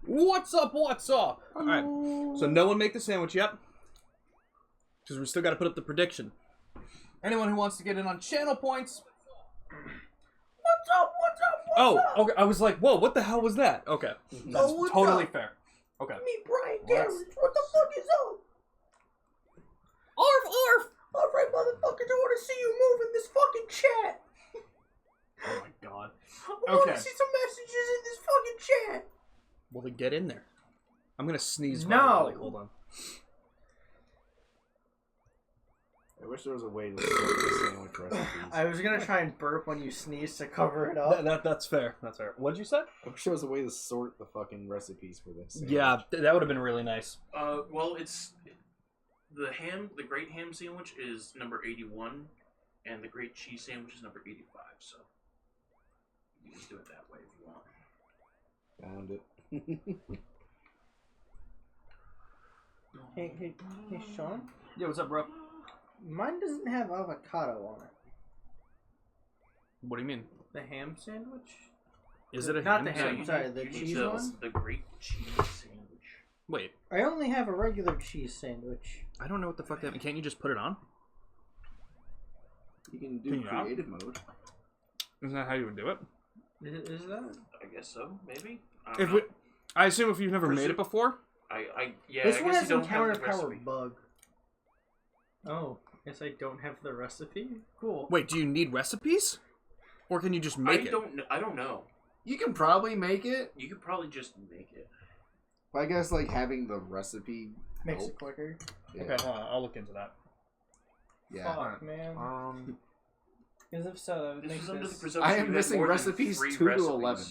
What's up? What's up? All right. So no one make the sandwich yet, because we still got to put up the prediction. Anyone who wants to get in on channel points. What's up? What's up? What's up? Okay. I was like, whoa, what the hell was that? Okay. That's totally fair. Okay. Me, Brian Garrett. What the fuck is up? Arf, arf. All right, motherfuckers, I want to see you move in this fucking chat. Oh my god. I want to see some messages in this fucking chat. Well, then get in there. I'm gonna sneeze. No. Like, hold on. I wish there was a way to sort the sandwich recipes. I was gonna try and burp when you sneeze to cover it up. That's fair. That's fair. What'd you say? I wish there was a way to sort the fucking recipes for this. Sandwich. Yeah, that would have been really nice. Well, it's the great ham sandwich is number 81, and the great cheese sandwich is number 85. So you can just do it that way if you want. Found it. Hey, Sean? Yeah, what's up, bro? Mine doesn't have avocado on it. What do you mean? The ham sandwich? Is it a Not ham the ham, sandwich? sorry, the cheese one? The great cheese sandwich. Wait, I only have a regular cheese sandwich. I don't know what the fuck that means. Can't you just put it on? You can do Can you not? creative mode. Isn't that how you would do it? Is that? I guess so, maybe. I assume if you've never made it before. Yeah. This I one guess has you a don't have the counter power recipe. bug. Oh, guess I don't have the recipe? Cool. Wait, do you need recipes? Or can you just make it? I don't know. You can probably make it. You could probably just make it. But I guess like having the recipe Makes it help. quicker. Yeah. Okay, hold on, I'll look into that. Yeah. Fuck, man. Because if so, that would This make is under the sense. presumption I you am had missing more than recipes 3 2 recipes. to 11.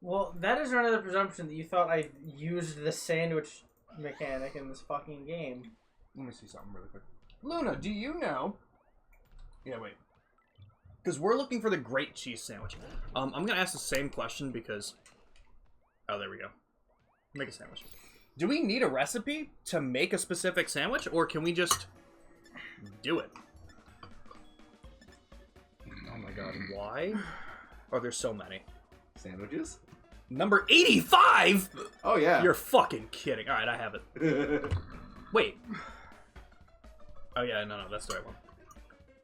Well, that is under the presumption that you thought I used the sandwich mechanic in this fucking game. Let me see something really quick. Luna, do you know? Yeah, wait. Because we're looking for the great cheese sandwich. I'm going to ask the same question because... Oh, there we go. Make a sandwich. Do we need a recipe to make a specific sandwich, or can we just do it? Oh my god, why are there so many? Sandwiches? Number 85?! Oh, yeah. You're fucking kidding. Alright, I have it. Wait. Oh yeah, no, that's the right one.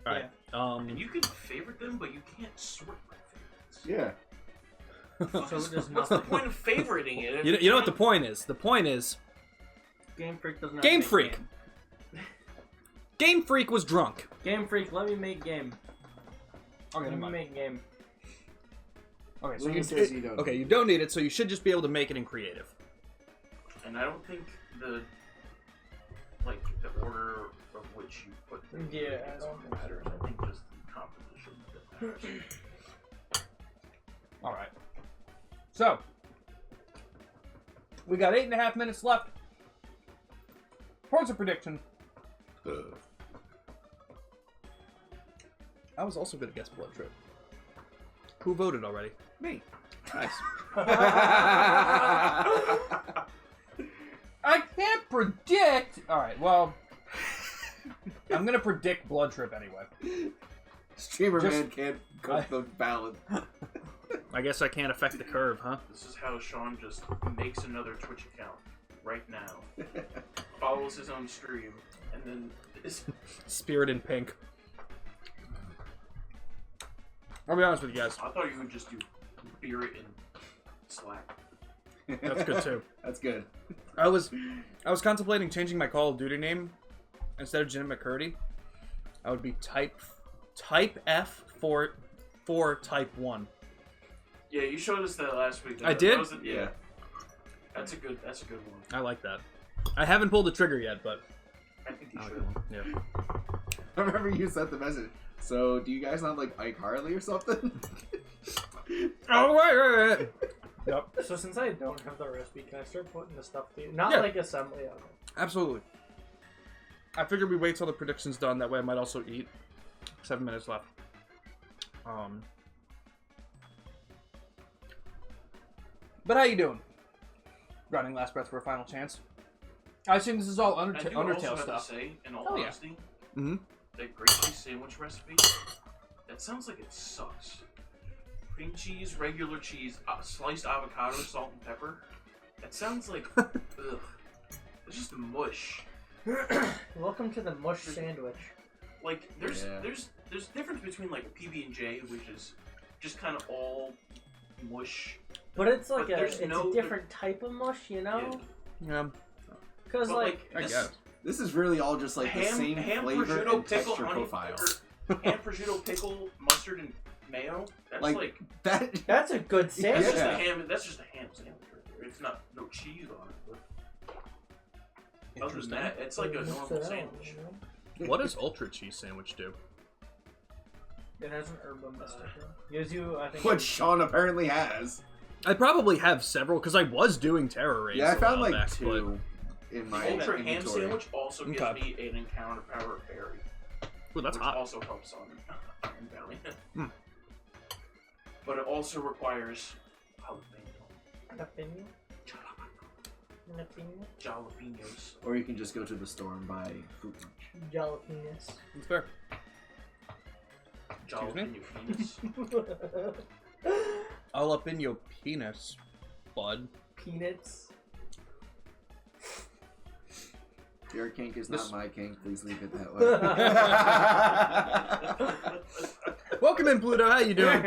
Alright. And you can favorite them, but you can't sort by favorites. Yeah. So it does What's the nothing. point of favoriting it? You know what the point is? The point is... Game Freak doesn't have Game to make Freak. game. Game Freak was drunk. Game Freak, let me make game. Okay, Let me make game. Okay, so Luna says you don't okay, need you it. don't need it, so you should just be able to make it in creative. And I don't think the order of which you put the Yeah, I ingredients don't think matters. I think just the composition that matters. All right. So we got 8.5 minutes left. Points of prediction. I was also gonna guess blood trip. Who voted already? Me. Nice. I can't predict. All right. Well, I'm gonna predict blood trip anyway. Streamer Just- man can't cook the ballad. I guess I can't affect the curve, huh? This is how Sean just makes another Twitch account right now. Follows his own stream, and then is Spirit in pink. I'll be honest with you guys. I thought you would just do beer in Slack. That's good too. That's good. I was contemplating changing my Call of Duty name instead of Jim McCurdy. I would be type F for type 1. Yeah, you showed us that last week. I did? Yeah. That's a good one. I like that. I haven't pulled the trigger yet, but I think you I like should. that one. Yeah. I remember you sent the message. So, do you guys sound like Ike Harley or something? Oh right. Yep. So since I don't have the recipe, can I start putting the stuff to Not Yeah. like assembly of it. Absolutely. I figured we wait till the prediction's done. That way, I might also eat. 7 minutes left. But how you doing? Running last breath for a final chance. I assume this is all I do also Undertale have stuff. to say, in all Oh, yeah. honesty, Mm-hmm. that great cheese sandwich recipe, that sounds like it sucks. Cream cheese, regular cheese, sliced avocado, salt and pepper. It sounds like ugh. It's just mush. Welcome to the mush sandwich. Like there's a difference between like a PB&J, which is just kind of all mush. But it's like But it's a different type of mush, you know? Yeah. Because But, like I guess. This is really all just like the same ham, flavor prosciutto, and pickle, texture honey, profile. ham, prosciutto, pickle, mustard, and mayo. That's Like, That that's a good that's sandwich. just Yeah. a ham. That's just a ham sandwich right there. It's not no cheese on it. But other than that, it's like a normal sandwich. What does Ultra Cheese Sandwich do? It has an herb mystic. Gives you, I think. what Sean apparently has. I probably have several because I was doing terror raids. Yeah, I a found while like back, 2 in my The Ultra ham inventory. sandwich also gives Okay. me an encounter power of berry, But... Ooh, that's which hot. also helps on Valiant. Hmm. But it also requires jalapeno. Jalapeno? Jalapenos. Or you can just go to the store and buy fruit punch. Jalapenos. That's fair. Jalapeno penis. All up in your penis, bud. Peanuts. Your kink is This- not my kink. Please leave it that way. Welcome in, Pluto. How you doing?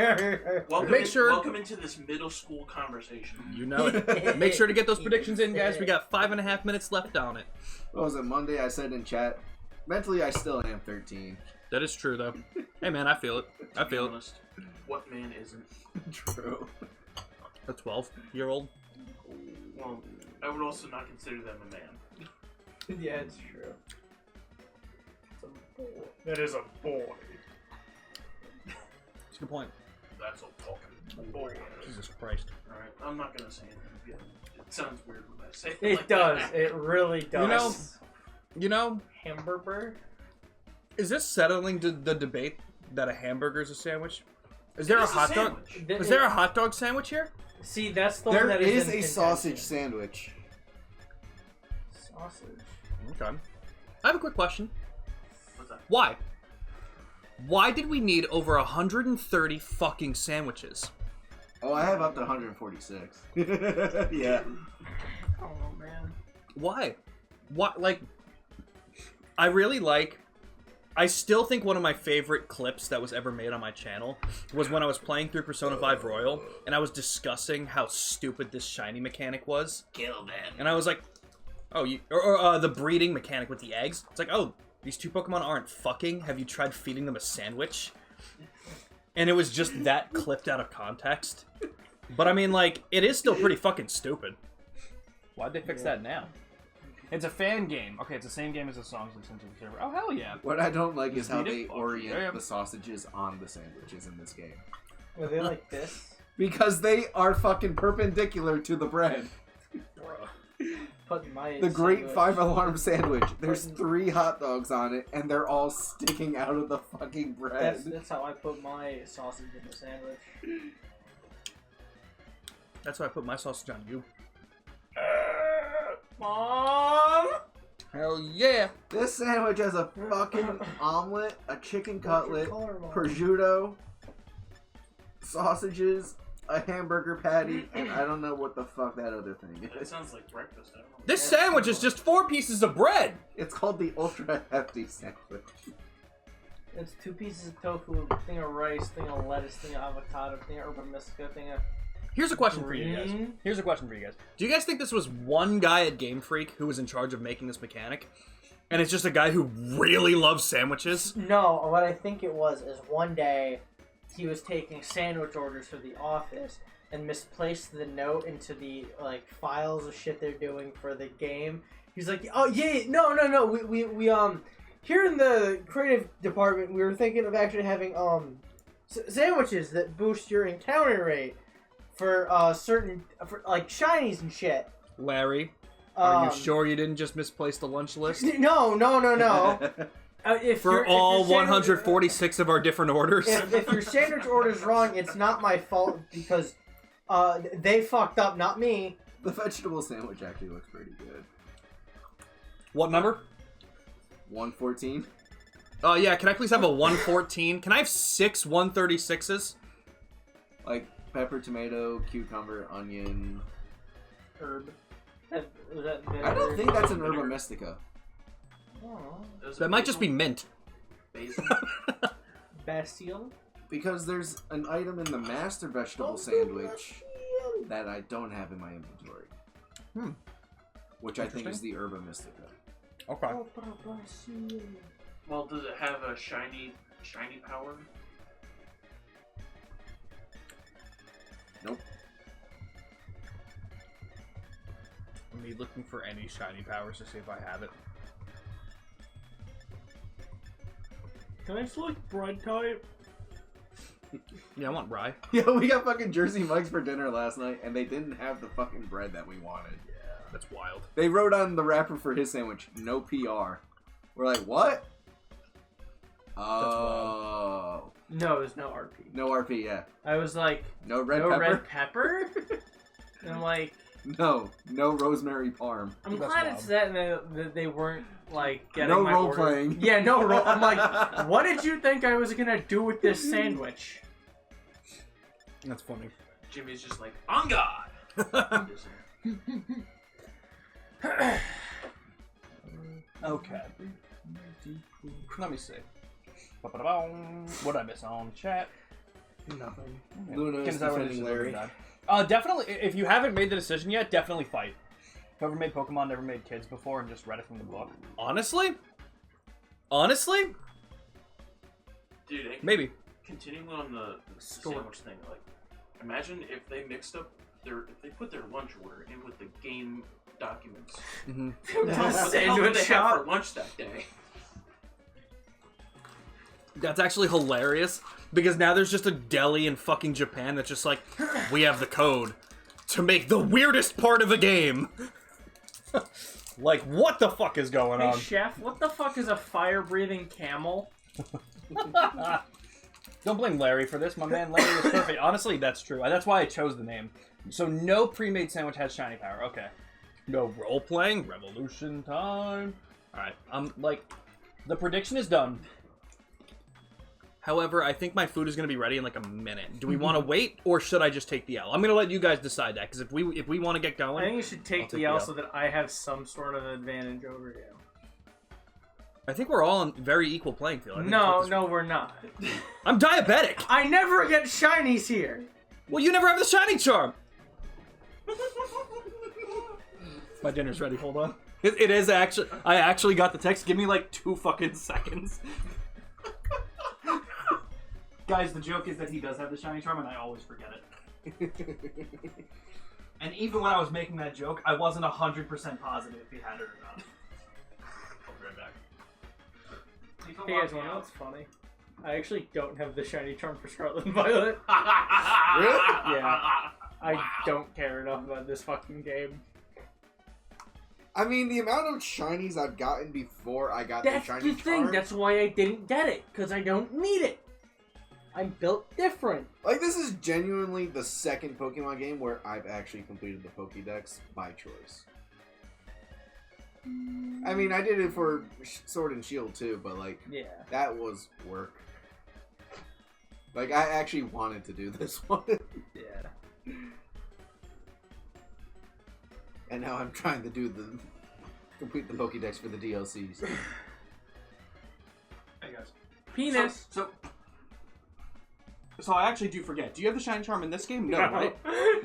Welcome into this middle school conversation. You know it. Make sure to get those predictions in, guys. We got 5.5 minutes left on it. What was it, Monday? I said in chat, mentally I still am 13. That is true, though. Hey, man, I feel it. I To be feel it. honest, what man isn't? True. A 12-year-old. Well, I would also not consider them a man. Yeah, it's true. It's a boy. That is a boy. That's a good point. That's a fucking boy. Jesus Christ. Alright, I'm not gonna say anything. Yeah, it sounds weird when I say it. It like does. that. It really does. You know, Hamburger? is this settling the debate that a hamburger is a sandwich? Is there a It's hot dog? sandwich. Is there a hot dog sandwich here? See, that's the one There that is in a contention. sausage sandwich. Sausage. Okay. I have a quick question. What's that? Why? Why did we need over 130 fucking sandwiches? Oh, I have up to 146. Yeah. Oh man. Why? What? Like, I really like. I still think one of my favorite clips that was ever made on my channel was when I was playing through Persona 5 Royal and I was discussing how stupid this shiny mechanic was. Kill man. And I was like, oh, or the breeding mechanic with the eggs. It's like, oh, these two Pokemon aren't fucking. Have you tried feeding them a sandwich? And it was just that clipped out of context. But I mean, like, it is still pretty fucking stupid. Why'd they fix that now? It's a fan game. Okay, it's the same game as the songs we sent to the server. Oh, hell yeah. What I don't like is how Eat it? they orient Yeah. the sausages on the sandwiches in this game. Were they like this? Because they are fucking perpendicular to the bread. Put my The Great sandwich- 5-Alarm Sandwich. There's 3 hot dogs on it, and they're all sticking out of the fucking bread. That's how I put my sausage in the sandwich. That's why I put my sausage on you. Mom! Hell yeah. This sandwich has a fucking omelet, a chicken cutlet, What's your color, Mom? prosciutto, sausages, a hamburger patty, and I don't know what the fuck that other thing That is. sounds like breakfast. I don't know. This sandwich is just 4 pieces of bread. It's called the Ultra Hefty Sandwich. It's 2 pieces of tofu, thing of rice, thing of lettuce, thing of avocado, thing of herba mystica, thing of... Here's a question for you guys. Green. Here's a question for you guys. Do you guys think this was one guy at Game Freak who was in charge of making this mechanic? And it's just a guy who really loves sandwiches? No, what I think it was is one day he was taking sandwich orders for the office and misplaced the note into the like files of shit they're doing for the game. He's like, oh yeah, no, we here in the creative department we were thinking of actually having sandwiches that boost your encounter rate for certain for like shinies and shit. Larry, are you sure you didn't just misplace the lunch list? No. If For your- if all your sandwich- 146 of our different orders? if your sandwich order's wrong, it's not my fault because they fucked up, not me. The vegetable sandwich actually looks pretty good. What number? 114? Oh, yeah, can I please have a 114? Can I have 6 136s? Like pepper, tomato, cucumber, onion, Herb. I don't think that's an herba mystica. Oh. That might just be mint. Basil. Basil? Because there's an item in the master vegetable sandwich that I don't have in my inventory. Which I think is the herba mystica. Okay. Well, does it have a shiny power? Nope. Me looking for any shiny powers to see if I have it. Can I select bread type? Yeah, I want rye. Yeah, we got fucking Jersey Mike's for dinner last night, and they didn't have the fucking bread that we wanted. Yeah, that's wild. They wrote on the wrapper for his sandwich, no PR. We're like, what? Oh. No, there's no RP. No RP, yeah. I was like, No red no pepper? red pepper? And I'm like, No rosemary parm. I'm That's glad wild. it's that and that they weren't like getting No my role order. playing. Yeah, no role. I'm like, what did you think I was gonna do with this sandwich? That's funny. Jimmy's just like, on God! Okay. Let me see. What did I miss on chat? Nothing. Luna is Ken's already defending just Larry. done. Definitely, if you haven't made the decision yet, definitely fight. Whoever made Pokemon never made kids before and just read it from the book. Honestly? Dude, and Maybe. continuing on the Stork. sandwich thing, like, imagine if they mixed up if they put their lunch order in with the game documents. Mm-hmm. What the hell did Sandwich they have shop. for lunch that day? That's actually hilarious, because now there's just a deli in fucking Japan that's just like, we have the code to make the weirdest part of a game. Like, what the fuck is going Hey, on? chef, what the fuck is a fire-breathing camel? Don't blame Larry for this. My man Larry is perfect. Honestly, that's true. That's why I chose the name. So no pre-made sandwich has shiny power. Okay. No role-playing. Revolution time. Alright. The prediction is done. However, I think my food is going to be ready in like a minute. Do we want to wait, or should I just take the L? I'm going to let you guys decide that, because if we want to get going... I think you should take I'll take the L the L. so that I have some sort of advantage over you. I think we're all on very equal playing field. I think No, that's what no, we're not. this- I'm diabetic! I never get shinies here. Well, you never have the shiny charm! My dinner's ready, hold on. It is actually... I actually got the text. Give me like 2 fucking seconds. Guys, the joke is that he does have the shiny charm, and I always forget it. And even when I was making that joke, I wasn't 100% positive if he had it or not. I'll be right back. Hey guys, wanna know what's funny? I actually don't have the shiny charm for Scarlet and Violet. Really? Yeah. I don't care enough about this fucking game. I mean, the amount of shinies I've gotten before I got That's the shiny the thing. charm, That's why I didn't get it. Because I don't need it. I'm built different. like, this is genuinely the second Pokemon game where I've actually completed the Pokédex by choice. I mean, I did it for Sword and Shield too, but like, Yeah. that was work. Like, I actually wanted to do this one. Yeah. And now I'm trying to complete the Pokédex for the DLCs. Hey guys. Penis. So I actually do forget. Do you have the shiny charm in this game? No, right?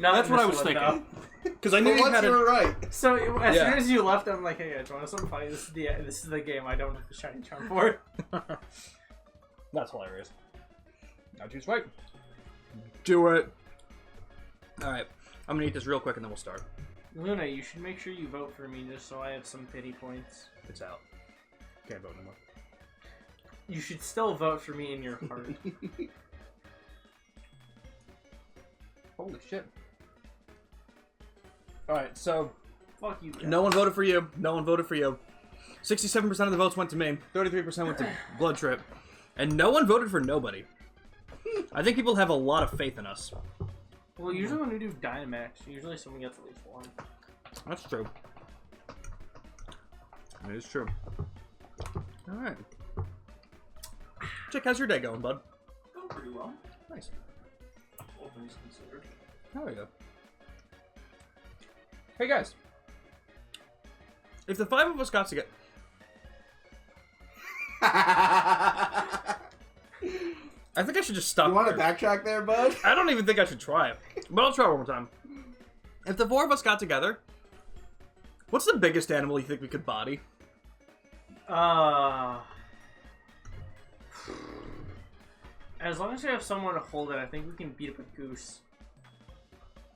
No, That's what I this was one, thinking. no. Because I knew But you once had you it. were right. So as Yeah. soon as you left, I'm like, hey, guys, want something funny? This is the game I don't have the shiny charm for. That's hilarious. Now choose right. Do it. Alright. I'm gonna eat this real quick and then we'll start. Luna, you should make sure you vote for me just so I have some pity points. It's out. Can't vote anymore. You should still vote for me in your heart. Holy shit. Alright, so Fuck you guys. no one voted for you. No one voted for you. 67% of the votes went to me. 33% went to Blood Trip. And no one voted for nobody. I think people have a lot of faith in us. Well, usually when we do Dynamax, usually someone gets at least one. That's true. It is true. Alright. Chick, how's your day going, bud? Going pretty well, Nice. all things considered. There we go. Hey guys. If the 5 of us got together... I think I should just stop. You want to here. backtrack there, bud? I don't even think I should try it. But I'll try one more time. If the 4 of us got together, what's the biggest animal you think we could body? As long as we have someone to hold it, I think we can beat up a goose.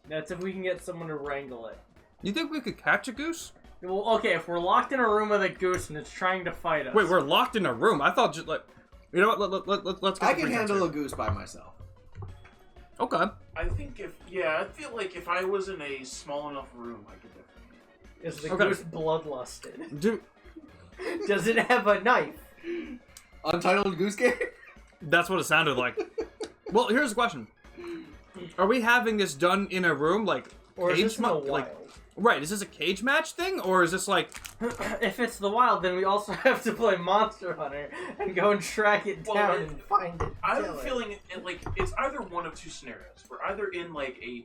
That's if we can get someone to wrangle it. You think we could catch a goose? Well, okay, if we're locked in a room with a goose and it's trying to fight us. Wait, we're locked in a room. I thought just like... You know what? Let's get I the can pretense handle here. a goose by myself. Okay. I think I feel like if I was in a small enough room, I could definitely. Is the Okay. goose bloodlusted? Do... Does it have a knife? Untitled Goose Game? That's what it sounded like. Well, here's the question. Are we having this done in a room, like... Or is cage this in the ma- wild? like, right, is this a cage match thing? Or is this like... If it's the wild, then we also have to play Monster Hunter and go and track it Well, down and find it. I have kill a it. feeling like it's either one of two scenarios. We're either in like a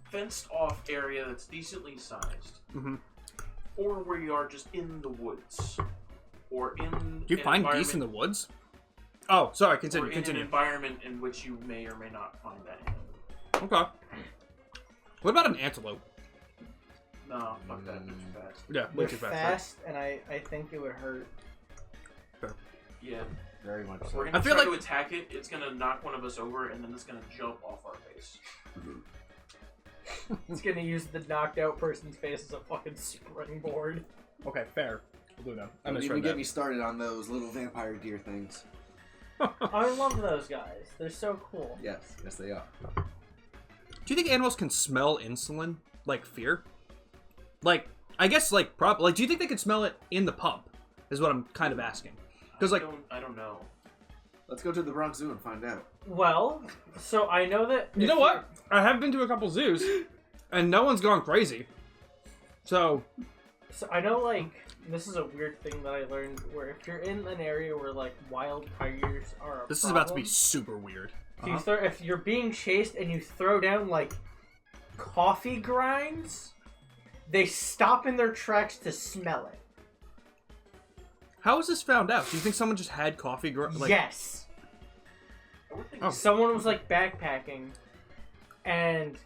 fenced off area that's decently sized, Mhm. or we are just in the woods, or in. Do you find geese in the woods? Oh, sorry, continue, Or in an continue. environment in which you may or may not find that animal. Okay. What about an antelope? No, fuck that. They're too fast. Yeah, way They're too fast. fast, and I think it would hurt. Yeah, Very much we're so. gonna I feel try like- to attack it. It's gonna knock one of us over, and then it's gonna jump off our face. It's gonna use the knocked out person's face as a fucking springboard. Okay, fair. We'll do that. I Don't misread even get that. me started on those little vampire deer things. I love those guys. They're so cool. Yes, yes they are. Do you think animals can smell insulin? Like fear? Like, I guess, like, do you think they can smell it in the pump? Is what I'm kind of asking. Because, like, I don't know. Let's go to the Bronx Zoo and find out. Well, so I know that. you know what? I have been to a couple zoos, and no one's gone crazy. So, So I know, like, this is a weird thing that I learned. Where if you're in an area where like wild tigers are, this is about to be super weird. If you're being chased and you throw down like coffee grinds, they stop in their tracks to smell it. How was this found out? Do you think someone just had coffee? Yes. I would think Oh. Someone was like backpacking, and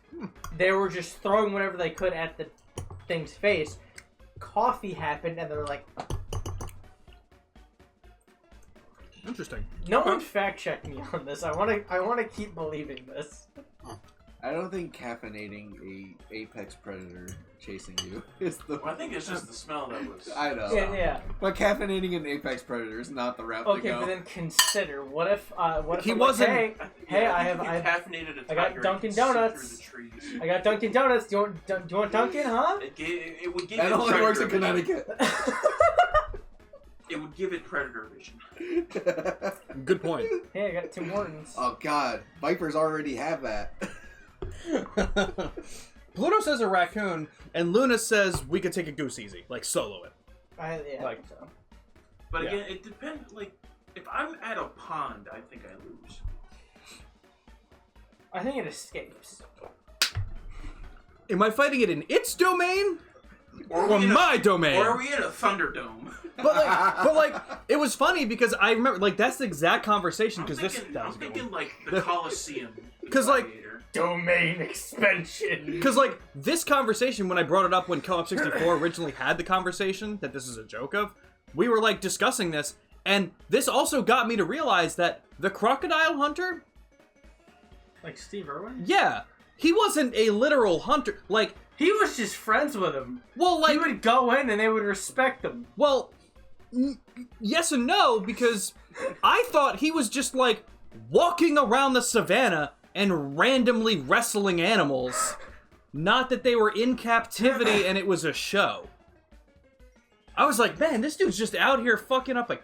they were just throwing whatever they could at the thing's face. Coffee happened, and they're like, Interesting. "No Okay. one fact checked me on this. I want to keep believing this." I don't think caffeinating a apex predator chasing you is the. Well, I think it's just the smell that was. I know. Yeah. But caffeinating an apex predator is not the route Okay, to go. but then consider what if He I'm wasn't- Like, hey, I I think have if you caffeinated a I got tiger, it Dunkin' could see Donuts. through the trees. I got Dunkin' Donuts. Do you want Dunkin', huh? It would give That it only predator works in vision. Connecticut. It would give it predator vision. Good point. Hey, I got Tim Hortons. Oh God, vipers already have that. Pluto says a raccoon, and Luna says we could take a goose easy, like solo it. I like- think so. But Yeah. again, it depends. Like, if I'm at a pond, I think I lose. I think it escapes. Am I fighting it in its domain or we in a- my domain? Or are we in a Thunderdome? But like, it was funny because I remember, like, that's the exact conversation I'm because thinking, that I'm was a good thinking one. like the Colosseum. 'Cause, like- Gladiator. Domain expansion. Because, like, this conversation, when I brought it up when Co-op 64 originally had the conversation that this is a joke of, we were, like, discussing this, and this also got me to realize that the crocodile hunter, Like Steve Irwin? yeah, he wasn't a literal hunter. Like, He was just friends with him. well, He like, would go in and they would respect him. well, yes and no, because I thought he was just, like, walking around the savannah and randomly wrestling animals. Not that they were in captivity and it was a show. I was like, man, this dude's just out here fucking up like,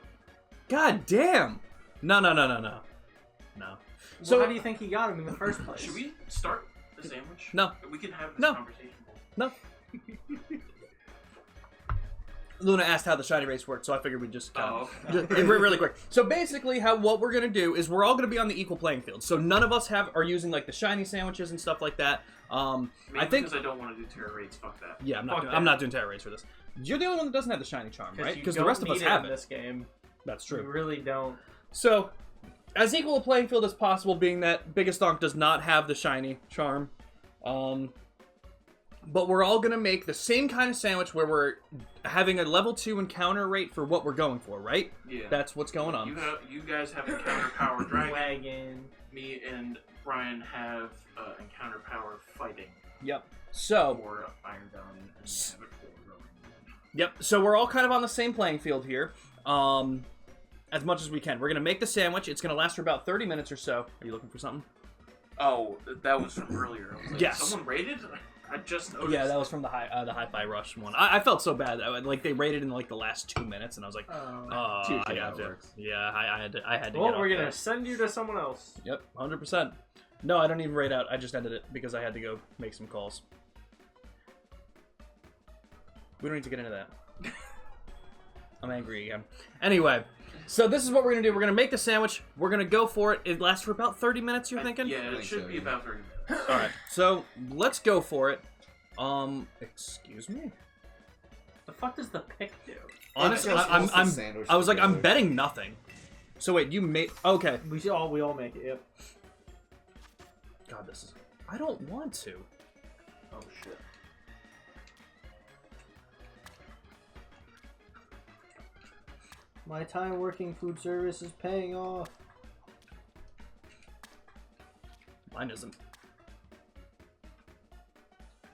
god damn. No. So So- how do you think he got him in the first place? Should we start the sandwich? No. We can have this No. conversation. No. Luna asked how the shiny race worked, so I figured we'd just, really quick. So basically, what we're gonna do is we're all gonna be on the equal playing field. So none of us are using like the shiny sandwiches and stuff like that. Maybe I think because I don't want to do terror raids. Fuck that. yeah, I'm Fuck not that. doing terror raids for this. You're the only one that doesn't have the shiny charm, right? Because the rest of us have in it. this game. That's You true. really don't. So, as equal a playing field as possible, being that Biggest Donk does not have the shiny charm, but we're all gonna make the same kind of sandwich where we're having a level 2 encounter rate for what we're going for, right? Yeah. That's what's going on. You guys have encounter power dragon. Wagon. Me and Brian have encounter power fighting. Yep. So. Or Iron Valiant and have it for Rowan. Yep. So we're all kind of on the same playing field here. As much as we can. We're gonna make the sandwich. It's gonna last for about 30 minutes or so. Are you looking for something? Oh, that was from earlier. I was like, Yes. Someone raided? I just noticed. Yeah, that was from the Hi-Fi Rush one. I felt so bad. Like they raided in like the last 2 minutes, and I was like, Touche, I that got to. works. Yeah, I had to. I had to. Well, get we're off gonna that. send you to someone else. Yep, 100%. No, I don't even raid out. I just ended it because I had to go make some calls. We don't need to get into that. I'm angry again. Anyway, so this is what we're gonna do. We're gonna make the sandwich. We're gonna go for it. It lasts for about 30 minutes. You're thinking? Yeah, I it think should so, be yeah. about 30 minutes. All right. So let's go for it. Excuse me. The fuck does the pick do? Honestly, It just holds the sandwich I was like, I'm together. betting nothing. So wait, you made okay. We all make it. Yep. God, this is. I don't want to. Oh, shit. My time working food service is paying off. Mine isn't.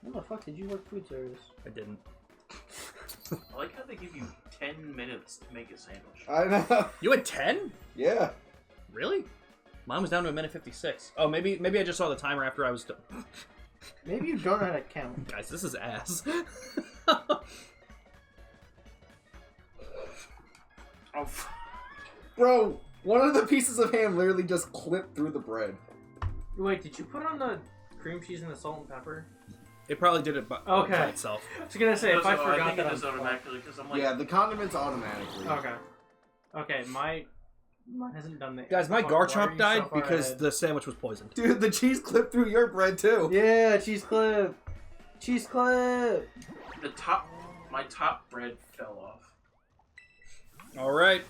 When the fuck did you work food service? I didn't. I like how they give you 10 minutes to make a sandwich. I know. You had 10? Yeah. Really? Mine was down to a minute 56. Oh, maybe I just saw the timer after I was done. Maybe you don't know how to count. Guys, this is ass. Oh, f- Bro, one of the pieces of ham literally just clipped through the bread. Wait, did you put on the cream cheese and the salt and pepper? It probably did it by Okay. itself. I was gonna say, if I I forgot think that it I'm does automatically because I'm like, Yeah, the condiments automatically. Okay. Okay, mine hasn't done that. Guys, my Fuck, why are Garchomp you died so far because ahead? the sandwich was poisoned. Dude, the cheese clipped through your bread too. Yeah, cheese clip. Cheese clip. my top bread fell off. All right.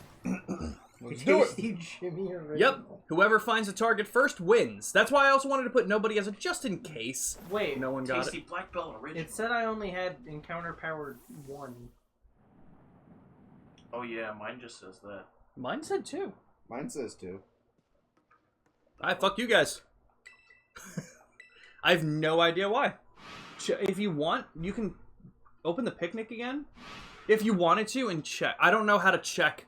Let's do it. Tasty Jimmy original. Yep. Whoever finds the target first wins. That's why I also wanted to put nobody as a just in case. Wait, No one got Tasty it. black belt original. it said I only had encounter powered 1. Oh yeah, mine just says that. Mine said 2. Mine says too. Alright, fuck you guys. I have no idea why. If you want, you can open the picnic again. If you wanted to and check. I don't know how to check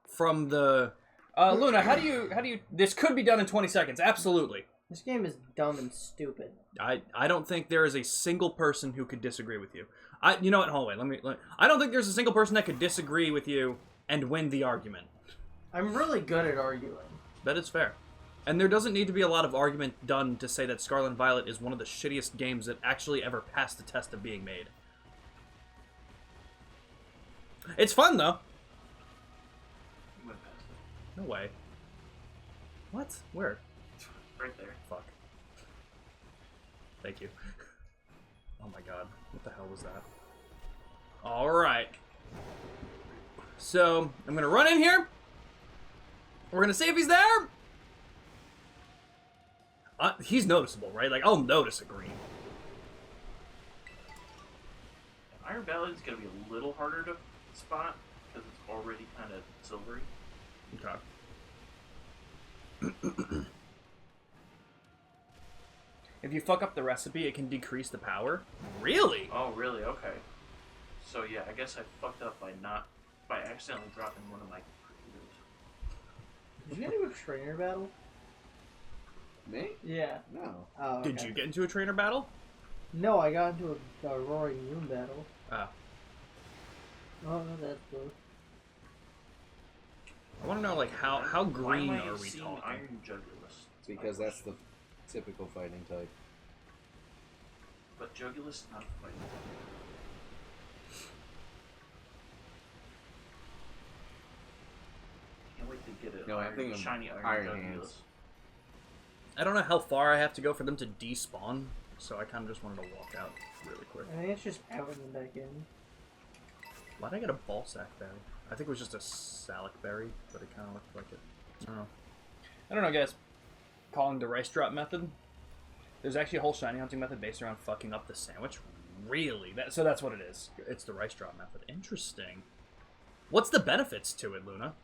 from the... Luna, how do you... This could be done in 20 seconds. Absolutely. This game is dumb and stupid. I don't think there is a single person who could disagree with you. You know what? Hold on, I don't think there's a single person that could disagree with you and win the argument. I'm really good at arguing. That is fair. And there doesn't need to be a lot of argument done to say that Scarlet and Violet is one of the shittiest games that actually ever passed the test of being made. It's fun, though. You went past it. No way. What? Where? Right there. Fuck. Thank you. Oh my god. What the hell was that? Alright. So, I'm gonna run in here. We're gonna see if he's there. He's noticeable, right? Like, I'll notice a green. Iron Valiant's gonna be a little harder to spot because it's already kind of silvery. Okay. If you fuck up the recipe, it can decrease the power. Really? Oh, really? Okay. So yeah, I guess I fucked up by accidentally dropping one of my computers. Did you get into a trainer battle? Me? Yeah. No. Oh, okay. Did you get into a trainer battle? No, I got into a roaring moon battle. Oh. Oh, no, that's good. I want to know, like, how Why green am I are we seeing talking? Iron Jugulus? Because that's the typical fighting type. But Jugulus not fighting. Can't wait to get it. No, I think of shiny Iron Jugulus. Hands. I don't know how far I have to go for them to despawn, so I kind of just wanted to walk out really quick. I think it's just out and then back in. Why'd I get a ballsack berry? I think it was just a salic berry, but it kind of looked like it. I don't know, guys. Calling the rice drop method. There's actually a whole shiny hunting method based around fucking up the sandwich. Really? So that's what it is. It's the rice drop method. Interesting. What's the benefits to it, Luna?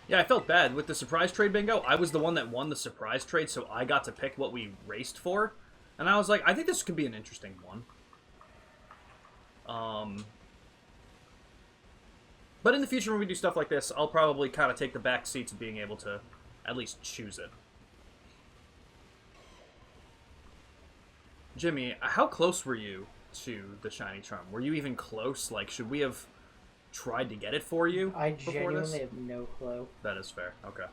Yeah, I felt bad. With the surprise trade bingo, I was the one that won the surprise trade, so I got to pick what we raced for. And I was like, I think this could be an interesting one. But in the future, when we do stuff like this, I'll probably kind of take the back seat to being able to at least choose it. Jimmy, how close were you to the shiny charm? Were you even close? Like, should we have tried to get it for you? I genuinely have no clue. That is fair. Okay.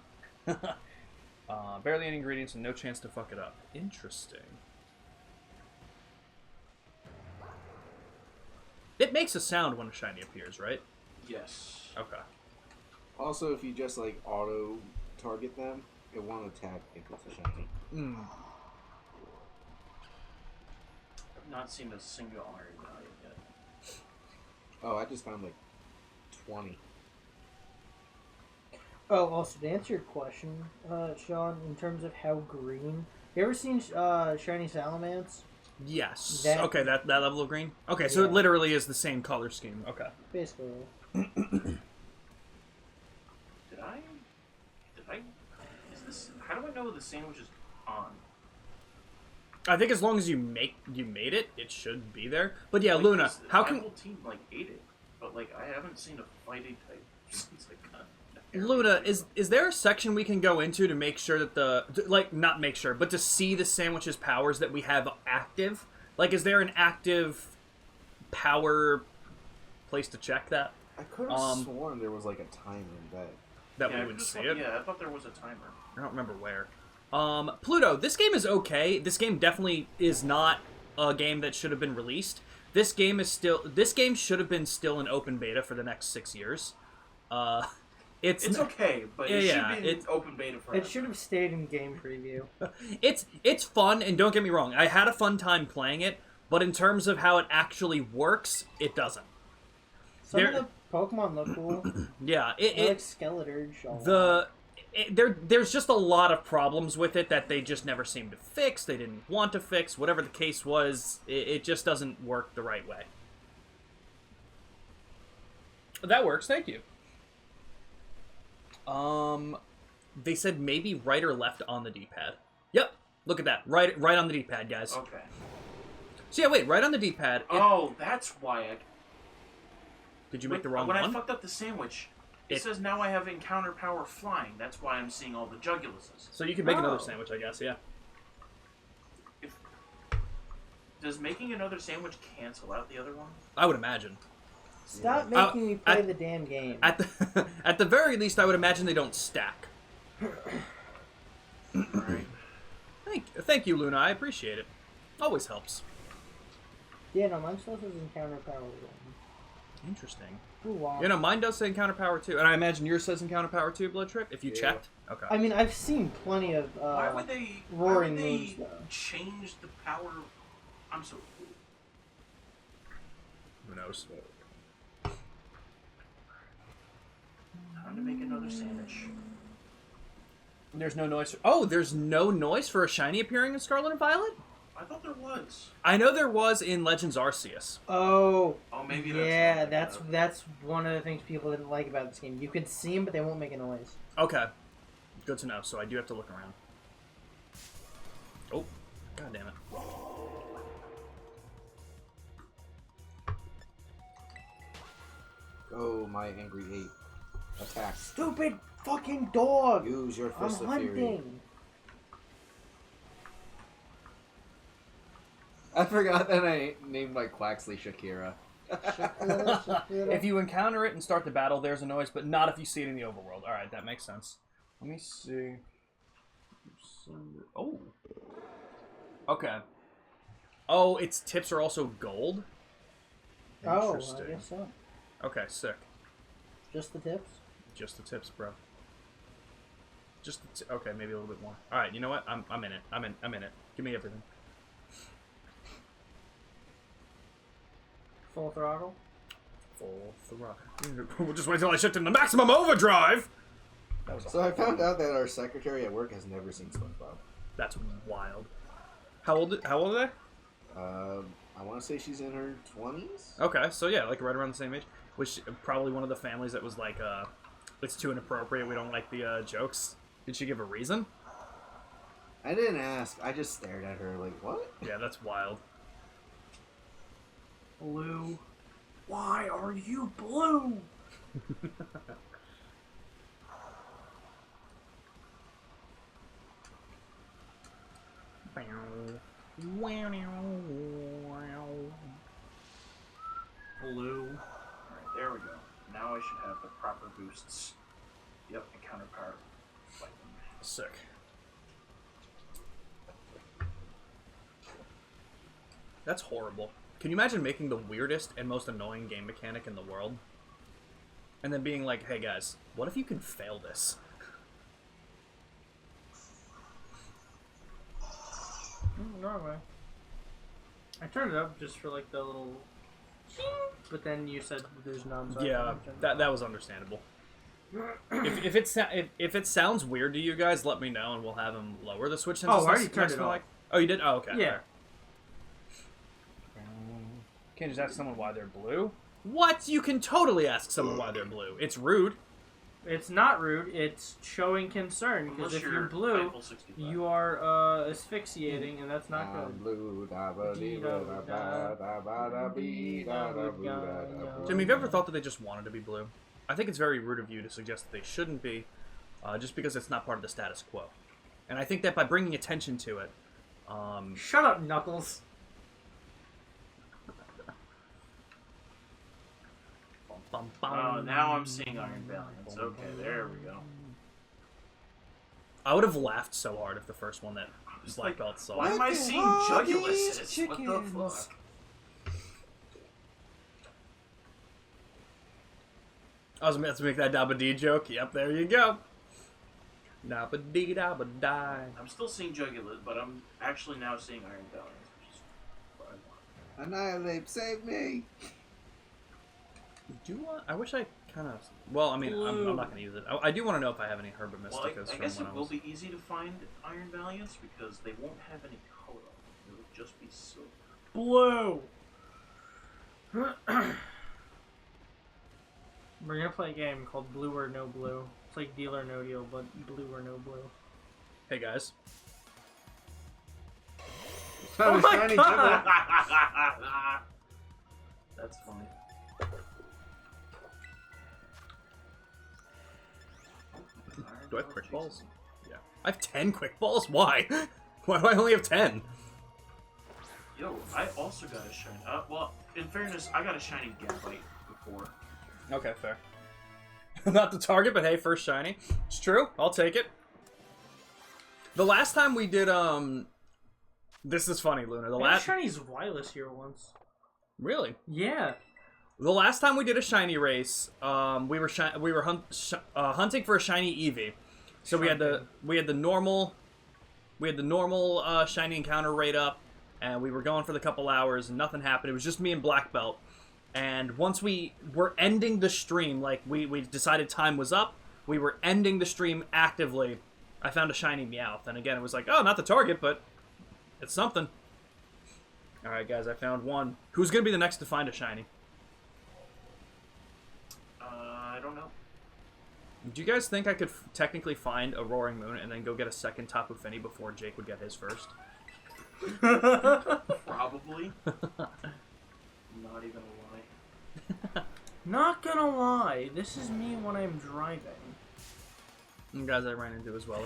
Barely any ingredients and no chance to fuck it up. Interesting. It makes a sound when a shiny appears, right? Yes. Okay. Also, if you just like auto target them, it won't attack if it's a shiny. I've not seen a single iron value yet. Oh, I just found like 20. Oh, also to answer your question, Sean, in terms of how green, you ever seen shiny salamence? Yes. That- Okay, that level of green? Okay, so it Yeah. literally is the same color scheme. Okay. Basically. Did I? Is this? How do I know the sandwich is on? I think as long as you made it, it should be there. But yeah, Like, Luna, this- how my can... whole team like ate it, but like I haven't seen a fighting type since I got. Luna, is there a section we can go into to make sure that not make sure, but to see the sandwich's powers that we have active? Like, is there an active power place to check that? I could have sworn there was like a timer that. We would see it? Yeah, I thought there was a timer. I don't remember where. Pluto, this game is okay. This game definitely is not a game that should have been released. This game should have been still in open beta for the next 6 years. It's okay, but it should be in open beta forever. It should have stayed in game preview. It's fun, and don't get me wrong, I had a fun time playing it, but in terms of how it actually works, it doesn't. Some of the Pokemon look cool. Yeah, I like Skeleturge. There's just a lot of problems with it that they just never seem to fix. They didn't want to fix. Whatever the case was, it just doesn't work the right way. That works. Thank you. They said maybe right or left on the D-pad. Yep. Look at that. Right on the D-pad, guys. Okay. So yeah, wait. Right on the D-pad. Oh, that's why I. Did you make the wrong one? one? When I fucked up the sandwich, it says now I have encounter power flying. That's why I'm seeing all the Juguluses. So you can make another sandwich, I guess. Yeah. Does making another sandwich cancel out the other one? I would imagine. Stop making me play the damn game. At the very least, I would imagine they don't stack. Alright. Thank you, Luna. I appreciate it. Always helps. Yeah, no, mine still says encounter power 1. Interesting. Ooh, wow. You know, mine does say encounter power 2, and I imagine yours says encounter power 2, Blood Trip, if you checked. Okay. I mean, I've seen plenty of Why would they moves, though. change the power? I'm so. Who knows? Time to make another sandwich. There's no noise. Oh, there's no noise for a shiny appearing in Scarlet and Violet? I thought there was. I know there was in Legends Arceus. Oh, maybe yeah, that's that's one of the things people didn't like about this game. You can see them, but they won't make a noise. Okay. Good to know, so I do have to look around. Oh, god damn it. Oh, my angry ape. Attack. Stupid fucking dog! Use your I'm fist of fury. hunting. I forgot that I named my Quaxley Shakira. If you encounter it and start the battle, there's a noise, but not if you see it in the overworld. Alright, that makes sense. Let me see. Oh. Okay. Oh, its tips are also gold? Oh, Interesting. I guess so. Okay, sick. Just the tips? Just the tips, bro. Just okay, maybe a little bit more. All right, you know what? I'm in it. I'm in it. Give me everything. Full throttle. Full throttle. We'll just wait till I shift into maximum overdrive. That was So I found out that our secretary at work has never seen SpongeBob. That's wild. How old are they? I want to say she's in her 20s. Okay, so yeah, like right around the same age. Which probably one of the families that was like, it's too inappropriate. We don't like the jokes. Did she give a reason? I didn't ask. I just stared at her like, what? Yeah, that's wild. Blue. Why are you blue? Blue. Alright, there we go. Now I should have the proper boosts. Yep, and counterpower. Sick. That's horrible. Can you imagine making the weirdest and most annoying game mechanic in the world? And then being like, hey guys, what if you can fail this? Wrong way. I turned it up just for like the little... But then you said there's none. So Yeah, that was understandable. If it sounds weird to you guys, let me know and we'll have him lower the switch. Oh, I already turned it off. Oh, you did? Oh, okay. Yeah. Fair. Can't just ask someone why they're blue. What? You can totally ask someone why they're blue. It's rude. It's not rude. It's showing concern because if you're blue, you are asphyxiating, and that's not good. Blue, Jimmy, have you ever thought that they just wanted to be blue? I think it's very rude of you to suggest that they shouldn't be, just because it's not part of the status quo. And I think that by bringing attention to it, Shut up, Knuckles. Oh, now I'm seeing Iron Valiant. Okay, there we go. I would have laughed so hard if the first one that Black like, Belt saw. Why am I seeing Jugulus? What the fuck? I was meant to make that Dabba-Dee joke. Yep, there you go. Dabba-Dee, Dabba-Die. I'm still seeing Jugulus, but I'm actually now seeing Iron Valiant, which is what I want. Annihilate, save me! Do you want? I wish I kind of. Well, I mean, I'm not going to use it. I do want to know if I have any Herba Well, Mysticas. I guess from it when will was... be easy to find Iron Valiants because they won't have any color. It will just be silver. Blue. We're gonna play a game called Blue or No Blue. It's like Deal or No Deal, but Blue or No Blue. Hey guys. Oh my God! That's funny. Do I have quick balls? Yeah. I have 10 quick balls? Why? Why do I only have 10? Yo, I also got a shiny. Well, in fairness, I got a shiny Gambite before. Okay, fair. Not the target, but hey, first shiny. It's true. I'll take it. The last time we did, This is funny, Luna. The last shini's wireless here once. Really? Yeah. The last time we did a shiny race, we were hunting for a shiny Eevee. So we had the normal shiny encounter rate up, and we were going for the couple hours, and nothing happened. It was just me and Black Belt. And once we were ending the stream, like we decided time was up, we were ending the stream actively. I found a shiny Meowth, and again it was like, oh, not the target, but it's something. All right, guys, I found one. Who's gonna be the next to find a shiny? I don't know. Do you guys think I could technically find a Roaring Moon and then go get a second Tapu Fini before Jake would get his first? Probably. Not even a lie. Not gonna lie, this is me when I'm driving. And guys I ran into as well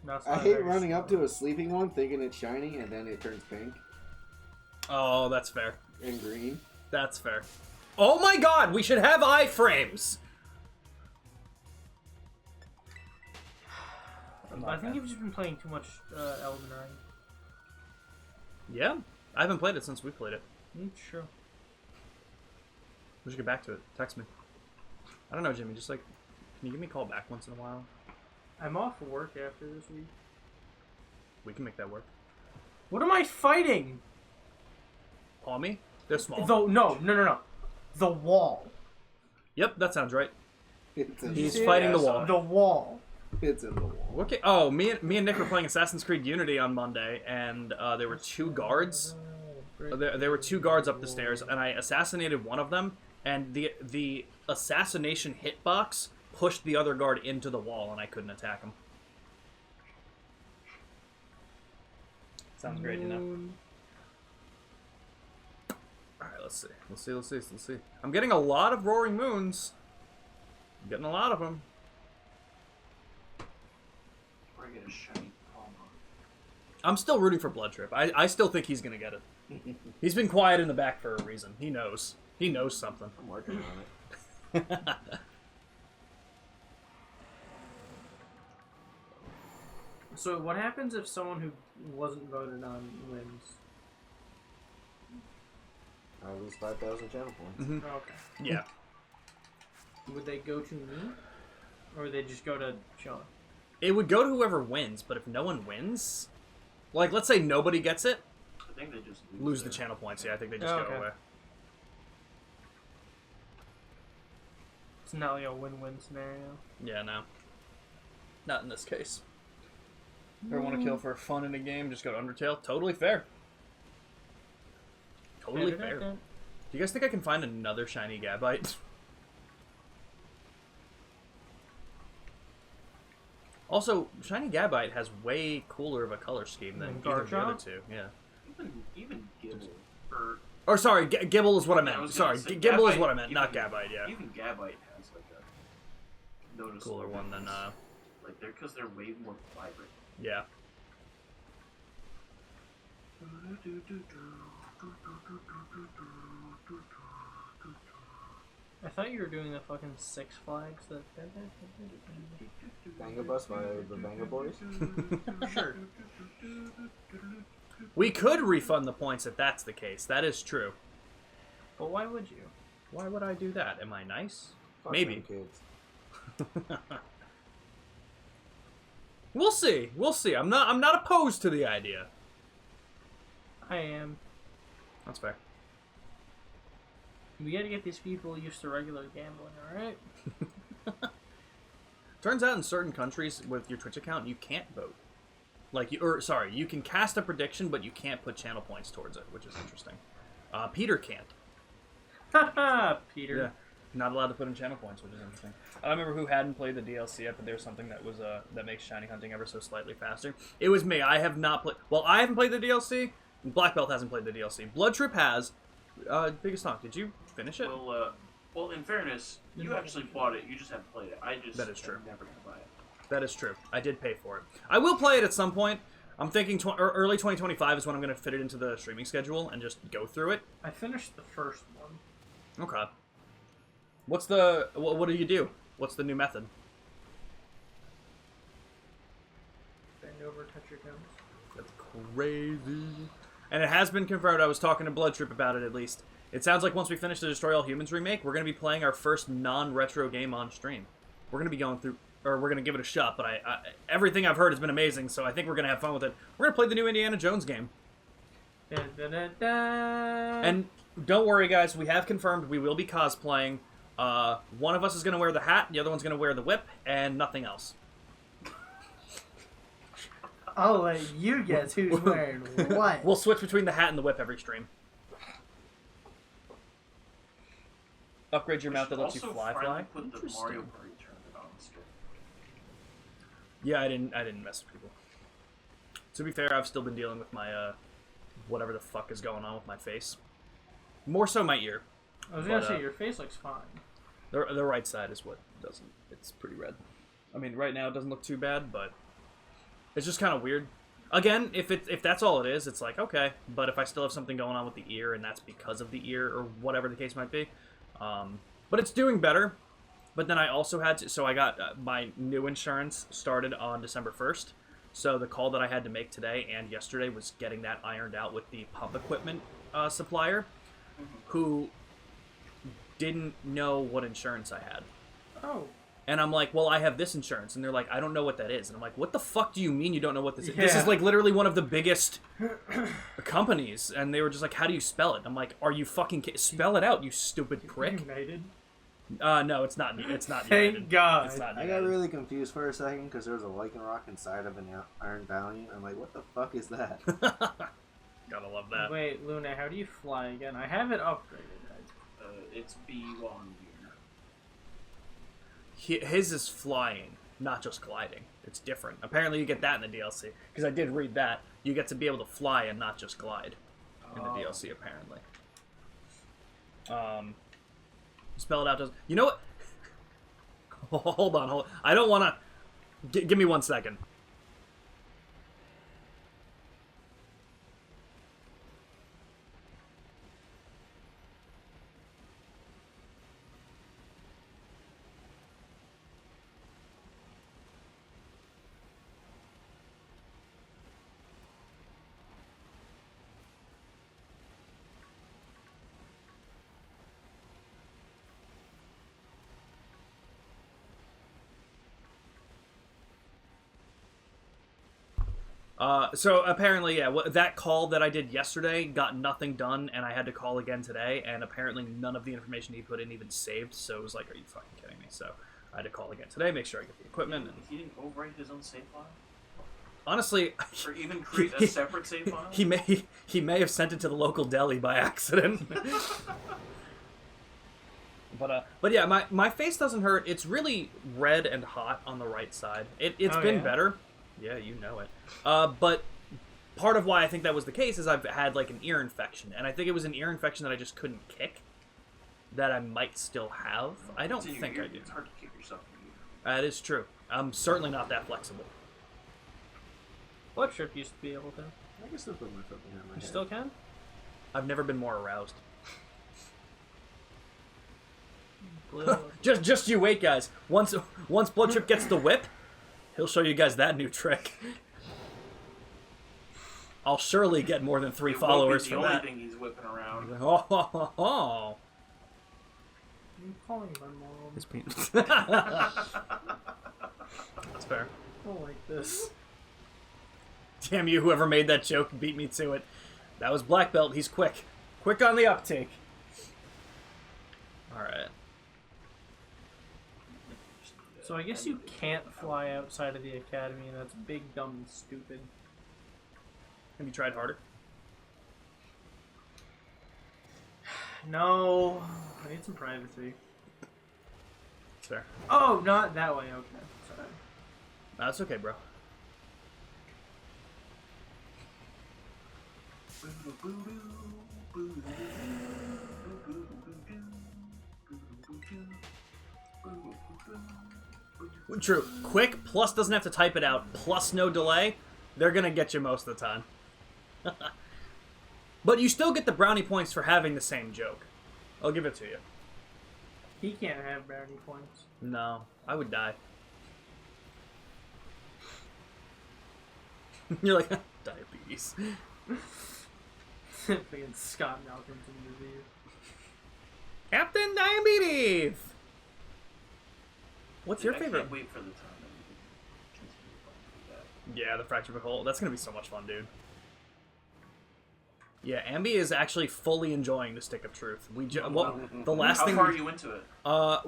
as... I hate running up to a sleeping one thinking it's shiny and then it turns pink Oh, that's fair. and green. That's fair. Oh my god, we should have iframes! I think you've just been playing too much Elden Ring. Yeah, I haven't played it since we played it. Sure. We should get back to it. Text me. I don't know, Jimmy, just like Can you give me a call back once in a while? I'm off work after this week. We can make that work. What am I fighting? Palmy? They're small. No. The wall. Yep, that sounds right. He's the fighting the wall. The wall. It's in the wall. Okay. Oh, me and Nick were playing Assassin's Creed Unity on Monday, and there were 2 guards. There were 2 guards up the stairs, and I assassinated one of them, and the assassination hitbox pushed the other guard into the wall, and I couldn't attack him. Sounds great, you know? Alright, let's see. I'm getting a lot of Roaring Moons. I'm getting a lot of them. Or I get a shiny Palma. I'm still rooting for Blood Trip. I still think he's gonna get it. He's been quiet in the back for a reason. He knows. He knows something. I'm working on it. So what happens if someone who wasn't voted on wins? I lose 5,000 channel points. Mhm. Oh, okay. Yeah. Would they go to me? Or would they just go to Sean? It would go to whoever wins, but if no one wins, like let's say nobody gets it, I think they just lose the their- channel points. Yeah, I think they just Oh, go okay. away. It's not like a win-win scenario. Yeah, no. Not in this case. Ever want to kill for fun in a game, just go to Undertale. Totally fair. Totally fair. Do you guys think I can find another shiny Gabite? Also, shiny Gabite has way cooler of a color scheme than Than either of the other Garchomp? two. Yeah. Even Gibble or Or sorry, Gibble is what I I meant. was Sorry, gonna say Gibble is Gabite, what I meant, not even- Gabite. Yeah. even Gabite has like a noticeable Cooler one than like they're way more vibrant. yeah. I thought you were doing the fucking Six Flags. Banger Bus by the Banger Boys. Sure. We could refund the points if that's the case. That is true. But why would you? Why would I do that? Am I nice? Fuck Maybe. them kids. We'll see. We'll see. I'm not opposed to the idea. I am. That's fair. We gotta get these people used to regular gambling, alright? Turns out in certain countries with your Twitch account, you can't vote. Like, you can cast a prediction, but you can't put channel points towards it, which is interesting. Peter can't. Haha, Peter. Yeah, not allowed to put in channel points, which is interesting. I don't remember who hadn't played the DLC yet, but there's something that was that makes shiny hunting ever so slightly faster. It was me. I have not played. Well, I haven't played the DLC. Black Belt hasn't played the DLC. Blood Trip has. Biggest Honk, did you finish it? Well, in fairness, you actually bought it. You just haven't played it. I just That is true. am never gonna buy it. That is true. I did pay for it. I will play it at some point. I'm thinking early 2025 is when I'm going to fit it into the streaming schedule and just go through it. I finished the first one. Okay. What's the... What do you do? What's the new method? Bend over, touch your toes. That's crazy. And it has been confirmed. I was talking to Blood Trip about it, at least. It sounds like once we finish the Destroy All Humans remake, we're going to be playing our first non-retro game on stream. We're going to be going through... Or we're going to give it a shot, but everything I've heard has been amazing, so I think we're going to have fun with it. We're going to play the new Indiana Jones game. Dun, dun, dun, dun. And don't worry, guys. We have confirmed we will be cosplaying. One of us is going to wear the hat, the other one's going to wear the whip, and nothing else. I'll let you guess who's wearing what. We'll switch between the hat and the whip every stream. Upgrade your mount that lets you Also, fly. finally put the Interesting. Mario Party tournament on the schedule. Yeah, I didn't mess with people. To be fair, I've still been dealing with my whatever the fuck is going on with my face. More so my ear. I was gonna but, say, your face looks fine. The right side is what doesn't. It's pretty red. I mean, right now it doesn't look too bad, but it's just kind of weird. Again, if that's all it is, it's like, okay. But if I still have something going on with the ear, and that's because of the ear, or whatever the case might be. But it's doing better. But then I also had to... So I got my new insurance started on December 1st. So the call that I had to make today and yesterday was getting that ironed out with the pump equipment supplier, who didn't know what insurance I had. Oh. And I'm like, well, I have this insurance. And they're like, I don't know what that is. And I'm like, what the fuck do you mean you don't know what this is? This Yeah. is like literally one of the biggest companies. And they were just like, how do you spell it? I'm like, are you fucking spell it out, you stupid prick. United. No, it's not. It's not. Thank United. God. It's not I United. got really confused for a second because there was a Lycanroc inside of an Iron Valiant. I'm like, what the fuck is that? Gotta love that. Wait, Luna, how do you fly again? I have it upgraded. It's B long His is flying, not just gliding. It's different. Apparently, you get that in the DLC because I did read that. You get to be able to fly and not just glide in the DLC. Apparently. Spell it out. Does you know what? Hold on. I don't want to. Give me 1 second. So apparently, yeah, that call that I did yesterday got nothing done, and I had to call again today, and apparently none of the information he put in even saved, so it was like, are you fucking kidding me? So I had to call again today, make sure I get the equipment. And He didn't overwrite his own save file? honestly, Or even create a separate save file? he may have sent it to the local deli by accident. But yeah, my face doesn't hurt. It's really red and hot on the right side. It's been better. Yeah, you know it. But part of why I think that was the case is I've had like an ear infection, and I think it was an ear infection that I just couldn't kick. That I might still have. I don't think I do. It's hard to kick yourself in the ear. That is true. I'm certainly not that flexible. What trip used to be able to? I can still put my foot behind my You head. still can? I've never been more aroused. Blue. Just you wait, guys. Once Blood Trip gets the whip, he'll show you guys that new trick. I'll surely get more than 3 followers the from only that. thing he's whipping around. Oh. I'm calling my mom. His penis. That's fair. I don't like this. Damn you, whoever made that joke beat me to it. That was Black Belt. He's quick. Quick on the uptake. Alright. So I guess you can't fly outside of the academy, and that's big, dumb, and stupid. Have you tried harder? No, I need some privacy. It's fair. Oh, not that way. Okay, sorry. No, that's okay, bro. True. Quick, plus doesn't have to type it out, plus no delay. They're gonna get you most of the time. But you still get the brownie points for having the same joke. I'll give it to you. He can't have brownie points. No, I would die. You're like, diabetes. Fucking Scott Malcolmson disease. Captain Diabetes! What's your I favorite? can't wait for the time that we can continue playing through that. Yeah, the Fractured Hole. That's gonna be so much fun, dude. Yeah, Ambi is actually fully enjoying the Stick of Truth. The last How thing far are you into it?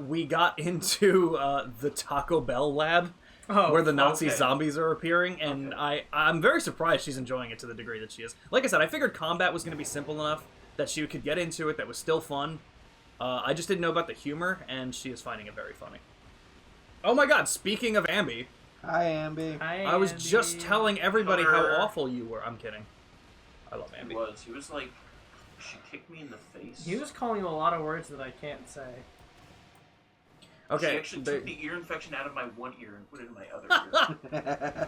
we got into the Taco Bell lab, where the Nazi zombies are appearing, and I'm very surprised she's enjoying it to the degree that she is. Like I said, I figured combat was going to be simple enough that she could get into it, that was still fun. I just didn't know about the humor, and she is finding it very funny. Oh my god, speaking of Ambi, Hi, Ambi. Hi, I was Andy. just telling everybody how Her. awful you were. I'm kidding. I love Ambi. He was like, she kicked me in the face. He was calling you a lot of words that I can't say. Okay, She actually took the ear infection out of my one ear and put it in my other ear.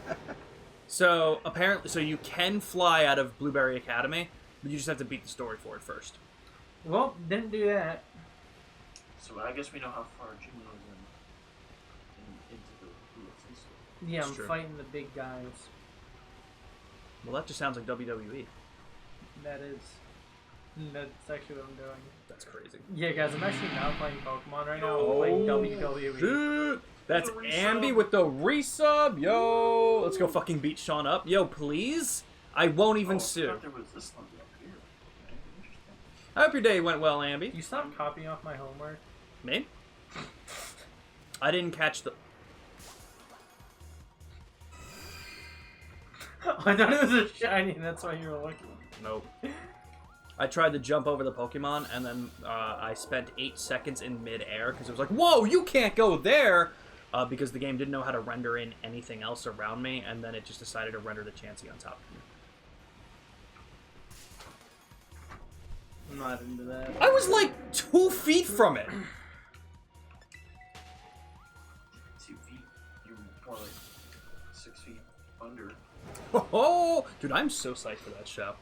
so apparently, you can fly out of Blueberry Academy, but you just have to beat the story for it first. Well, didn't do that. So I guess we know how far Jimmy was into the DLC story. Yeah, It's I'm true. fighting the big guys. Well, that just sounds like WWE. That is. That's actually what I'm doing. That's crazy. Yeah, guys, I'm actually not playing Pokemon right now. I'm playing WWE. Shit! That's Resub. Ambi with the resub. Yo, let's go fucking beat Sean up. Yo, please. I won't even I sue. forgot there was this one up here. Okay, interesting. I hope your day went well, Ambi. You stop copying off my homework. Me? I didn't catch the. I thought it was a shiny, and that's why you were looking. Nope. I tried to jump over the Pokemon, and then I spent 8 seconds in mid-air because it was like, whoa, you can't go there! Because the game didn't know how to render in anything else around me, and then it just decided to render the Chansey on top of me. I'm not into that. I was like 2 feet from it! 2 feet. You're more like 6 feet under. Oh, dude, I'm so psyched for that show.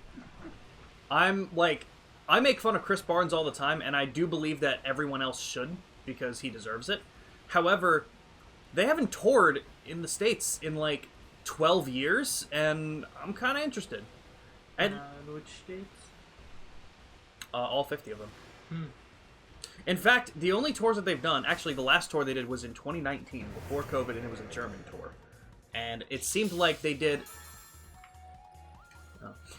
I'm like, I make fun of Chris Barnes all the time, and I do believe that everyone else should, because he deserves it. However, they haven't toured in the States in like 12 years, and I'm kind of interested. And Which states? all 50 of them. In fact, the only tours that they've done, actually the last tour they did was in 2019, before COVID, and it was a German tour. And it seemed like they did...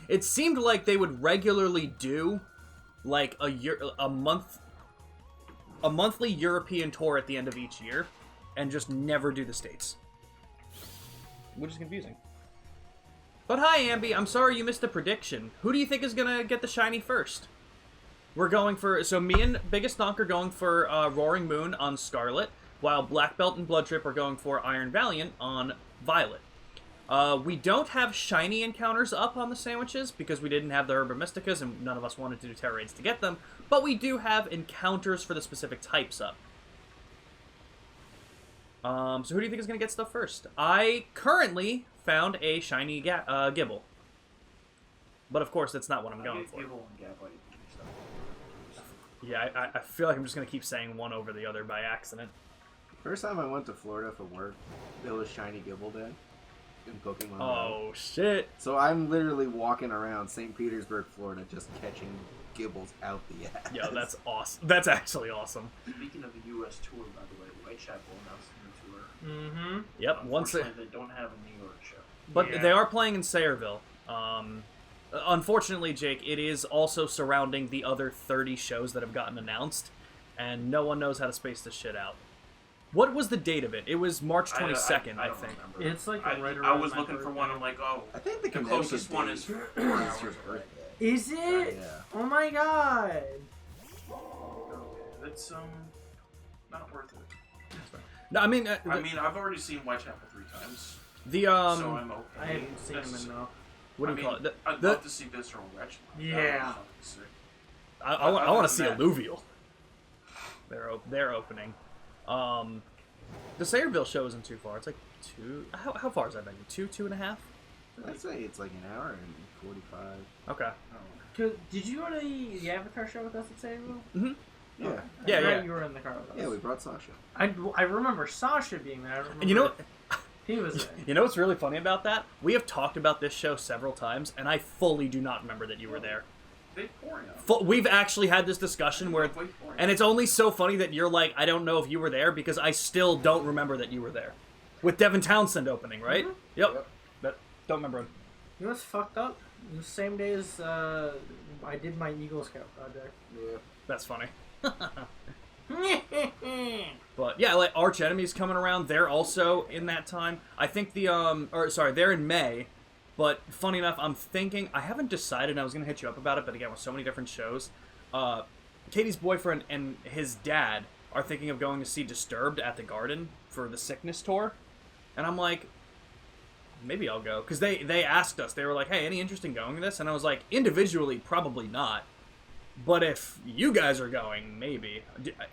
It seemed like they would regularly do like a monthly European tour at the end of each year, and just never do the States, which is confusing. But hi, Ambi. I'm sorry you missed the prediction. Who do you think is gonna get the shiny first? We're going for me and Biggest Donk are going for Roaring Moon on Scarlet, while Black Belt and Blood Trip are going for Iron Valiant on Violet. We don't have shiny encounters up on the sandwiches because we didn't have the Herba Mysticas and none of us wanted to do Terra Raids to get them, but we do have encounters for the specific types up. So who do you think is going to get stuff first? I currently found a shiny Gibble. But of course, that's not what I'm going for. Yeah, I feel like I'm just going to keep saying one over the other by accident. First time I went to Florida for work, it was Shiny Gibble Day in Pokemon Go. Oh, shit. So I'm literally walking around St. Petersburg, Florida, just catching Gibbles out the ass. Yo, that's awesome. That's actually awesome. Speaking of the U.S. tour, by the way, Whitechapel announced a new tour. Mm-hmm. Yep. Unfortunately, they don't have a New York show. But Yeah. they are playing in Sayreville. Unfortunately, Jake, it is also surrounding the other 30 shows that have gotten announced, and no one knows how to space this shit out. What was the date of it? It was March 22nd, I don't think. remember. It's like I around was my looking for birthday. one. I'm like, oh, I think the closest one is 4 hours your away. birthday. Is it? Yeah. Oh my god. It's not worth it. No, I mean, I've already seen Whitechapel 3 times, the so I'm okay. I haven't seen him enough. what do you call it? I'd love to see Visceral Wretch. Yeah. I want to see Other than that- Alluvial. They're opening. The Sayreville show isn't too far. It's like 2. How far is that venue? 2.5? I'd say it's like an hour and 45. Okay. Did you go to the Avatar show with us at Sayreville? Mm-hmm. Yeah. I Yeah, forgot yeah. You were in the car with us. Yeah, we brought Sasha. I remember Sasha being there. I remember And you know what? he was there. You know what's really funny about that? We have talked about this show several times, and I fully do not remember that you were there. We've actually had this discussion where, and it's only so funny that you're like, I don't know if you were there because I still don't remember that you were there. With Devin Townsend opening, right? Mhm. Yep. But don't remember him. You know what's fucked up? The same day as I did my Eagle Scout project. Yeah. That's funny. But yeah, like Arch Enemy's coming around. They're also in that time. I think they're in May. But funny enough, I'm thinking, I haven't decided, and I was going to hit you up about it, but again, with so many different shows, Katie's boyfriend and his dad are thinking of going to see Disturbed at the Garden for the Sickness Tour. And I'm like, maybe I'll go. Because they asked us, they were like, hey, any interest in going to this? And I was like, individually, probably not. But if you guys are going, maybe.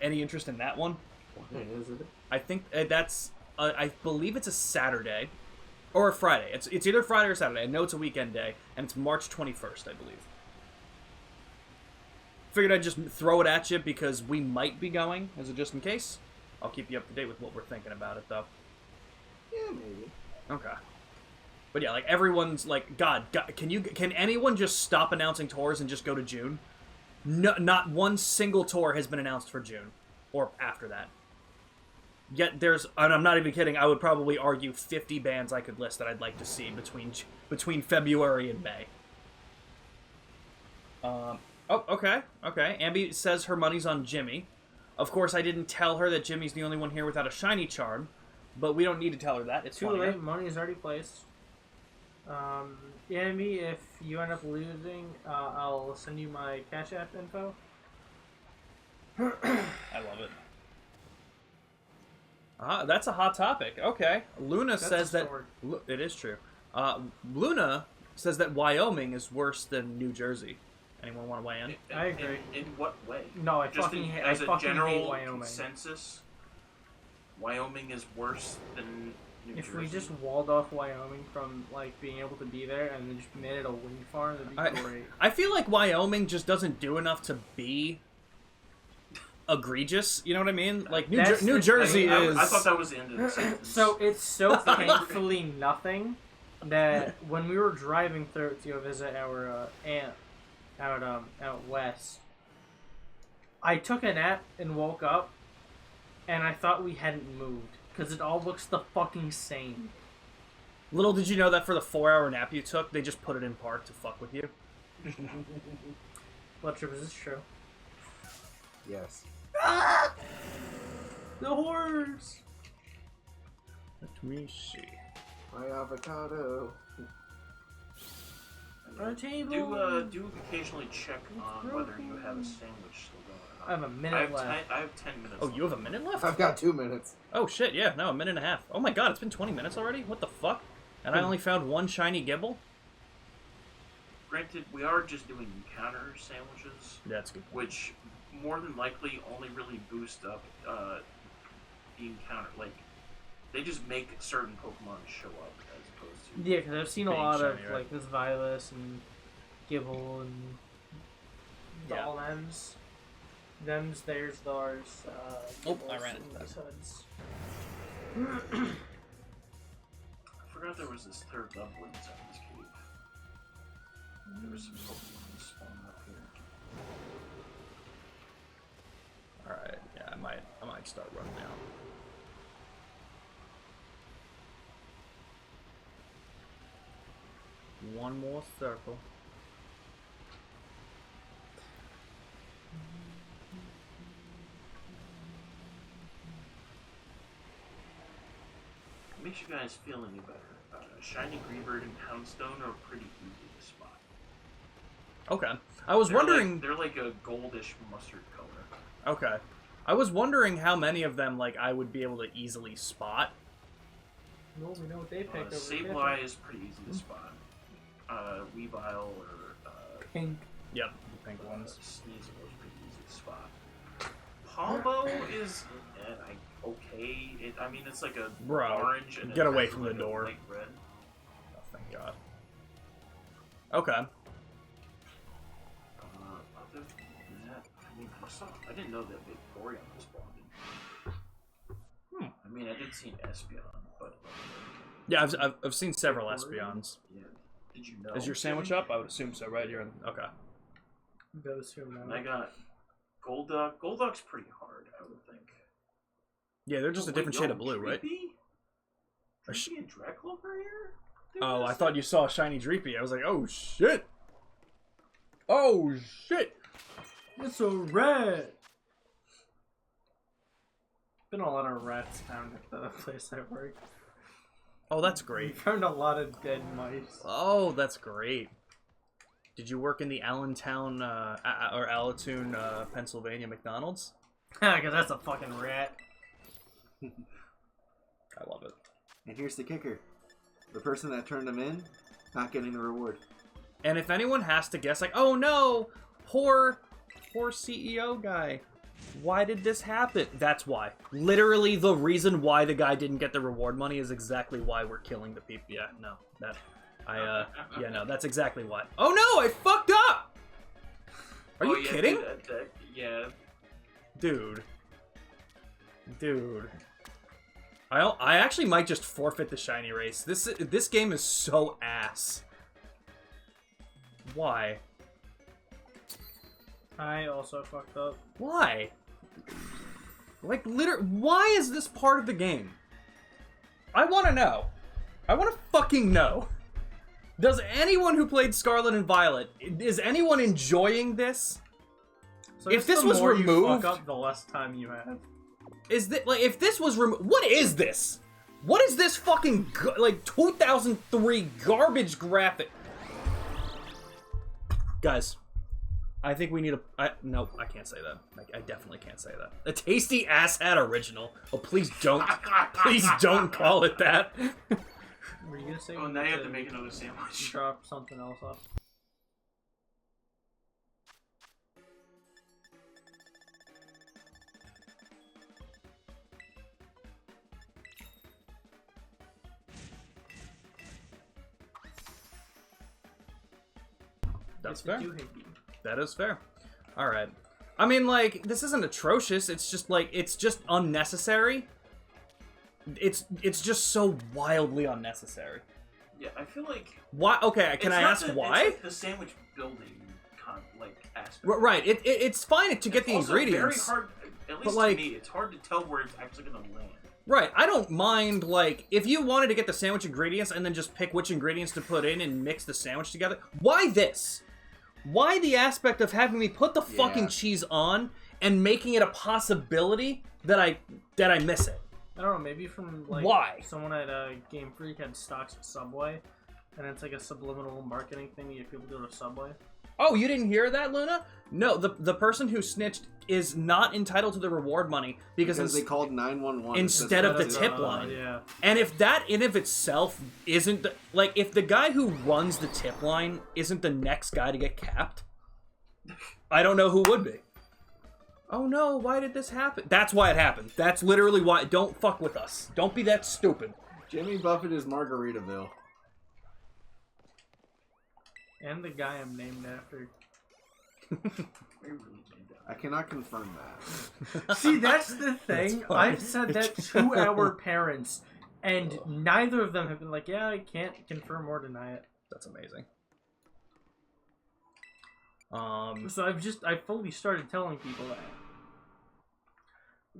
Any interest in that one? What is it? I think that's, I believe it's a Saturday. Or a Friday. It's either Friday or Saturday. I know it's a weekend day, and it's March 21st, I believe. Figured I'd just throw it at you because we might be going, as a just in case. I'll keep you up to date with what we're thinking about it, though. Yeah, maybe. Okay. But yeah, like everyone's like, God, can anyone just stop announcing tours and just go to June? No, not one single tour has been announced for June or after that. Yet there's, and I'm not even kidding, I would probably argue 50 bands I could list that I'd like to see between February and May. Oh, okay. Ambi says her money's on Jimmy. Of course, I didn't tell her that Jimmy's the only one here without a shiny charm, but we don't need to tell her that. It's Too fine. late. Money is already placed. Ambi, if you end up losing, I'll send you my Cash App info. I love it. That's a hot topic. Okay. Luna says that... It is true. Luna says that Wyoming is worse than New Jersey. Anyone want to weigh in? I agree. In what way? No, I Just fucking as a general hate Wyoming. consensus, Wyoming is worse than New Jersey. If we just walled off Wyoming from like being able to be there and then just made it a wind farm, that'd be great. I feel like Wyoming just doesn't do enough to be egregious. You know what I mean? Like New Jersey is. I thought that was the end of the sentence. So it's so thankfully nothing that when we were driving through to go visit our aunt out west, I took a nap and woke up, and I thought we hadn't moved because it all looks the fucking same. Little did you know that for the 4-hour nap you took, they just put it in park to fuck with you. What trip is this true? Yes. Ah! The horrors! Let me see. My avocado. Our table. Do occasionally check on whether you have a sandwich still going or not. I have a minute left. I have 10 minutes. Oh, you have a minute left? I've got 2 minutes. Oh shit, yeah, no, a minute and a half. Oh my god, it's been 20 minutes already? What the fuck? And I only found one shiny Gibble? Granted, we are just doing encounter sandwiches, Yeah, that's good. which more than likely only really boost up the encounter. Like, they just make certain Pokemon show up as opposed to... Yeah, because I've seen a Being lot of shiny, right? like this Vilas and Gibble and Yeah. all them's. Them's, theirs, theirs. Oh, I Gibbles ran and into that. Suds. I forgot there was this third level inside this cave. There was some Pokemon spawning up here. Alright, yeah, I might start running out. One more circle. Makes you guys feel any better. Shiny Greebird and Poundstone are pretty easy to spot. Okay. I was wondering... They're like a goldish mustard color. Okay. I was wondering how many of them, like, I would be able to easily spot. No, we know what they picked over Sableye is pretty easy to spot. Weavile or Pink. Yep, the pink ones. Sneasel is pretty easy to spot. Palbo is okay. I mean, it's like a Bro, orange and get it away has from like the door. A light red. Oh, thank God. Okay. Other than that, I mean, I didn't know that Vaporeon spawned. I mean, I did see an Espeon, but Yeah, I've seen several Espeons. yeah. Did you know? Is your sandwich up? I would assume so, right? You're in... Okay. Those who know. And I got Golduck. Golduck's pretty hard, I would think. Yeah, they're just a different shade of blue, right? Dreepy and Draclover here? Oh, I thought you saw a shiny Dreepy. I was like, oh shit! Oh shit! It's a rat! Been a lot of rats found at the place I work. Oh, that's We great. found a lot of dead mice. Oh, that's great. Did you work in the Allentown, or Allatoon, Pennsylvania McDonald's? Because that's a fucking rat. I love it. And here's the kicker. The person that turned them in, not getting the reward. And if anyone has to guess, like, oh no, poor CEO guy. Why did this happen? That's why. Literally the reason why the guy didn't get the reward money is exactly why we're killing the people. Yeah, no. Yeah, no, that's exactly why. Oh no, I fucked up! Are you kidding? Yeah. Dude. I actually might just forfeit the shiny race. This game is so ass. Why? I also fucked up. Why? Like, literally, why is this part of the game? I want to know. I want to fucking know. Does anyone who played Scarlet and Violet, is anyone enjoying this? So If this was removed, you fuck up, the less time you have. is that like if this was removed? What is this? What is this fucking like 2003 garbage graphic? Guys, I think we need a. No, I can't say that. I definitely can't say that. A tasty asshat original. Oh, please don't call it that. Were you gonna say? Oh, now you have to make another sandwich. Drop something else off. That's fair. Do hate you. That is fair. All right. I mean, like, this isn't atrocious. It's just like it's just unnecessary. It's just so wildly unnecessary. Yeah, I feel like. Why? Okay, can I ask why? It's like the sandwich building aspect. Right. It's fine to get the also ingredients. Very hard, at least but, like, to me, it's hard to tell where it's actually gonna land. Right. I don't mind, like, if you wanted to get the sandwich ingredients and then just pick which ingredients to put in and mix the sandwich together. Why this? Why the aspect of having me put the fucking cheese on and making it a possibility that I miss it? I don't know, maybe from, like, Why? Someone at Game Freak had stocks at Subway, and it's like a subliminal marketing thing to get people to go to Subway. Oh, you didn't hear that, Luna? No, the person who snitched is not entitled to the reward money because they called 911 instead of the tip line. Yeah. And if that in of itself isn't like if the guy who runs the tip line isn't the next guy to get capped, I don't know who would be. Oh no, why did this happen? That's why it happened. That's literally why. Don't fuck with us. Don't be that stupid. Jimmy Buffett is Margaritaville. And the guy I'm named after. I cannot confirm that. See, that's the thing. That's fine. I've said that to our parents, and neither of them have been like, yeah, I can't confirm or deny it. That's amazing. So I fully started telling people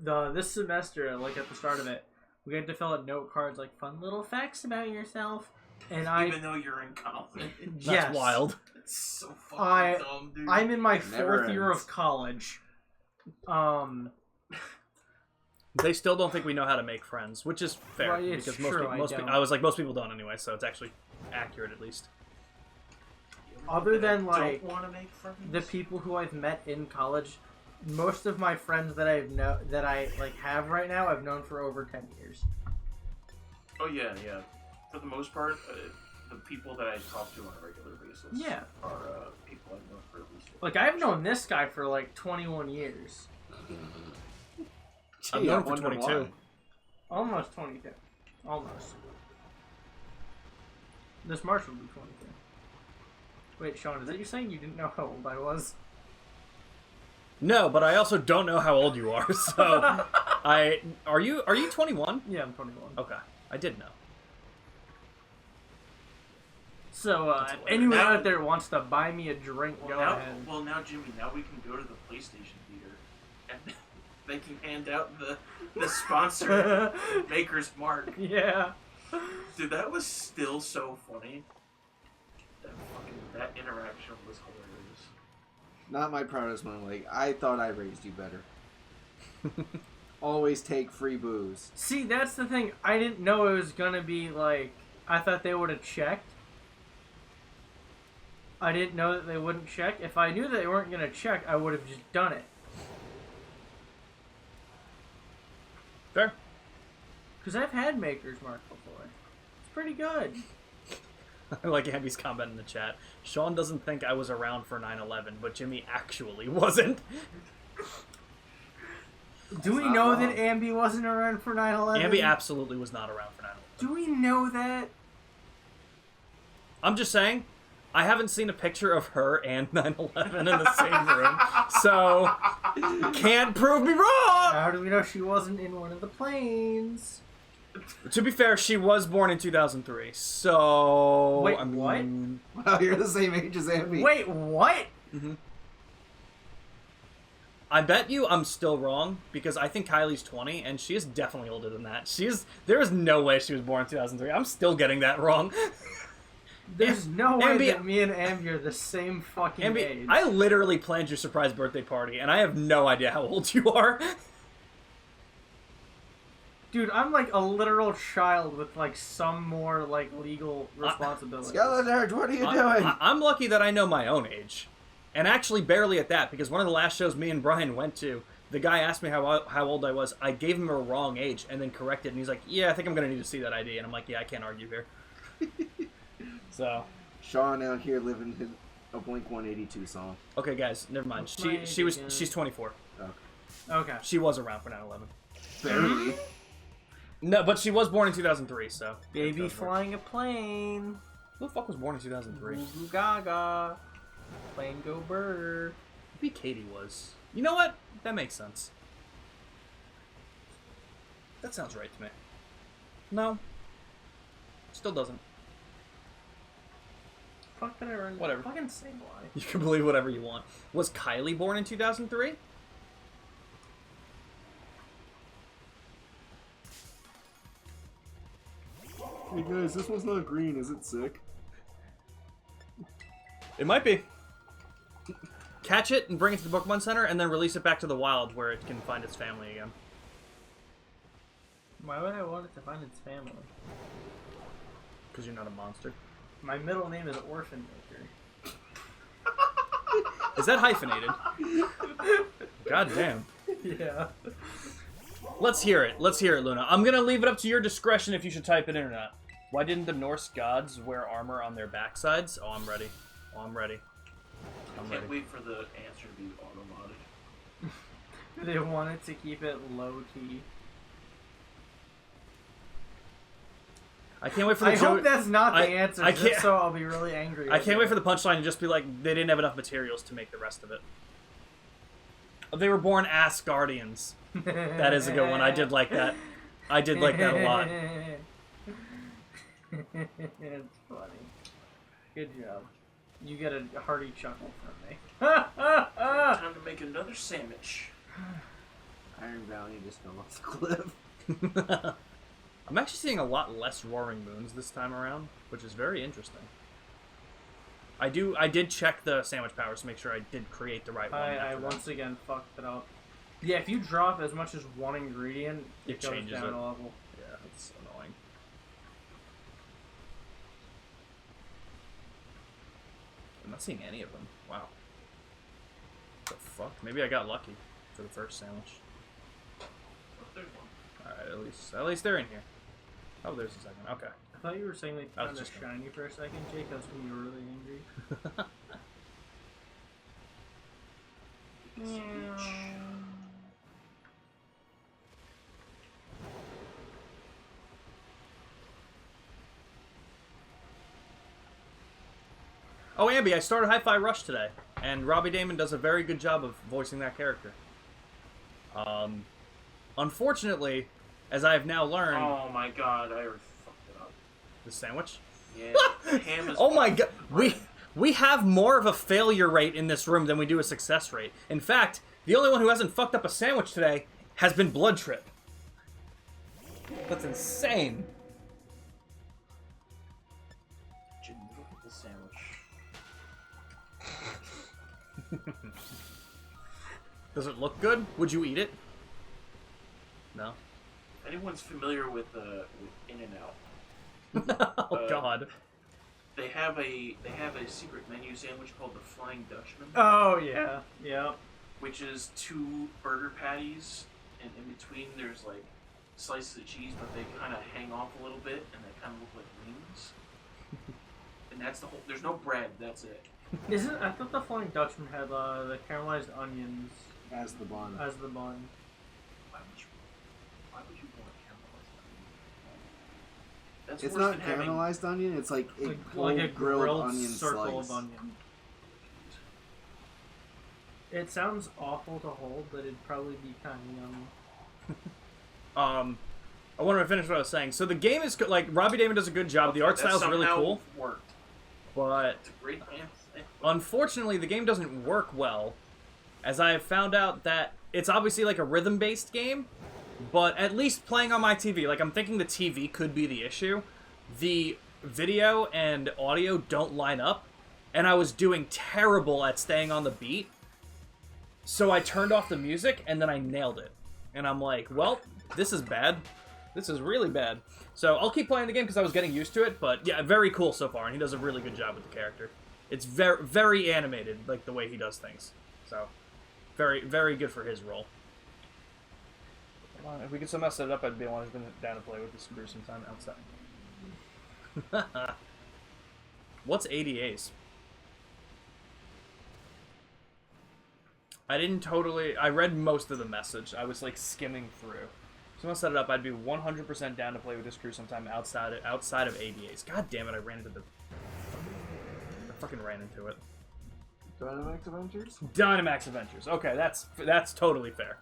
that. This semester, like at the start of it, we had to fill out note cards like fun little facts about yourself. And Even though you're in college. That's yes, wild. It's so fucking dumb, dude. I'm in my Never fourth year ends. of college. They still don't think we know how to make friends, which is fair Well, it's because true, I was like most people don't anyway, so it's actually accurate at least. Other than I like don't want to make friends. the people who I've met in college, most of my friends that I like have right now, I've known for over 10 years. Oh yeah. For the most part, the people that I talk to on a regular basis are people I've known for at least. Like I've known this guy for like 21 years, I'm Gee, I known for wonder 22. why. almost 22, almost. This March will be 22. Wait, Sean, is that you saying you didn't know how old I was? No, but I also don't know how old you are. So, are you 21? Yeah, I'm 21. Okay, I did know. So, That's anyone now- out there wants to buy me a drink, go ahead. Well, now, Jimmy, now we can go to the PlayStation Theater and they can hand out the sponsor Maker's Mark. Yeah. Dude, that was still so funny. That interaction was hilarious. Not my proudest moment. Like, I thought I raised you better. Always take free booze. See, that's the thing. I didn't know it was gonna be like. I thought they would have checked. I didn't know that they wouldn't check. If I knew that they weren't gonna check, I would have just done it. Fair. Because I've had Maker's Mark before. It's pretty good. I like Andy's comment in the chat. Sean doesn't think I was around for 9/11, but Jimmy actually wasn't. Do we not know wrong. that Ambi wasn't around for 9/11? Ambi absolutely was not around for 9/11. Do we know that? I'm just saying, I haven't seen a picture of her and 9/11 in the same room, so can't prove me wrong. How do we know she wasn't in one of the planes? To be fair, she was born in 2003, so Wait, I mean, Wow, you're the same age as Ambi. Wait, what? Mhm. I bet you I'm still wrong, because I think Kylie's 20, and she is definitely older than that. There is no way she was born in 2003. I'm still getting that wrong. There's no way Ambi- that me and Ambi are the same fucking age. I literally planned your surprise birthday party, and I have no idea how old you are. Dude, I'm like a literal child with like some more like legal responsibilities. Scarlet, what are you doing? I'm lucky that I know my own age. And actually barely at that, because one of the last shows me and Brian went to, the guy asked me how old I was. I gave him a wrong age and then corrected, and he's like, yeah, I think I'm going to need to see that ID. And I'm like, yeah, I can't argue here. So. Sean out here living a Blink-182 song. Okay, guys, never mind. She's 24. Okay. She was around for 9/11. Barely. No, but she was born in 2003, so. Baby flying a plane. Who the fuck was born in 2003? Goo goo gaga. Plane go bird. Maybe Katie was. You know what? That makes sense. That sounds right to me. No. Still doesn't. Fuck that ever. Whatever. Fucking say why. You can believe whatever you want. Was Kylie born in 2003? Hey guys, this one's not green. Is it sick? It might be. Catch it and bring it to the Pokemon Center, and then release it back to the wild where it can find its family again. Why would I want it to find its family? Because you're not a monster. My middle name is Orphan Maker. Is that hyphenated? God damn. Yeah. Let's hear it. Let's hear it, Luna. I'm going to leave it up to your discretion if you should type it in or not. Why didn't the Norse gods wear armor on their backsides? Oh, I'm ready. Oh, I'm ready. I can't wait for the answer to be auto-modded. They wanted to keep it low-key. I can't wait for the I hope that's not the answer, I can't, so I'll be really angry. I can't wait for the punchline to just be like, they didn't have enough materials to make the rest of it. They were born ass guardians. That is a good one. I did like that. I did like that a lot. It's funny. Good job. You get a hearty chuckle from me. Time to make another sandwich. Iron Valley just fell off the cliff. I'm actually seeing a lot less roaring moons this time around, which is very interesting. I did check the sandwich powers to make sure I did create the right one. I once again fucked it up. Yeah, if you drop as much as one ingredient, it goes changes down it. a level. Yeah, that's annoying. I'm not seeing any of them. Wow. The fuck? Maybe I got lucky for the first sandwich. Oh, there's one. Alright, at least they're in here. Oh, there's a second. Okay. I thought you were saying they I was found a just shiny for a second, Jake. That's when you were really angry. Oh, Ambi, I started Hi-Fi Rush today, and Robbie Damon does a very good job of voicing that character. Unfortunately, as I have now learned... Oh my god, I already fucked it up. The sandwich? Yeah, ham is... Oh my god, we have more of a failure rate in this room than we do a success rate. In fact, the only one who hasn't fucked up a sandwich today has been Blood Trip. That's insane. Jimmy, look at the sandwich. Does it look good? Would you eat it? No. If anyone's familiar with In-N-Out, Oh god. they have a secret menu sandwich called the Flying Dutchman, Oh, yeah. Yep. which is 2 burger patties, and in between there's like slices of cheese, but they kind of hang off a little bit, and they kind of look like wings. And that's the whole. There's no bread. That's it. I thought the Flying Dutchman had the caramelized onions As the bun. as the bun. Why would you want caramelized onion? That's It's worse not than having- caramelized onion, it's like a Like a grilled grilled onion circle slice. of onion. It sounds awful to hold, but it'd probably be kind of yummy. I wanted to finish what I was saying. So the game is like Robbie Damon does a good job. The art That style is really somehow cool, Worked. but It's a great ham. unfortunately the game doesn't work well as I have found out that it's obviously like a rhythm-based game, but at least playing on my TV, like I'm thinking the TV could be the issue. The video and audio don't line up, and I was doing terrible at staying on the beat. So I turned off the music, and then I nailed it. And I'm like, well, this is bad. This is really bad. So I'll keep playing the game because I was getting used to it, but yeah, very cool so far, and he does a really good job with the character. It's very, very animated, like the way he does things. So, very, very good for his role. Come on, if we could somehow set it up, I'd be down to play with this gruesome time outside. What's ADAs? I read most of the message. I was like skimming through. So once I set it up, I'd be 100% down to play with this crew sometime outside of ADAs. God damn it, I fucking ran into it. Dynamax Adventures? Dynamax Adventures. Okay, that's totally fair.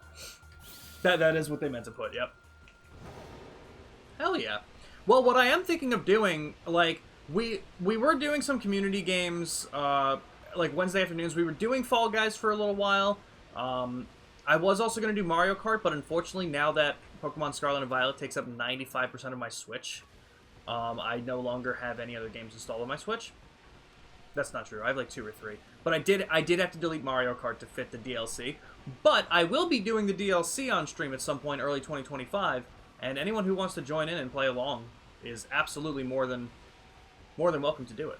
That is what they meant to put, yep. Hell yeah. Well, what I am thinking of doing, like, we were doing some community games, like Wednesday afternoons. We were doing Fall Guys for a little while. I was also going to do Mario Kart, but unfortunately now that Pokemon Scarlet and Violet takes up 95% of my Switch, I no longer have any other games installed on my Switch. That's not true. I have like 2 or 3. But I did have to delete Mario Kart to fit the DLC. But I will be doing the DLC on stream at some point early 2025, and anyone who wants to join in and play along is absolutely more than welcome to do it.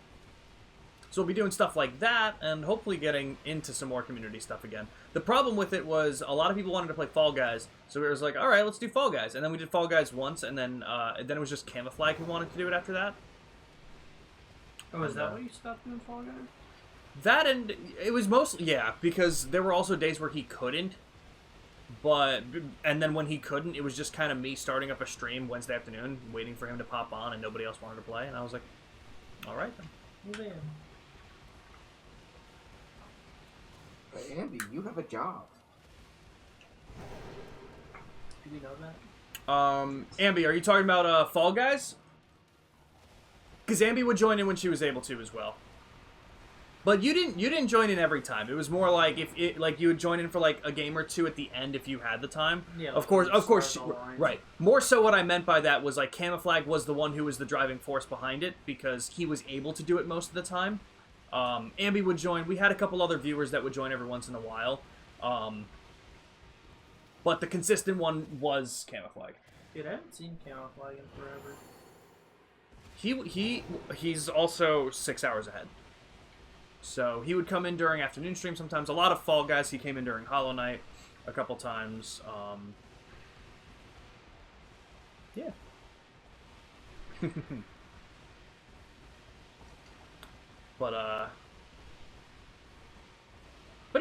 So we'll be doing stuff like that, and hopefully getting into some more community stuff again. The problem with it was a lot of people wanted to play Fall Guys, so it was like, all right, let's do Fall Guys. And then we did Fall Guys once, and then it was just Camouflage who wanted to do it after that. Oh, is that why you stopped doing Fall Guys? That, and it was mostly, yeah, because there were also days where he couldn't. And then when he couldn't, it was just kind of me starting up a stream Wednesday afternoon, waiting for him to pop on, and nobody else wanted to play. And I was like, all right then. Well, then. But Andy, you have a job. Do we know that? Ambi, are you talking about Fall Guys? Because Ambi would join in when she was able to as well. But you didn't join in every time. It was more like like you would join in for like a game or two at the end if you had the time. Yeah. Of course, right. More so, what I meant by that was like Camouflage was the one who was the driving force behind it because he was able to do it most of the time. Ambi would join. We had a couple other viewers that would join every once in a while. But the consistent one was Camouflage. Dude, I haven't seen Camouflage in forever. He's also 6 hours ahead. So he would come in during afternoon stream sometimes. A lot of Fall Guys, he came in during Hollow Knight a couple times. Yeah. But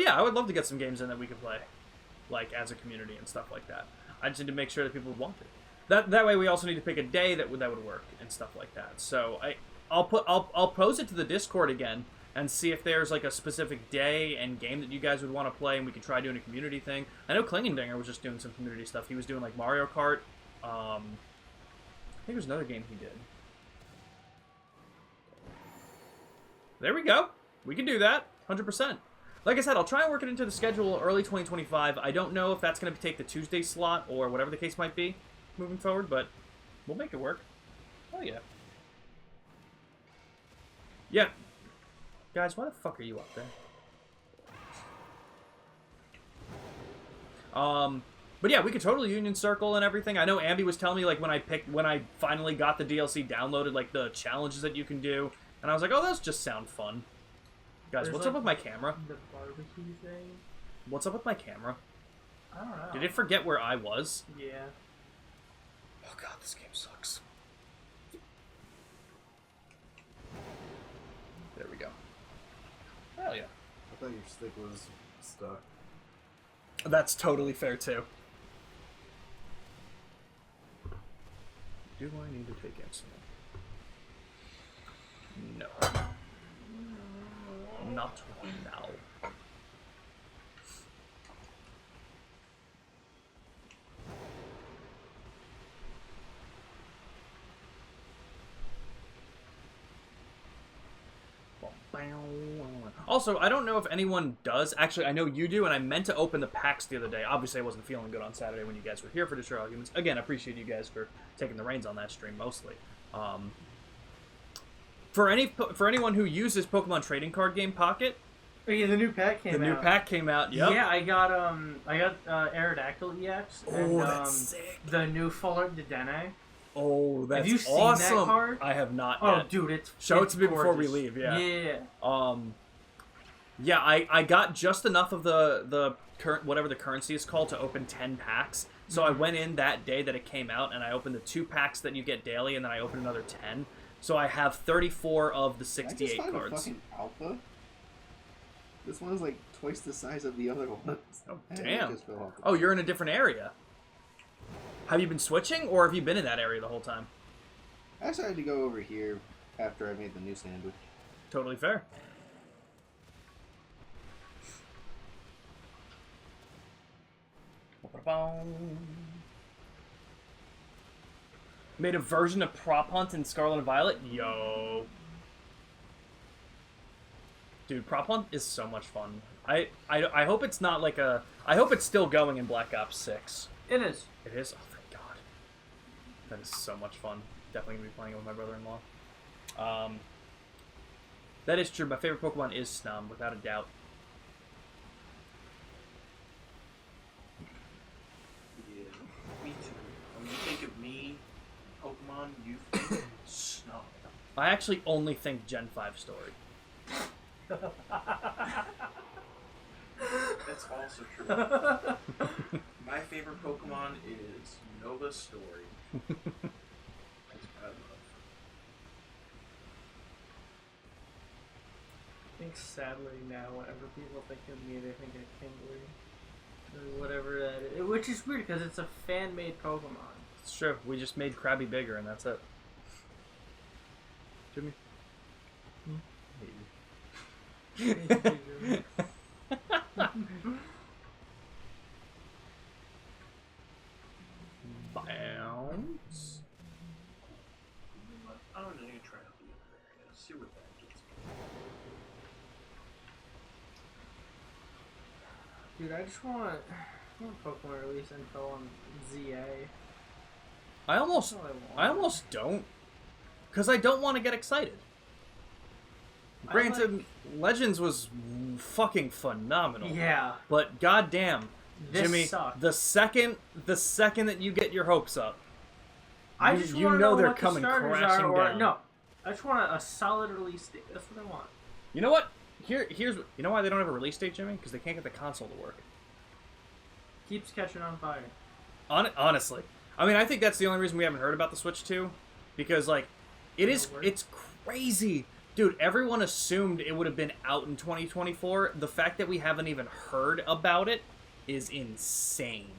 yeah, I would love to get some games in that we could play, like as a community and stuff like that. I just need to make sure that people would want it. That way, we also need to pick a day that would work and stuff like that. So I'll pose it to the Discord again and see if there's like a specific day and game that you guys would want to play, and we could try doing a community thing. I know Klingendinger was just doing some community stuff. He was doing like Mario Kart. I think there was another game he did. There we go. We can do that, 100%. Like I said, I'll try and work it into the schedule early 2025. I don't know if that's going to take the Tuesday slot or whatever the case might be moving forward, but we'll make it work. Oh, yeah. Yeah. Guys, why the fuck are you up there? But yeah, we could totally Union Circle and everything. I know Ambi was telling me, like, when I finally got the DLC downloaded, like, the challenges that you can do, and I was like, oh, those just sound fun. Guys, what's up with my camera? The barbecue thing? What's up with my camera? I don't know. Did it forget where I was? Yeah. Oh god, this game sucks. There we go. Hell yeah. I thought your stick was stuck. That's totally fair too. Do I need to take insulin? No. Not now. Bam. Also, I don't know if anyone does. Actually, I know you do, and I meant to open the packs the other day. Obviously, I wasn't feeling good on Saturday when you guys were here for Destroy All Humans. Again, I appreciate you guys for taking the reins on that stream, mostly. For anyone who uses Pokemon Trading Card Game Pocket, Yeah, the new pack came out. the new pack came out. Yep. Yeah, I got Aerodactyl EX and that's sick. the new Full Art Dedenne. Oh, that's Have you seen awesome. that card? I have not Oh, yet. dude, it's Show it to me before we gorgeous. leave. Yeah. Yeah. Yeah, I got just enough of the current whatever the currency is called to open 10 packs. So I went in that day that it came out and I opened the 2 packs that you get daily, and then I opened another 10. So I have 34 of the 68 I just found cards. a fucking alpha. This one is like twice the size of the other ones. Oh, I damn. just fell off the- Oh, you're in a different area. Have you been switching, or have you been in that area the whole time? I decided to go over here after I made the new sandwich. Totally fair. Made a version of Prop Hunt in Scarlet and Violet? Yo. Dude, Prop Hunt is so much fun. I hope it's not like a... I hope it's still going in Black Ops 6. It is. It is? Oh, thank God. That is so much fun. Definitely going to be playing it with my brother-in-law. That is true. My favorite Pokemon is Snum, without a doubt. Yeah, me too. When you think of me, Pokemon, you think Snow. I actually only think Gen 5 story. That's also true. My favorite Pokemon is Nova Story. That's what I love. I think sadly now, whenever people think of me, they think of Kingler. Or whatever that is. Which is weird, because it's a fan-made Pokemon. It's true. We just made Krabby bigger, and that's it. Jimmy? Bounce. I'm gonna try out the other area. See what that gets me. Dude, I just want Pokemon release info on ZA. I almost That's all I want. I almost don't. Because I don't want to get excited. Granted, Legends was fucking phenomenal. Yeah. But goddamn, This Jimmy, sucked. the second that you get your hopes up, I you- just you want to know know they're what coming the starters crashing are, or down. no. I just want a solid release date. That's what I want. you know what? Here's you know why they don't have a release date, Jimmy? Because they can't get the console to work. Keeps catching on fire. Honestly, I mean, I think that's the only reason we haven't heard about the Switch 2, because like, it's crazy, dude. Everyone assumed it would have been out in 2024. The fact that we haven't even heard about it is insane.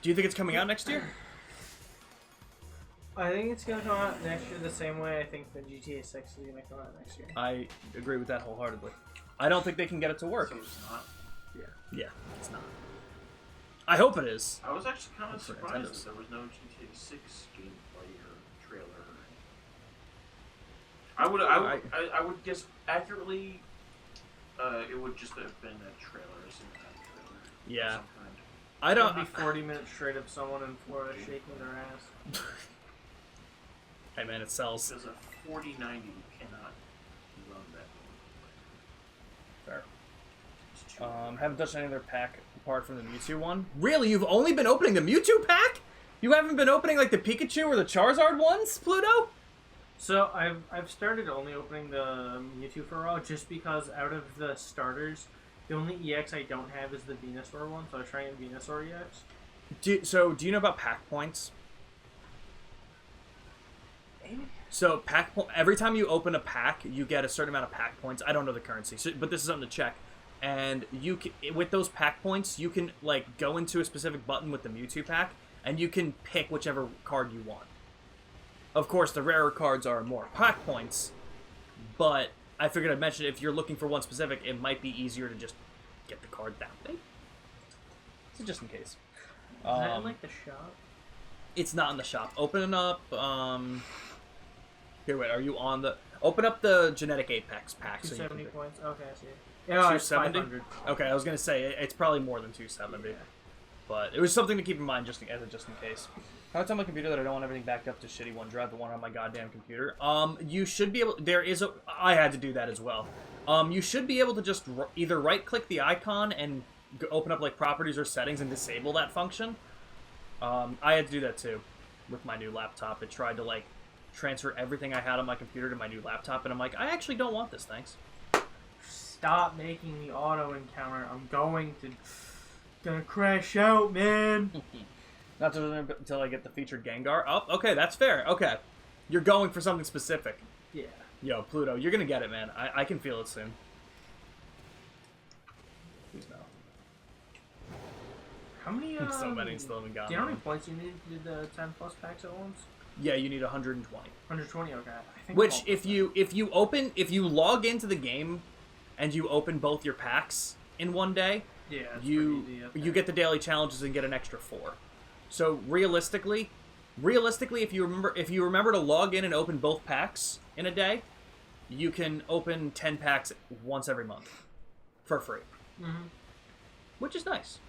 Do you think it's coming out next year? I think it's gonna come out next year the same way I think the GTA 6 is gonna come out next year. I agree with that wholeheartedly. I don't think they can get it to work. So it's not. Yeah, it's not. I hope it is. I was actually kind of For surprised Nintendo's. that there was no GTA 6 gameplay or trailer. I would guess accurately, it would just have been a trailer, a cinematic trailer. Yeah. Of some kind. I It'll don't. be 40 minutes straight of someone in Florida shaking their ass. Hey man, it sells. Because a 4090 cannot run that game. Fair. It's too Haven't touched any other pack apart from the Mewtwo one. Really? You've only been opening the Mewtwo pack? You haven't been opening like the Pikachu or the Charizard ones, Pluto? So I've started only opening the Mewtwo for a while just because out of the starters, the only EX I don't have is the Venusaur one, so I was trying the Venusaur EX. Do you know about pack points? So every time you open a pack, you get a certain amount of pack points. I don't know the currency, but this is something to check. And you can, with those pack points, you can like go into a specific button with the Mewtwo pack, and you can pick whichever card you want. Of course, the rarer cards are more pack points, but I figured I'd mention if you're looking for one specific, it might be easier to just get the card that way. So just in case. Is that in like the shop? It's not in the shop. Open it up. Here, wait. Are you on the? Open up the genetic Apex pack. 270 so points. Okay, I see. Yeah, it's 270? 500. Okay, I was gonna say it's probably more than 270, but it was something to keep in mind just in case. How it's on my computer that I don't want everything backed up to shitty OneDrive, the one on my goddamn computer. You should be able. I had to do that as well. You should be able to just either right-click the icon and open up like properties or settings and disable that function. I had to do that too with my new laptop. It tried to like transfer everything I had on my computer to my new laptop, and I'm like, I actually don't want this. Thanks. Stop making the auto encounter. I'm gonna crash out, man. Not until I get the featured Gengar. Oh, okay, that's fair. Okay. You're going for something specific. Yeah. Yo, Pluto, you're gonna get it, man. I can feel it soon. Please no. How many, So many still haven't gotten do you know how many them. points you need to do the 10 plus packs at once? Yeah, you need 120. 120, okay. I think Which, if you log into the game and you open both your packs in one day, yeah, it's you pretty easy, okay. you get the daily challenges and get an extra 4. So realistically, if you remember to log in and open both packs in a day, you can open 10 packs once every month for free, which is nice.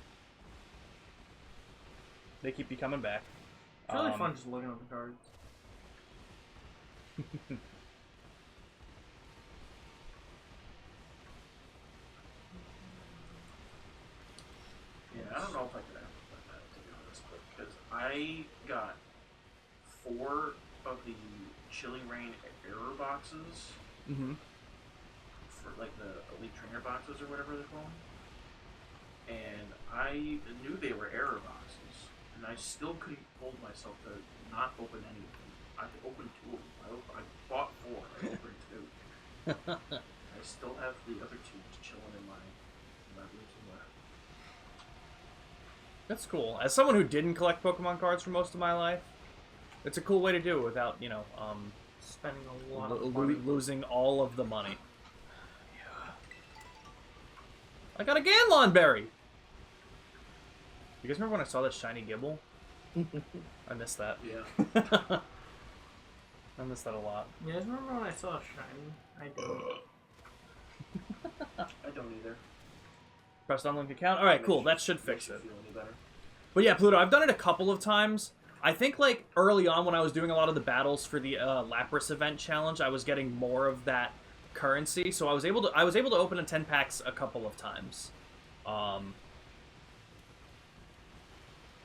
They keep you coming back. It's really fun just looking at the cards. Yeah, I don't know if I could ever put that, to be honest, because I got 4 of the Chilling Reign error boxes for like the Elite Trainer boxes or whatever they're called, and I knew they were error boxes, and I still couldn't hold myself to not open any of them. I opened 2 of them. I bought 4. I opened 2. I still have the other 2 just chilling in my room somewhere. That's cool. As someone who didn't collect Pokemon cards for most of my life, it's a cool way to do it without, Spending a lot of money. losing all of the money. Yeah. I got a Ganlon berry! You guys remember when I saw that shiny Gibble? I missed that. Yeah. I missed that a lot. You guys remember when I saw a shiny? I do. I don't either. Pressed on link account? Alright, cool. That should fix Makes you it. feel any better. But yeah, Pluto, I've done it a couple of times. I think, like, early on when I was doing a lot of the battles for the Lapras event challenge, I was getting more of that currency, so I was able to open a 10 packs a couple of times.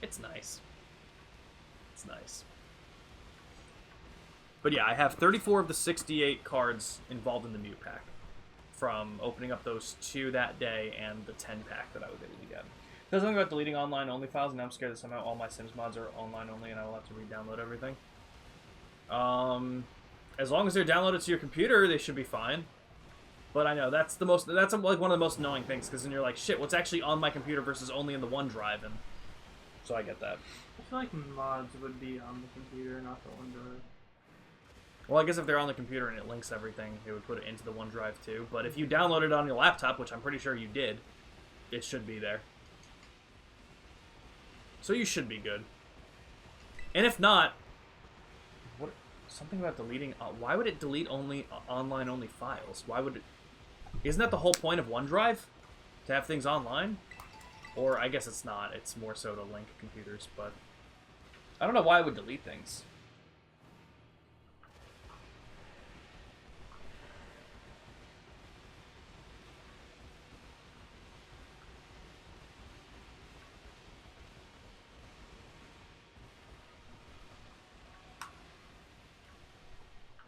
It's nice. It's nice. But yeah, I have 34 of the 68 cards involved in the new pack from opening up those 2 that day and the 10 pack that I was able to get. There's something about deleting online-only files, and I'm scared that somehow all my Sims mods are online-only and I will have to re-download everything. As long as they're downloaded to your computer, they should be fine. But I know, that's like one of the most annoying things, because then you're like, shit, what's actually on my computer versus only in the OneDrive, and so I get that. I feel like mods would be on the computer, not the OneDrive. Well, I guess if they're on the computer and it links everything, it would put it into the OneDrive too. But if you download it on your laptop, which I'm pretty sure you did, it should be there. So you should be good. And if not, something about deleting. Why would it delete only online-only files? Why would it? Isn't that the whole point of OneDrive? To have things online? Or I guess it's not. It's more so to link computers. But I don't know why it would delete things.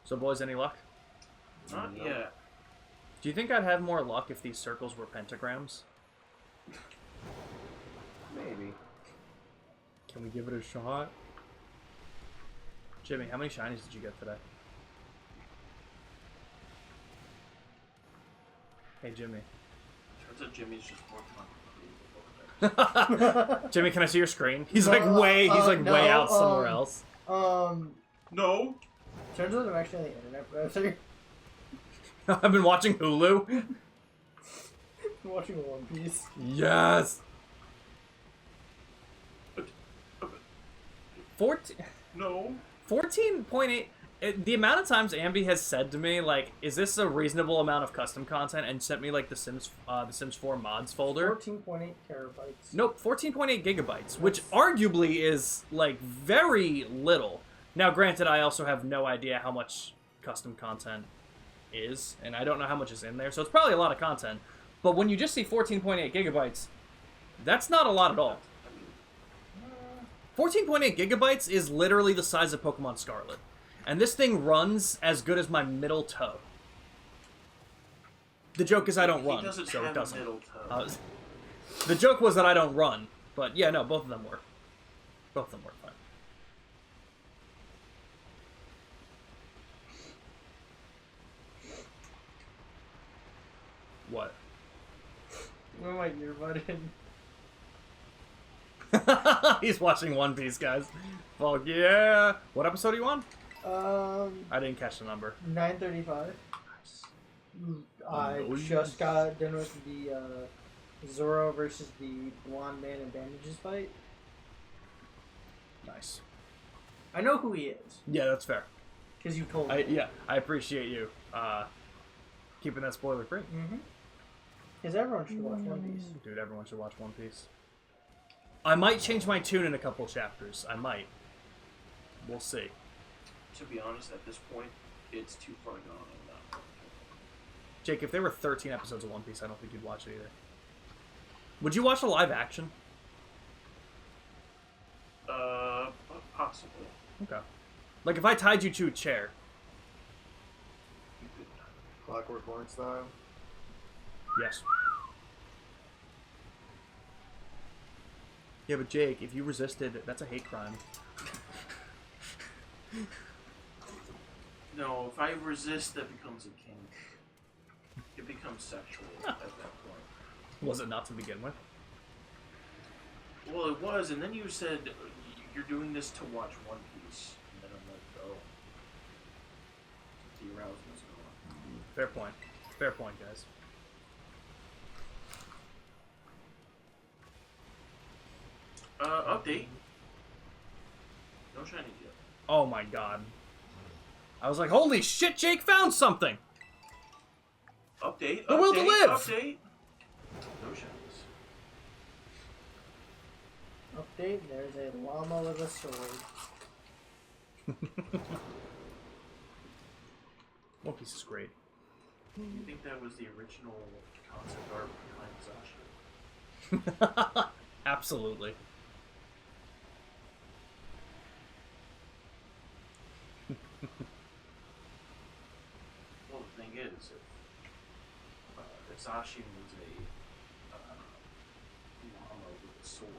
So, boys, any luck? Not yet. Do you think I'd have more luck if these circles were pentagrams? Maybe. Can we give it a shot? Jimmy, how many shinies did you get today? Hey, Jimmy. Turns out Jimmy's just working on Jimmy, can I see your screen? He's like way out somewhere else. No! Turns out I'm actually on the internet browser. I've been watching Hulu. I'm watching One Piece. Yes. 14. No. 14.8. The amount of times Ambi has said to me, like, is this a reasonable amount of custom content, and sent me, like, the Sims 4 mods folder. 14.8 terabytes. Nope, 14.8 gigabytes, which arguably is, like, very little. Now, granted, I also have no idea how much custom content is, and I don't know how much is in there, so it's probably a lot of content. But when you just see 14.8 gigabytes, that's not a lot at all. 14.8 gigabytes is literally the size of Pokemon Scarlet. And this thing runs as good as my middle toe. The joke is I don't run, so it doesn't. Middle toe. The joke was that I don't run, but yeah, no, both of them work. Both of them work fine. What? Where am I earbud in? He's watching One Piece, guys. Fuck yeah! What episode are you on? I didn't catch the number. 9:35. I Nice. just got done with the Zoro versus the blonde man in bandages fight. Nice. I know who he is Yeah, that's fair. because you told me. Yeah, I appreciate you keeping that spoiler free. Because everyone should watch One Piece. Dude, everyone should watch One Piece. I might change my tune in a couple chapters. I might. We'll see. To be honest, at this point, it's too far gone. I'm not. Jake, if there were 13 episodes of One Piece, I don't think you'd watch it either. Would you watch a live action? Possibly. Okay. Like, if I tied you to a chair. You could. Clockwork Orange style. Yes. Yeah, but Jake, if you resisted, that's a hate crime. No, if I resist, that becomes a kink. It becomes sexual at that point. Was it not to begin with? Well, it was, and then you said you're doing this to watch One Piece, and then I'm like, oh, the arousement's going. Fair point. Fair point, guys. Update. No shiny yet. Oh my god. I was like, holy shit, Jake found something! Update. The will to live! Update. No shinies. Update, there's a llama with a sword. One Piece is great. You think that was the original concept art behind Zashi? Absolutely. Well, the thing is, if Zashi was a llama with a sword,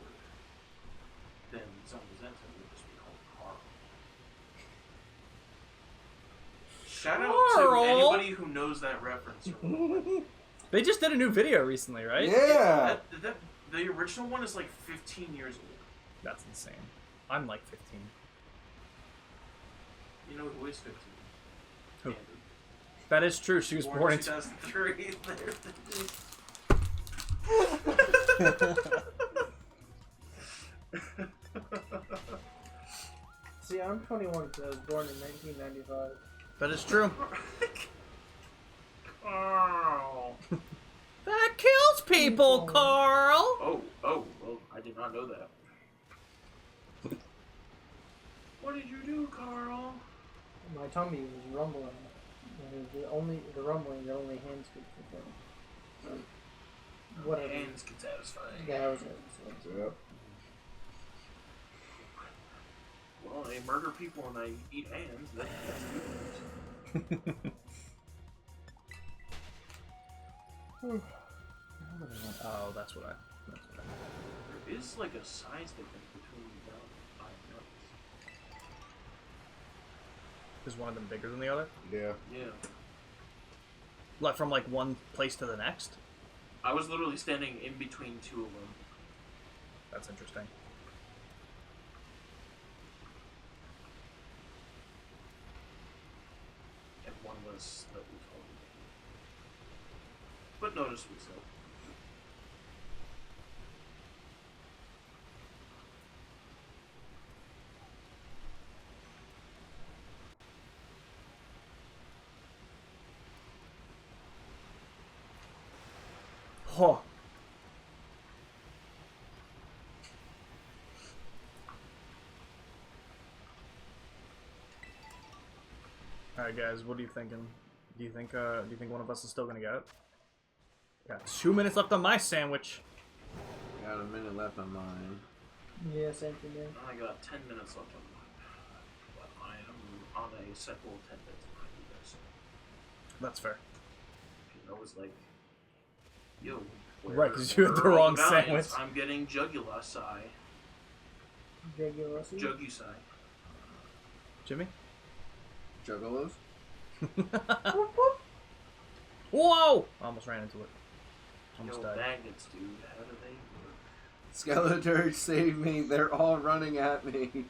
then Zamazenta would just be called Carl. Shout out Carl? to anybody who knows that reference. They just did a new video recently, right? Yeah. The original one is like 15 years old. That's insane. I'm like 15. You know who is 15? Who? Andy. That is true. She was born in 2003. See, I'm 21 because I was born in 1995. That is true. Carl. That kills people, Carl! Oh, well, I did not know that. What did you do, Carl? My tummy was rumbling. And the rumbling that only hands could fulfill. Whatever. Hands get satisfying. Yeah, that was it. So. Yep. Well, I murder people and I eat hands. That's good. Oh, that's what I. There is like a size difference between the nuts. Is one of them bigger than the other? Yeah. Yeah. Like from like one place to the next? I was literally standing in between two of them. That's interesting. And one was slightly taller. But noticeably so. Oh. Alright guys, what are you thinking? Do you think one of us is still gonna get it? Got 2 minutes left on my sandwich. Got a minute left on mine. Yeah, same for me. I got 10 minutes left on mine. But I am on a set goal 10 minutes behind you guys. That's fair. Because I was like, yo. Right, because you had the wrong sandwich. I'm getting Jugulasai. Jugusai. Jimmy? Juggalos? Whoa! Almost ran into it. Almost Yo, died. magnets, dude. How do they work? Skeletor, save me. They're all running at me.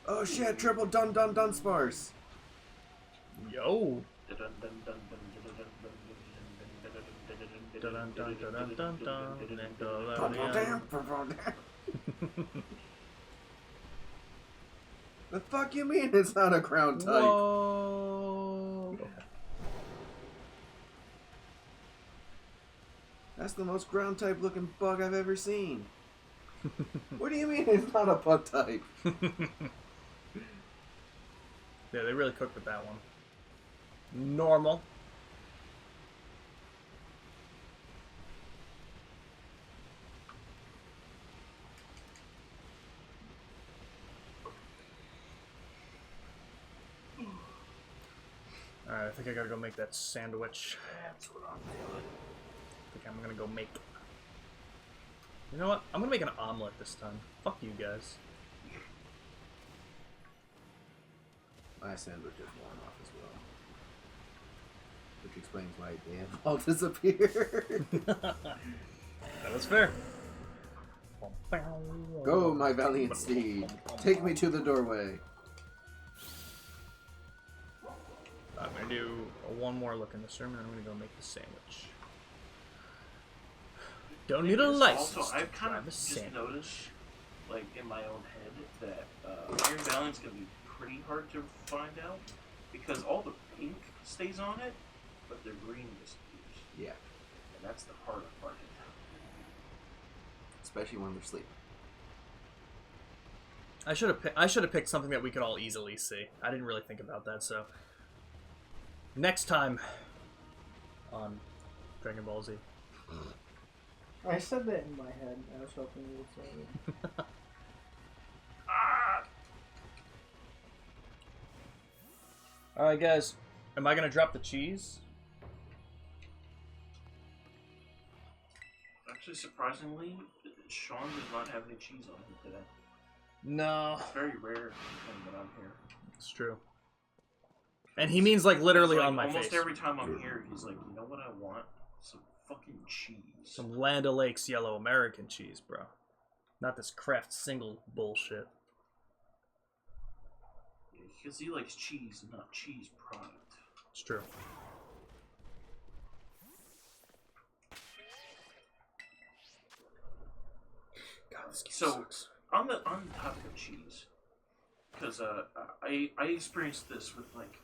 Oh shit, triple dun dun dun sparse. Yo! The fuck you mean it's not a ground type? Whoa! Okay. That's the most ground type looking bug I've ever seen. What do you mean it's not a bug type? Yeah, they really cooked with that one. Normal. Alright, I think I gotta go make that sandwich. That's what I'm doing. I think I'm gonna go make... You know what? I'm gonna make an omelet this time. Fuck you guys. My sandwich is worn off as well. Which explains why they have all disappeared. That was fair. Go, my valiant steed. Take me to the doorway. I'm gonna do one more look in this room, and then I'm gonna go make the sandwich. Don't need a license. Also, I've kind to of grab a just sandwich. noticed, like in my own head, that Iron Valiant's gonna be pretty hard to find out because all the pink stays on it, but the green disappears. Yeah. And that's the harder part. Especially when they're sleeping. I should have picked something that we could all easily see. I didn't really think about that, so next time on Dragon Ball Z. I said that in my head. I was hoping you would say it. Alright guys, am I gonna drop the cheese? Actually, surprisingly, Sean does not have any cheese on him today. No. It's very rare when I'm here. It's true. And he means like literally It's like on my almost face. every time I'm here, he's like, you know what I want? Some fucking cheese. Some Land O'Lakes yellow American cheese, bro. Not this Kraft single bullshit. Yeah, because he likes cheese, not cheese product. It's true. God, this game So, sucks. on the topic of cheese, because I experienced this with like.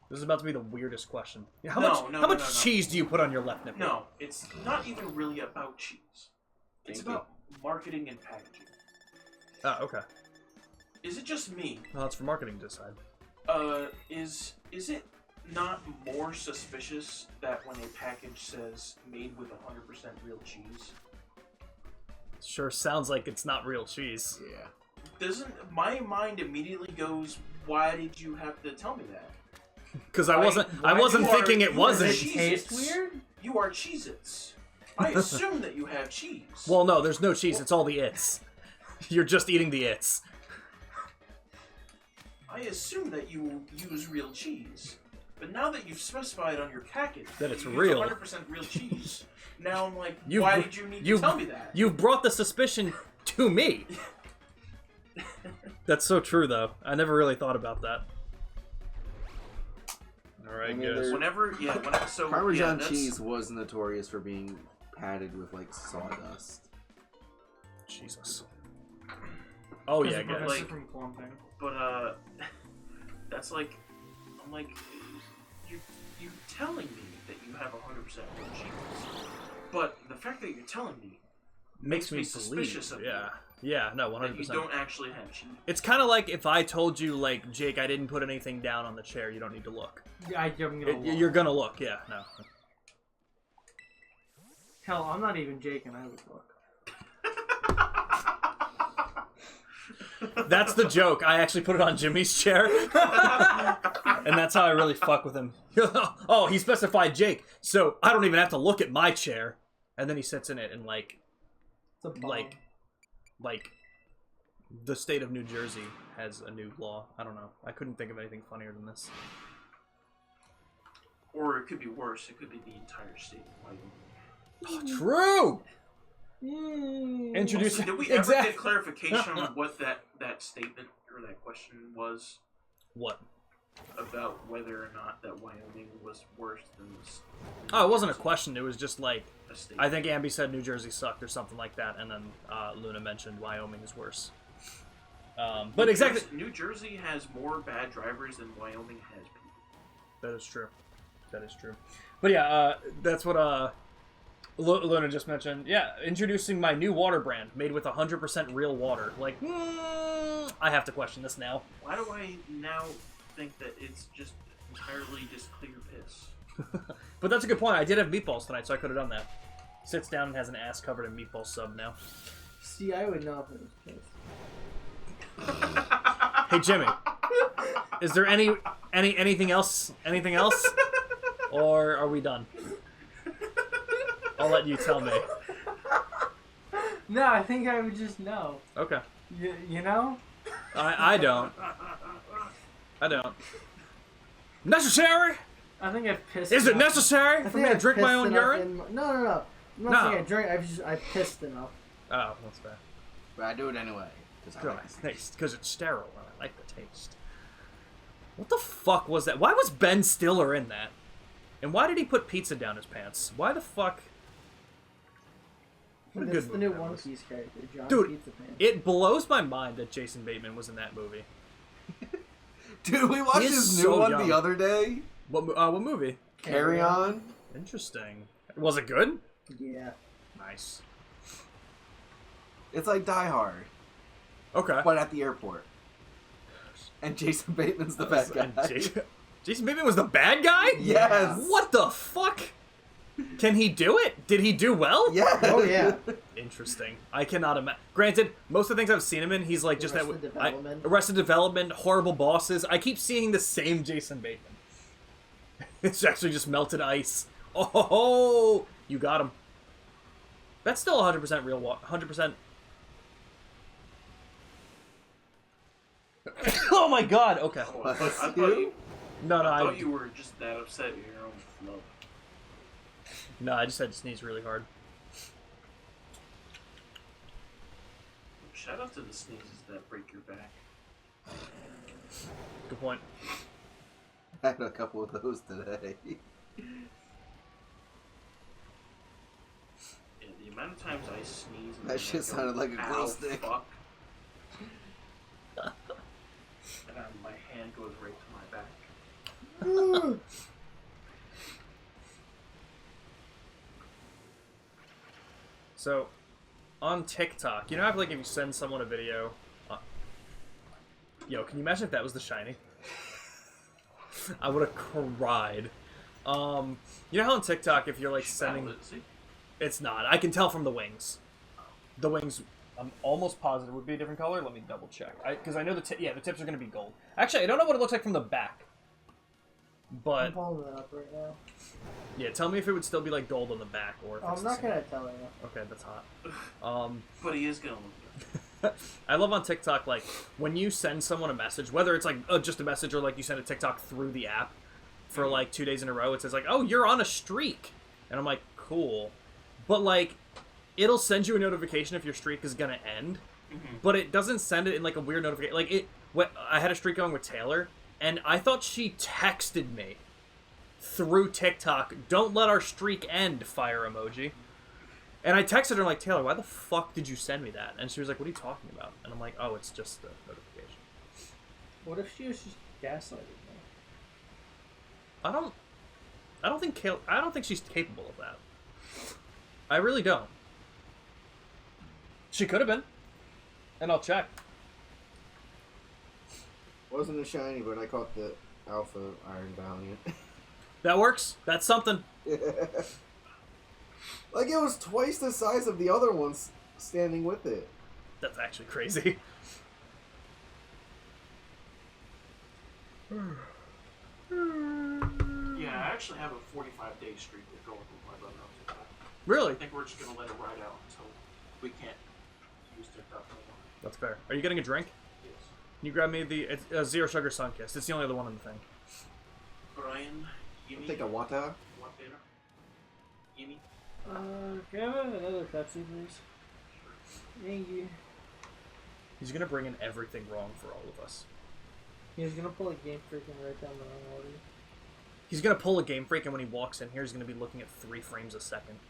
This is about to be the weirdest question. How No, much cheese do you put on your left nipple? No, it's not even really about cheese. It's Thank you. about marketing and packaging. Oh, okay. Is it just me? Well, that's for marketing to decide. Is it not more suspicious that when a package says made with 100% real cheese? Sure sounds like it's not real cheese. Yeah. Doesn't my mind immediately goes, why did you have to tell me that? Because I wasn't thinking it wasn't. Does it taste weird? You are Cheez-Its. I assume that you have cheese. Well, no, there's no cheese. It's all the its. You're just eating the its. I assume that you use real cheese. But now that you've specified on your package That it's you real. use 100% real cheese, now I'm like, You've- why did you need to tell me that? You've brought the suspicion to me. That's so true, though. I never really thought about that. All right, I mean, guys. there's- Parmesan that's- cheese was notorious for being padded with like sawdust. Jesus. Oh yeah, guys. Like- from clumping. But that's like, I'm like, you telling me that you you have 100% real achievements. But the fact that you're telling me Makes me suspicious of yeah. Yeah, no, 100%. that you don't actually have cheat. It's kind of like if I told you, like, Jake, I didn't put anything down on the chair, you don't need to look. I'm gonna look. You're gonna look, yeah, no. Hell, I'm not even Jake and I would look. That's the joke. I actually put it on Jimmy's chair. And that's how I really fuck with him. Oh, he specified Jake, so I don't even have to look at my chair. And then he sits in it and, like, the state of New Jersey has a new law. I don't know. I couldn't think of anything funnier than this. Or it could be worse. It could be the entire state of Wyoming. Oh, true! Introduce. Also, did we ever get clarification on what that statement or that question was? What? About whether or not that Wyoming was worse than this. Oh, it wasn't a question. It was just like, A state. I think Ambi said New Jersey sucked or something like that, and then Luna mentioned Wyoming is worse. But exactly. New Jersey has more bad drivers than Wyoming has people. That is true. That is true. But yeah, that's what Luna just mentioned. Yeah, introducing my new water brand made with 100% real water. Like, I have to question this now. Why do I now think that it's just entirely just clear piss? But that's a good point. I did have meatballs tonight, so I could have done that. Sits down and has an ass covered in meatball sub now. See, I would know if it was piss. Hey Jimmy, is there anything else? Anything else? Or are we done? I'll let you tell me. No, I think I would just know. Okay. You know? I don't. I don't. Necessary? I think I've pissed. Is it enough. necessary for me to drink my own urine? No. I'm not saying I drink. I pissed enough. Oh, that's fair. But I do it anyway. Because it's sterile and I like the taste. What the fuck was that? Why was Ben Stiller in that? And why did he put pizza down his pants? Why the fuck? What a That's good the movie new that One was. Piece character, John Dude, Pizza Pants. It blows my mind that Jason Bateman was in that movie. Dude, we watched He is this new so one young. the other day. What movie? Carry On. Interesting. Was it good? Yeah. Nice. It's like Die Hard, Okay. but at the airport. And Jason Bateman's the bad guy. Jason Bateman was the bad guy? Yes. What the fuck? Can he do it? Did he do well? Yeah. Oh yeah. Interesting. I cannot imagine. Granted, most of the things I've seen him in, he's like just Arrested Development. Arrested Development, Horrible Bosses. I keep seeing the same Jason Bateman. It's actually just melted ice. Oh, you got him. That's still 100% real. 100%. Oh my god. Okay. Oh, I thought No, I thought you were just that upset with your own flow. No, I just had to sneeze really hard. Shout out to the sneezes that break your back. Good point. I had a couple of those today. Yeah, the amount of times I sneeze and That then shit I go, sounded like a glow "Ow, stick." Fuck. And my hand goes right to my back. So, on TikTok, you know how like if you send someone a video, yo, can you imagine if that was The Shining? I would have cried. You know how on TikTok if you're like sending, it's not. I can tell from the wings. The wings, I'm almost positive would be a different color. Let me double check. Because I know the the tips are gonna be gold. Actually, I don't know what it looks like from the back. But I'm pulling that up right now. yeah, tell me if it would still be like gold on the back or if it's I'm the not same. gonna tell you. Okay, that's hot. But he is gonna look good. I love on TikTok, like, when you send someone a message, whether it's, like, just a message or, like, you send a TikTok through the app for, like, 2 days in a row, it says, like, oh, you're on a streak. And I'm like, cool. But, like, it'll send you a notification if your streak is gonna end, but it doesn't send it in, like, a weird notification. Like, I had a streak going with Taylor, and I thought she texted me through TikTok, don't let our streak end, fire emoji. And I texted her, like, Taylor, why the fuck did you send me that? And she was like, what are you talking about? And I'm like, oh, it's just the notification. What if she was just gaslighting me? I don't... I don't think she's capable of that. I really don't. She could have been. And I'll check. Wasn't a shiny, but I caught the Alpha Iron Valiant. That works. That's something. Like, it was twice the size of the other ones standing with it. That's actually crazy. Yeah, I actually have a 45-day streak with going with my brother. Really? I think we're just gonna let it ride out until we can't use TikTok anymore. That's fair. Are you getting a drink? Yes. Can you grab me the Zero Sugar Sunkist? It's the only other one in the thing. Brian, Yimi. Take a water. What better? Yimi. Can I have another Pepsi, please? Thank you. He's gonna bring in everything wrong for all of us. He's gonna pull a Game Freak and write down the wrong order. He's gonna pull a Game Freak, and when he walks in here, he's gonna be looking at 3 frames a second.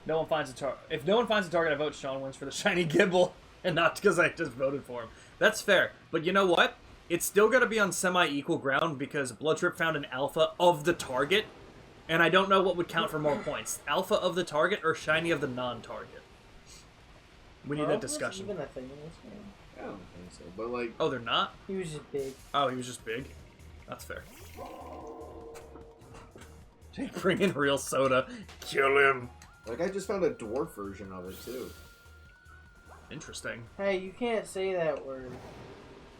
No one finds a target. If no one finds a target, I vote Sean wins for the shiny Gibble, and not because I just voted for him. That's fair. But you know what? It's still gonna be on semi-equal ground because Blood Trip found an alpha of the target, and I don't know what would count for more points: alpha of the target or shiny of the non-target. We need a discussion. Even a thing in this game. I don't think so, but like... Oh, they're not? He was just big. Oh, he was just big? That's fair. Bring in real soda. Kill him. Like, I just found a dwarf version of it, too. Interesting. Hey, you can't say that word.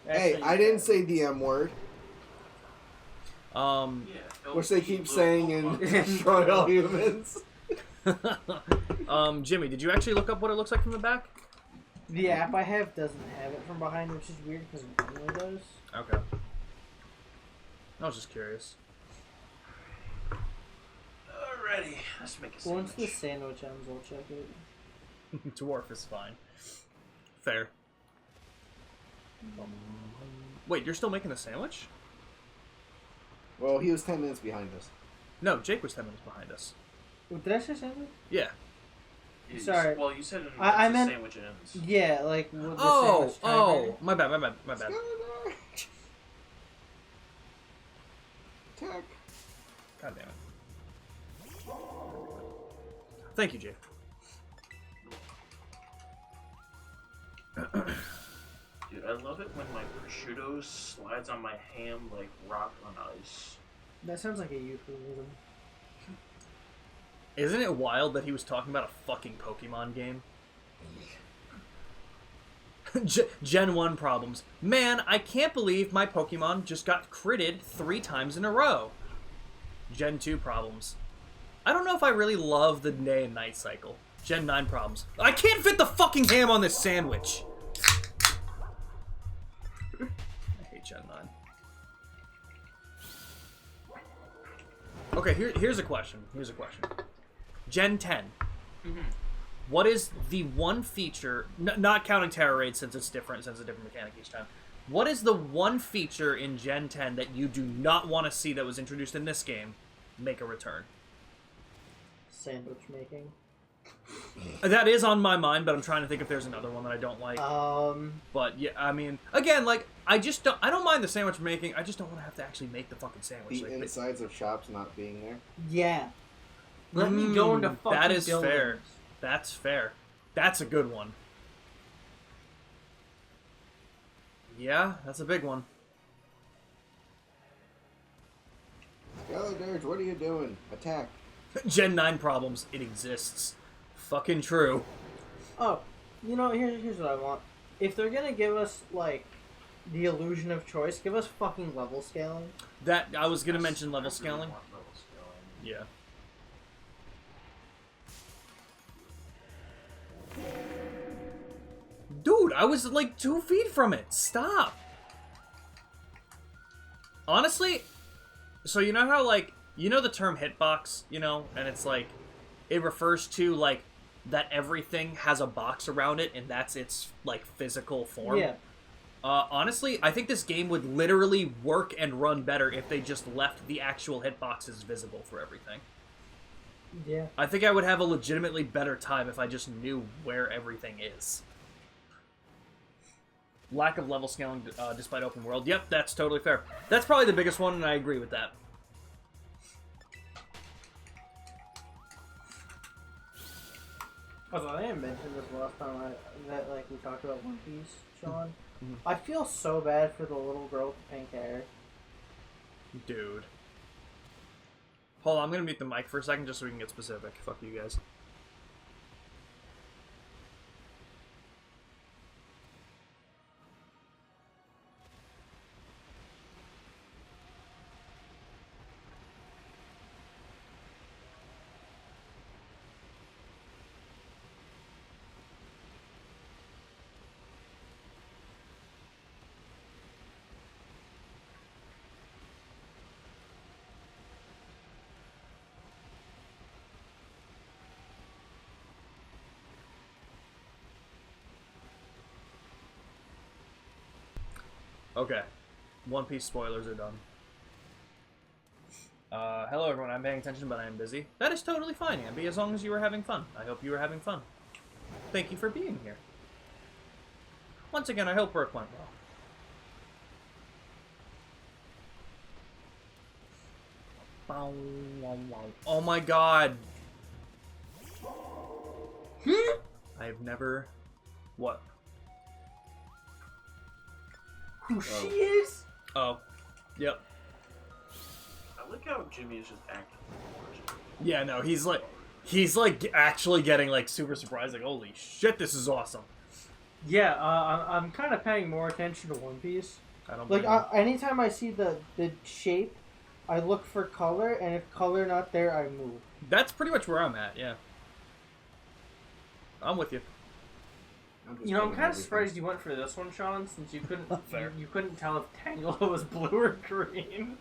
Hey, Actually, I didn't say the M word, Yeah. which they keep saying in Destroy All Humans. Jimmy, did you actually look up what it looks like from the back? The app I have doesn't have it from behind, which is weird because it normally does. Okay. I was just curious. Alrighty, let's make a Once the sandwich. sandwich ends, I'll check it. Dwarf is fine. Fair. Wait, you're still making the sandwich? Well, he was 10 minutes behind us. No, Jake was 10 minutes behind us. Did I say sandwich? Yeah. Sorry. Well, you said I the meant- sandwich ends. Yeah, like with the Oh, sandwich timer. my bad. Attack. God damn it. Thank you, Jake. Dude, I love it when my prosciutto slides on my ham like rock on ice. That sounds like a euphemism. Isn't it wild that he was talking about a fucking Pokemon game? Gen 1 problems. Man, I can't believe my Pokemon just got critted 3 times in a row. Gen 2 problems. I don't know if I really love the day and night cycle. Gen 9 problems. I can't fit the fucking ham on this sandwich! I hate Gen 9. Okay, here's a question. Gen 10. What is the one feature, not counting Terror Raid since it's a different mechanic each time, what is the one feature in Gen 10 that you do not want to see that was introduced in this game make a return? Sandwich making. That is on my mind, but I'm trying to think if there's another one that I don't like. But yeah, I mean, again, like, I don't mind the sandwich making, I just don't want to have to actually make the fucking sandwich. The Like, insides of shops not being there. Yeah. Let me go into fucking that is buildings. fair. That's fair. That's a good one. Yeah, that's a big one. Scarlet, what are you doing? Attack. Gen 9 problems. It exists. Fucking true. Oh, you know, here's what I want. If they're gonna give us, like, the illusion of choice, give us fucking level scaling. That, I was gonna mention level I really scaling. want level scaling. Yeah. Dude, I was like 2 feet from it. Stop. Honestly, so you know how, like, you know the term hitbox, you know? And it's like, it refers to, like, that everything has a box around it and that's its, like, physical form. Yeah. Honestly, I think this game would literally work and run better if they just left the actual hitboxes visible for everything. Yeah. I think I would have a legitimately better time if I just knew where everything is. Lack of level scaling despite open world. Yep, that's totally fair. That's probably the biggest one, and I agree with that. Although I didn't mention this last time that we talked about One Piece, Sean. I feel so bad for the little girl with the pink hair. Dude. Hold on, I'm gonna mute the mic for a second just so we can get specific. Fuck you guys. Okay. One Piece spoilers are done. Hello everyone, I'm paying attention, but I am busy. That is totally fine, Ambi, as long as you are having fun. I hope you are having fun. Thank you for being here. Once again, I hope work went well. Oh my god! I have never... What? Who she is? Oh. Yep. I like how Jimmy is just acting. Yeah, no, he's like actually getting like super surprised, like, holy shit, this is awesome. Yeah, I'm kind of paying more attention to One Piece. I don't Like, blame you. anytime I see the shape, I look for color, and if color not there, I move. That's pretty much where I'm at, yeah. I'm with you. You know, I'm kind of surprised you went for this one, Sean, since you couldn't Fair. you couldn't tell if Tangle was blue or green.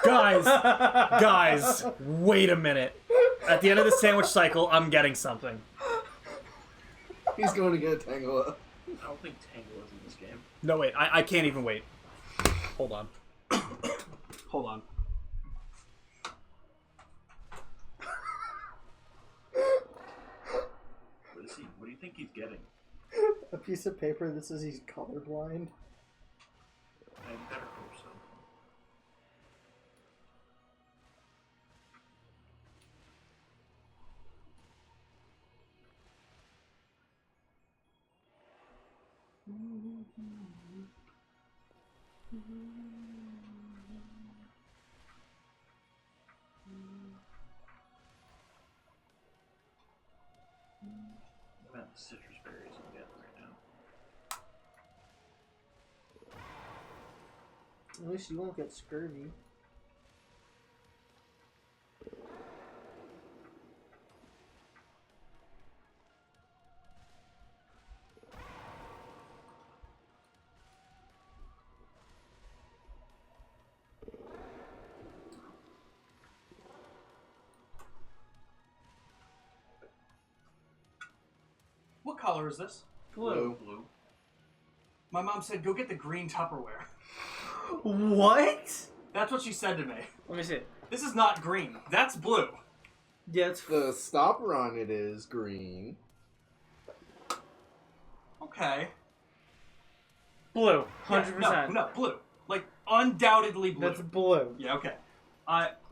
Guys, wait a minute. At the end of the sandwich cycle, I'm getting something. He's going to get Tangle up. I don't think Tangle is in this game. No, wait, I can't even wait. Hold on. Hold on. What do you think he's getting? A piece of paper that says he's colorblind. I better hope so. The amount of citrus berries I'm getting right now. At least you won't get scurvy. What color is this? Blue. Blue. My mom said, go get the green Tupperware. What? That's what she said to me. Let me see. This is not green. That's blue. Yeah, it's The stopper on it is green. Okay. blue. 100%. Yeah, no, blue. Like, undoubtedly blue. That's blue. Yeah, okay.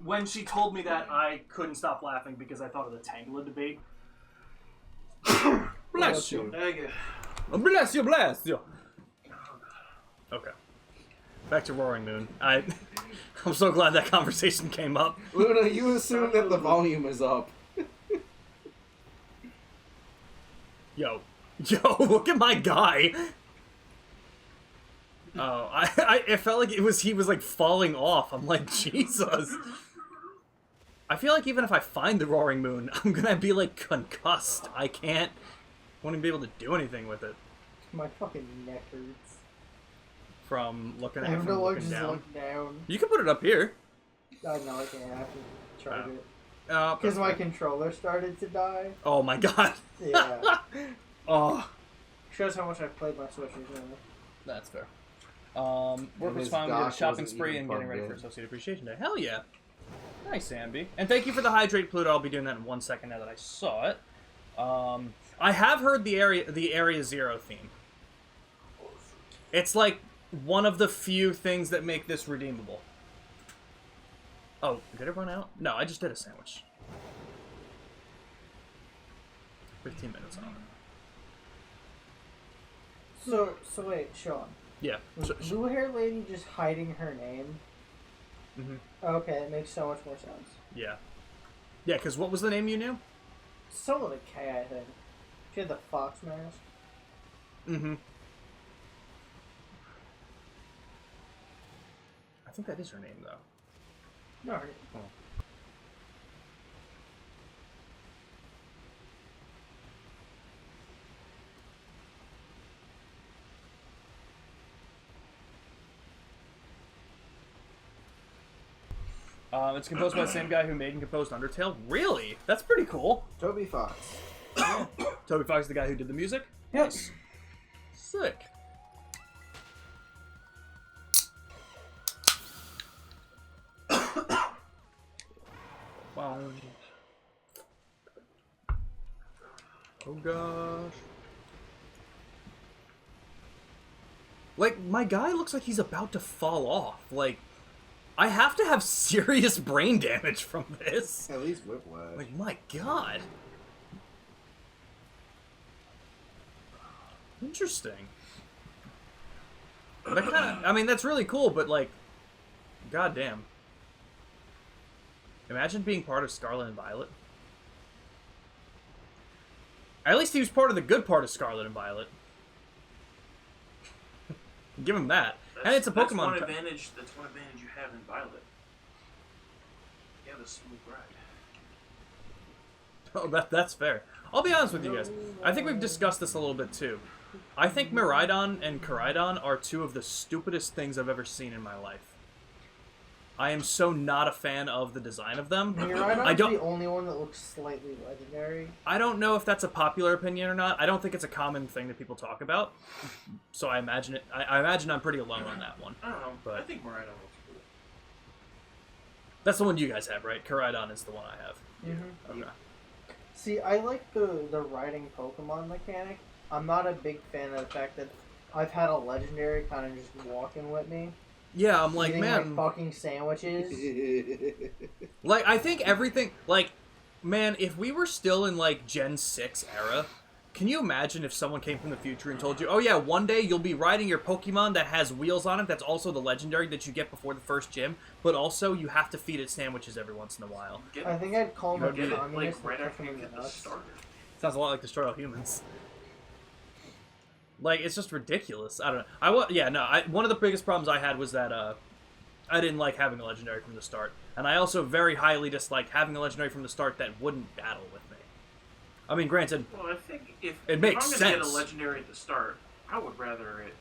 When she told me that, I couldn't stop laughing because I thought of the Tangela debate. Bless you. There you go. Bless you, bless you. Okay. Back to Roaring Moon. I'm so glad that conversation came up. Luna, you assume that the volume is up. Yo, look at my guy. Oh, it felt like he was like falling off. I'm like, Jesus. I feel like even if I find the Roaring Moon, I'm gonna be like concussed. I won't even be able to do anything with it. My fucking neck hurts. From looking at I it have from to looking just down. look down. You can put it up here. I know I can't. I have to charge Oh. it. Because my controller started to die. Oh my god. Yeah. Oh. Shows how much I've played my Switch recently. That's fair. Work was his fine. We did a dock shopping wasn't spree even and getting plugged ready in. for Associate Appreciation Day. Hell yeah. Nice, Ambi. And thank you for the Hydrate Pluto. I'll be doing that in 1 second now that I saw it. I have heard the Area Zero theme. It's like one of the few things that make this redeemable. Oh, did it run out? No, I just did a sandwich. 15 minutes on it. So wait, Sean. Yeah. Was blue hair lady just hiding her name? Mm-hmm. Okay, it makes so much more sense. Yeah. Yeah, because what was the name you knew? Some with a K, I think. She had the fox mask. Mm-hmm. I think that is her name, though. No, her Oh. It's composed by the same guy who made and composed Undertale. Really? That's pretty cool. Toby Fox. Toby Fox is the guy who did the music? Yes. Sick. Wow. Oh gosh. Like, my guy looks like he's about to fall off. Like, I have to have serious brain damage from this. At least whiplash. Like, my god. Interesting. That kinda, I mean, that's really cool, but, like, goddamn. Imagine being part of Scarlet and Violet. At least he was part of the good part of Scarlet and Violet. Give him that. And it's a Pokemon. That's one advantage you have in Violet. You have a smooth ride. Oh, that's fair. I'll be honest with you guys. I think we've discussed this a little bit too. I think Miraidon and Koraidon are two of the stupidest things I've ever seen in my life. I am so not a fan of the design of them. Miraidon's the only one that looks slightly legendary. I don't know if that's a popular opinion or not. I don't think it's a common thing that people talk about. So I imagine it. I imagine I'm pretty alone on that one. I don't know, but I think Miraidon looks cool. That's the one you guys have, right? Koraidon is the one I have. Mm-hmm. Okay. See, I like the riding Pokemon mechanic. I'm not a big fan of the fact that I've had a legendary kind of just walking with me. Yeah, I'm like, eating man, my fucking sandwiches. like, I think everything, like, man, if we were still in, like, Gen 6 era, can you imagine if someone came from the future and told you, oh yeah, one day you'll be riding your Pokemon that has wheels on it, that's also the legendary that you get before the first gym, but also you have to feed it sandwiches every once in a while. I think I'd call him a Get it, communist. like, right and after kick you him in get the the nuts. starter. Sounds a lot like Destroy All Humans. Like, it's just ridiculous. I don't know. One of the biggest problems I had was that, I didn't like having a legendary from the start. And I also very highly dislike having a legendary from the start that wouldn't battle with me. I mean, granted, Well, I think if It makes I'm gonna get a sense. legendary at the start, I would rather it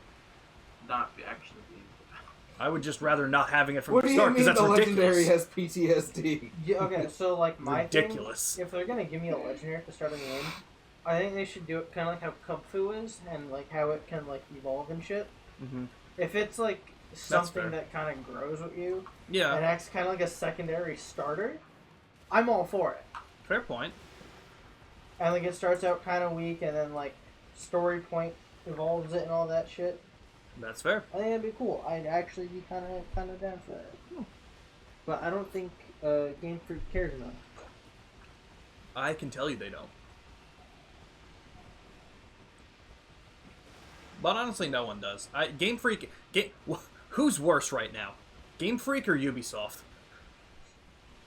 not be actually be able to battle. I would just rather not having it from What the do you start, mean because the that's ridiculous. legendary has PTSD? Yeah, okay, so like my Ridiculous. thing, if they're gonna give me a legendary at the start of the game, I think they should do it kind of like how Kubfu is, and like how it can like evolve and shit. Mm-hmm. If it's like fair. something that kind of grows with you Yeah, and acts kind of like a secondary starter, I'm all for it. fair point. And like it starts out kind of weak, and then like story point evolves it and all that shit. That's fair. I think that'd be cool. I'd actually be kind of down for that. But I don't think Game Freak cares enough. I can tell you they don't. But honestly, no one does. Game Freak... who's worse right now? Game Freak or Ubisoft?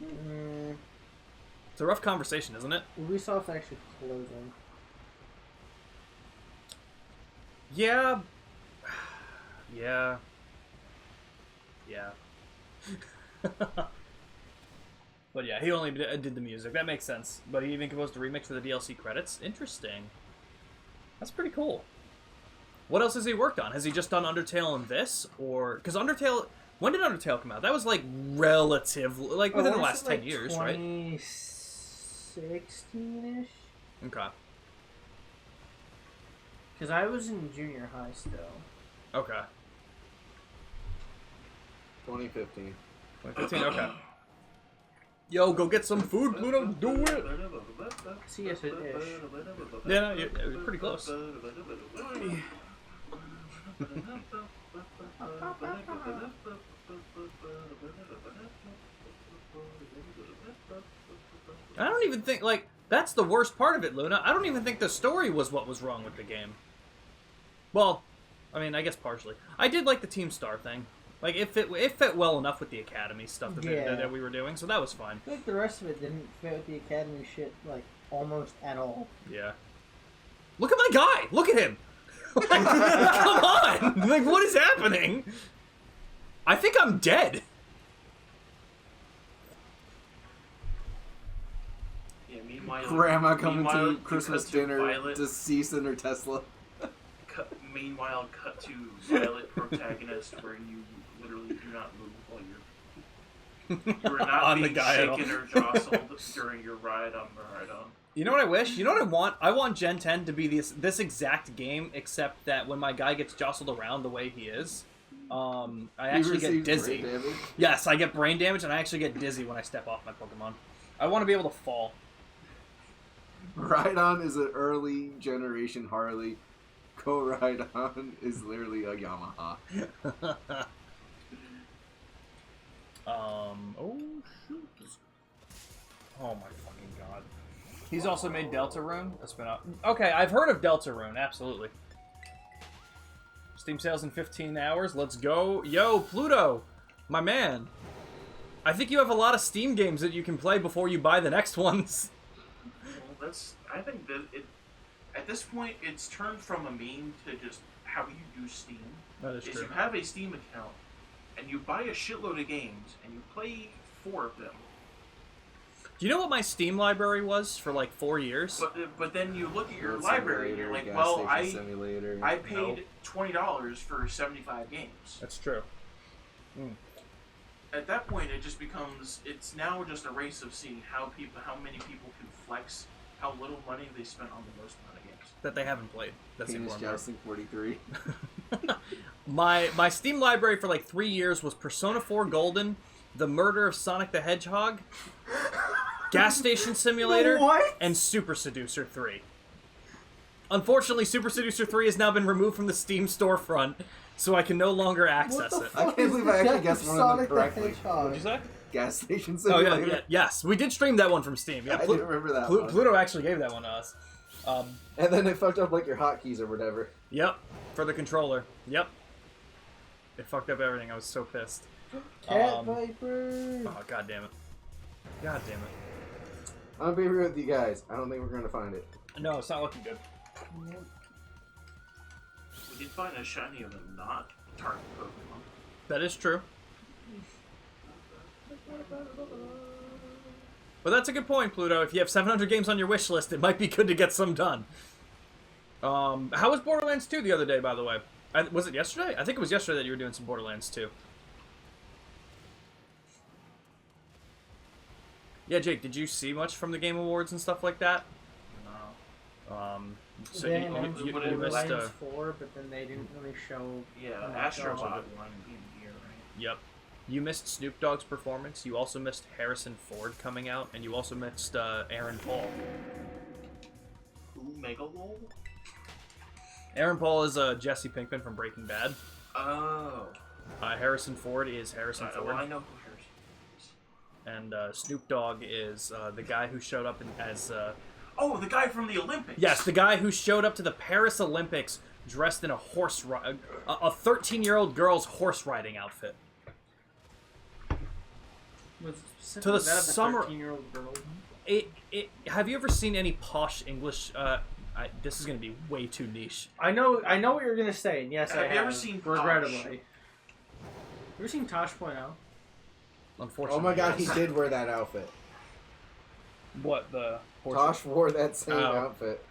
It's a rough conversation, isn't it? Ubisoft's actually closing. Yeah. Yeah. Yeah. But yeah, he only did the music. That makes sense. But he even composed a remix for the DLC credits. Interesting. That's pretty cool. What else has he worked on? Has he just done Undertale and this? Or... Because Undertale... When did Undertale come out? That was, like, relative... Like, within the last 10 years, right? 2016-ish? Okay. Because I was in junior high still. Okay. 2015. 2015, okay. Yo, go get some food, Pluto. Do it! See, yes, it is. Yeah, no, you're pretty close. I don't even think, like, that's the worst part of it, Luna. I don't even think the story was what was wrong with the game. Well, I mean, I guess partially. I did like the Team Star thing. Like, it fit well enough with the Academy stuff that we were doing, so that was fine. I feel like the rest of it didn't fit with the Academy shit, like, almost at all. Yeah. Look at my guy! Look at him! Come on! Like, what is happening? I think I'm dead. Yeah, meanwhile, Grandma coming meanwhile, to you Christmas cut to dinner, Violet, deceased in her Tesla. meanwhile, cut to Violet protagonist, where you literally do not move while you're not On the being guy at all. shaken or jostled during your ride on the ride on. You know what I wish? You know what I want? I want Gen 10 to be this exact game, except that when my guy gets jostled around the way he is, I actually get dizzy. Yes, I get brain damage, and I actually get dizzy when I step off my Pokemon. I want to be able to fall. Rhydon is an early generation Harley. Co-Rhydon is literally a Yamaha. Oh, shoot. Oh, my fucking God. He's also made Deltarune. That's been up. Okay, I've heard of Deltarune, absolutely. Steam sales in 15 hours. Let's go. Yo, Pluto, my man. I think you have a lot of Steam games that you can play before you buy the next ones. Well, I think that at this point, it's turned from a meme to just how you do Steam. That is true. You have a Steam account, and you buy a shitload of games, and you play 4 of them. Do you know what my Steam library was for like 4 years? But then you look at your Road library, and you're Simulator, like, Gas well, Station Simulator. I paid $20 for 75 games. That's true. At that point, it just becomes, it's now just a race of seeing how many people can flex how little money they spent on the most amount of games. That they haven't played. That's the Penis important Jousting 43. part. My Steam library for like 3 years was Persona 4 Golden, The Murder of Sonic the Hedgehog, Gas Station Simulator, What? and Super Seducer 3. Unfortunately, Super Seducer 3 has now been removed from the Steam storefront, so I can no longer access it. I can't believe I actually guessed one of them correctly. What'd you say? Gas Station Oh, Simulator. yeah, yes. We did stream that one from Steam. Yeah, I didn't remember that one. Pluto actually gave that one to us. And then it fucked up like your hotkeys or whatever. Yep, for the controller. Yep. It fucked up everything. I was so pissed. Cat Viper! Oh, god damn it. God damn it. I'm gonna be real with you guys. I don't think we're gonna find it. No, it's not looking good. We did find a shiny of a not target Pokemon. That is true. But that's a good point, Pluto. If you have 700 games on your wish list, it might be good to get some done. How was Borderlands 2 the other day, by the way? Was it yesterday? I think it was yesterday that you were doing some Borderlands 2. Yeah, Jake, did you see much from the Game Awards and stuff like that? No. So They you announced missed... Borderlands 4, but then they didn't really show... Yeah, much Astrobot of it. won Game of the Year, right? Yep. You missed Snoop Dogg's performance. You also missed Harrison Ford coming out, and you also missed Aaron Paul. Ooh, Megalol? Aaron Paul is Jesse Pinkman from Breaking Bad. Oh. Harrison Ford is Harrison Ford. Well, I know who Harrison is. And Snoop Dogg is the guy who showed up as... Oh, the guy from the Olympics! yes, the guy who showed up to the Paris Olympics dressed in a a 13-year-old girl's horse riding outfit. To the summer... 13-year-old girl. Have you ever seen any posh English... this is going to be way too niche. I know what you're gonna say, and yes, I have. Have you ever seen Tosh? regrettably. You ever seen Tosh.0? Unfortunately. Oh my god, he did wear that outfit. What, the horse? Tosh wore that same Oh. outfit.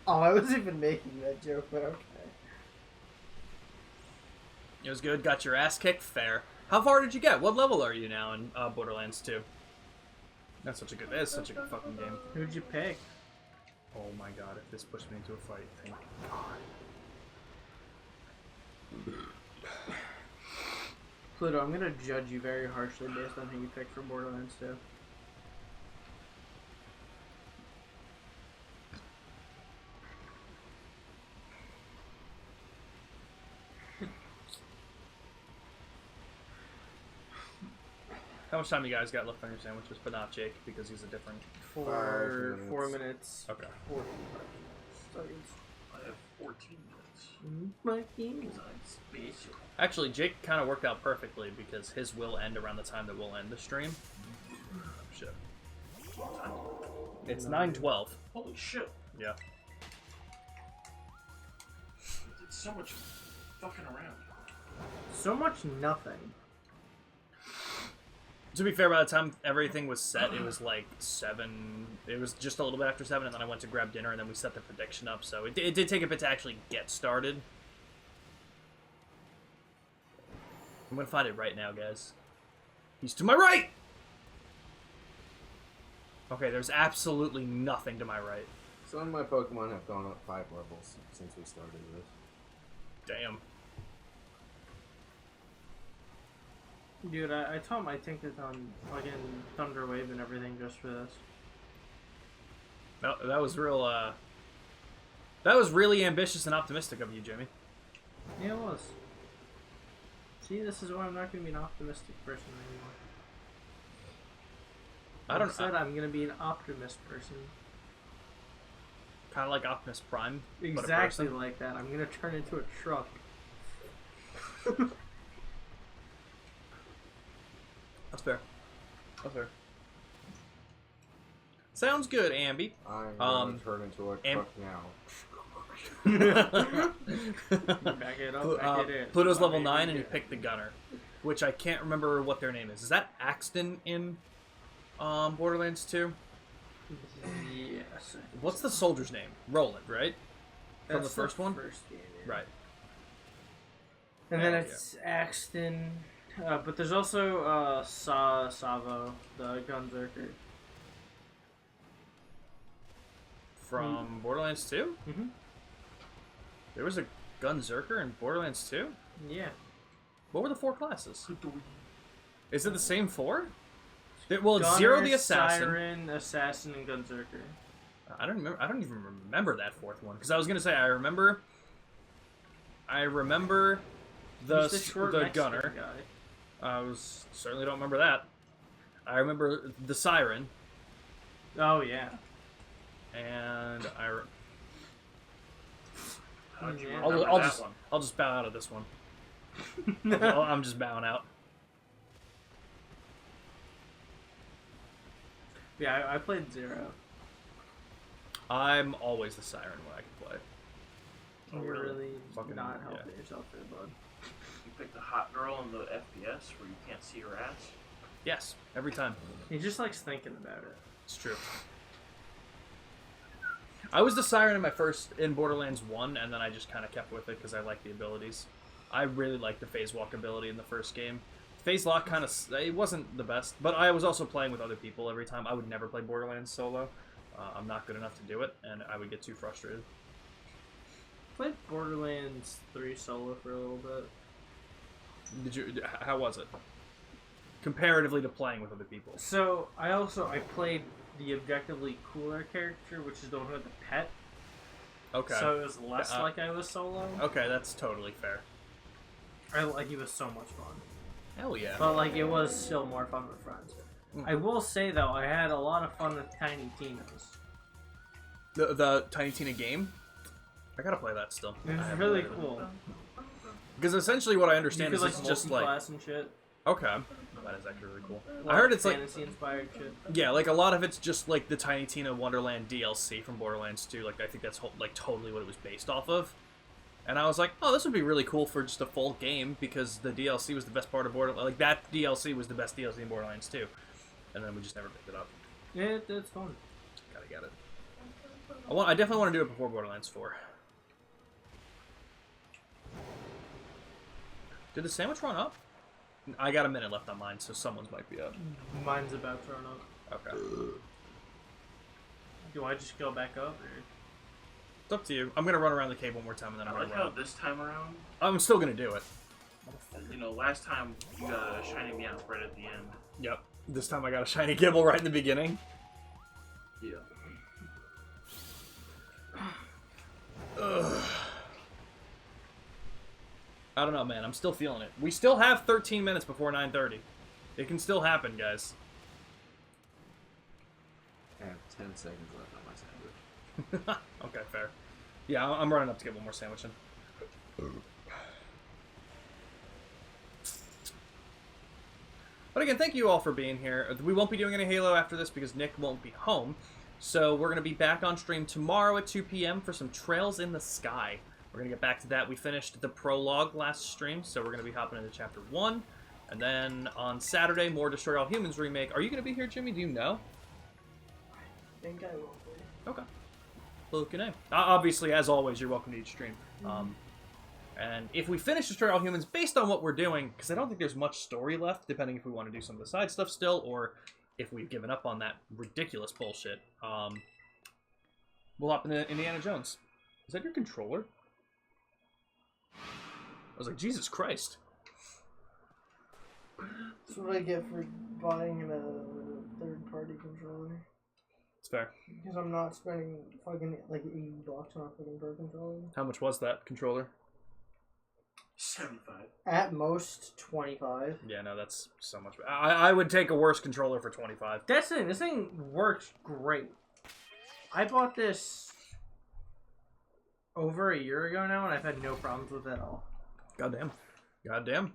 Oh, I wasn't even making that joke, but okay. It was good. Got your ass kicked. Fair. How far did you get? What level are you now in Borderlands 2? That is such a good fucking game. Who'd you pick? Oh my god, if this pushed me into a fight, thank God. Pluto, I'm gonna judge you very harshly based on who you picked for Borderlands 2. How much time you guys got left on your sandwiches? But not Jake, because he's a different... 4 minutes. Okay. 40 seconds. I have 14 minutes. My game. Because I'm special. Actually, Jake kind of worked out perfectly, because his will end around the time that we'll end the stream. Oh, shit. What time? It's 9:12. Holy shit. Yeah. I did so much fucking around. So much nothing. To be fair, by the time everything was set, it was like 7. It was just a little bit after 7, and then I went to grab dinner, and then we set the prediction up. So it did take a bit to actually get started. I'm gonna find it right now, guys. He's to my right! Okay, there's absolutely nothing to my right. Some of my Pokemon have gone up 5 levels since we started this. Damn. Dude, I taught my Tinkaton fucking Thunder Wave and everything just for this. No, that was real, that was really ambitious and optimistic of you, Jimmy. Yeah, it was. See, this is why I'm not going to be an optimistic person anymore. Instead, I'm going to be an optimist person. Kind of like Optimus Prime. but a Exactly person. like that. I'm going to turn into a truck. That's fair. That's fair. Sounds good, Ambi. I'm going to turn into a truck now. Back it up, back it in. Pluto's level Back 9, it and you in. pick the Gunner, which I can't remember what their name is. Is that Axton in Borderlands 2? Yes. What's the soldier's name? Roland, right? From That's the first one? First game, yeah. Right. And then Yeah, it's Axton. But there's also Savo, the Gunzerker. From Borderlands 2? Mm-hmm. There was a Gunzerker in Borderlands 2? Yeah. What were the 4 classes? Is it the same 4? Well, it's Gunner, Zero the Assassin. Siren, Assassin, and Gunzerker. I don't remember. I don't even remember that 4th one, because I was gonna say I remember the Who's short the Mexican Gunner. guy? I certainly don't remember that. I remember the Siren, Oh yeah. and How'd you Yeah. remember I'll that just one? I'll just bow out of this one. I'm just bowing out. Yeah, I played Zero. I'm always the Siren when I can play. Oh, You're really? really Fucking- not yeah. helping yourself there, bud. You picked the hot girl in the FPS where you can't see her ass. Yes, every time. He just likes thinking about it. It's true. I was the Siren in Borderlands 1, and then I just kind of kept with it because I like the abilities. I really liked the phase walk ability in the first game. Phase lock kind of, it wasn't the best, but I was also playing with other people every time. I would never play Borderlands solo. I'm not good enough to do it, and I would get too frustrated. Played Borderlands 3 solo for a little bit. How was it? Comparatively to playing with other people. So I played the objectively cooler character, which is the one with the pet. Okay. So it was less like I was solo. Okay, that's totally fair. He was so much fun. Hell yeah. But like it was still more fun with friends. I will say though, I had a lot of fun with Tiny Tina's. The Tiny Tina game? I gotta play that still. It I was haven't really played it. cool. Because essentially what I You understand could is like it's just like... multi-class and shit. Okay. That is actually really cool. Like I heard it's like... fantasy inspired shit. Yeah, like a lot of it's just like the Tiny Tina Wonderland DLC from Borderlands 2. Like I think that's like totally what it was based off of. And I was like, oh, this would be really cool for just a full game because the DLC was the best part of Borderlands. Like that DLC was the best DLC in Borderlands 2. And then we just never picked it up. Yeah, it's fun. Gotta get it. I definitely want to do it before Borderlands 4. Did the sandwich run up? I got a minute left on mine, so someone's might be up. Mine's about to run up. Okay. Do I just go back up or? It's up to you. I'm gonna run around the cave one more time and then I'm I gonna like run how up. this time around, I'm still gonna do it. you know, last time you got a shiny Meowth right at the end. Yep. This time I got a shiny Gibble right in the beginning. Yeah. Ugh. I don't know, man. I'm still feeling it. We still have 13 minutes before 9:30. It can still happen, guys. I have 10 seconds left on my sandwich. Okay, fair. Yeah, I'm running up to get one more sandwich in. But again, thank you all for being here. We won't be doing any Halo after this because Nick won't be home. So we're going to be back on stream tomorrow at 2 p.m. for some Trails in the Sky. We're going to get back to that. We finished the prologue last stream, so we're going to be hopping into Chapter 1. And then on Saturday, more Destroy All Humans remake. Are you going to be here, Jimmy? Do you know? I think I will be. Okay. Well, good name. Obviously, as always, you're welcome to each stream. And if we finish Destroy All Humans, based on what we're doing, because I don't think there's much story left, depending if we want to do some of the side stuff still, or if we've given up on that ridiculous bullshit, we'll hop into Indiana Jones. Is that your controller? I was like, Jesus Christ. That's what I get for buying a third-party controller. It's fair. Because I'm not spending fucking like $80 on a fucking Pro controller. How much was that controller? 75. At most 25. Yeah, no, that's so much. I would take a worse controller for 25. That's the thing. This thing works great. I bought this over a year ago now, and I've had no problems with it at all. Goddamn. Goddamn.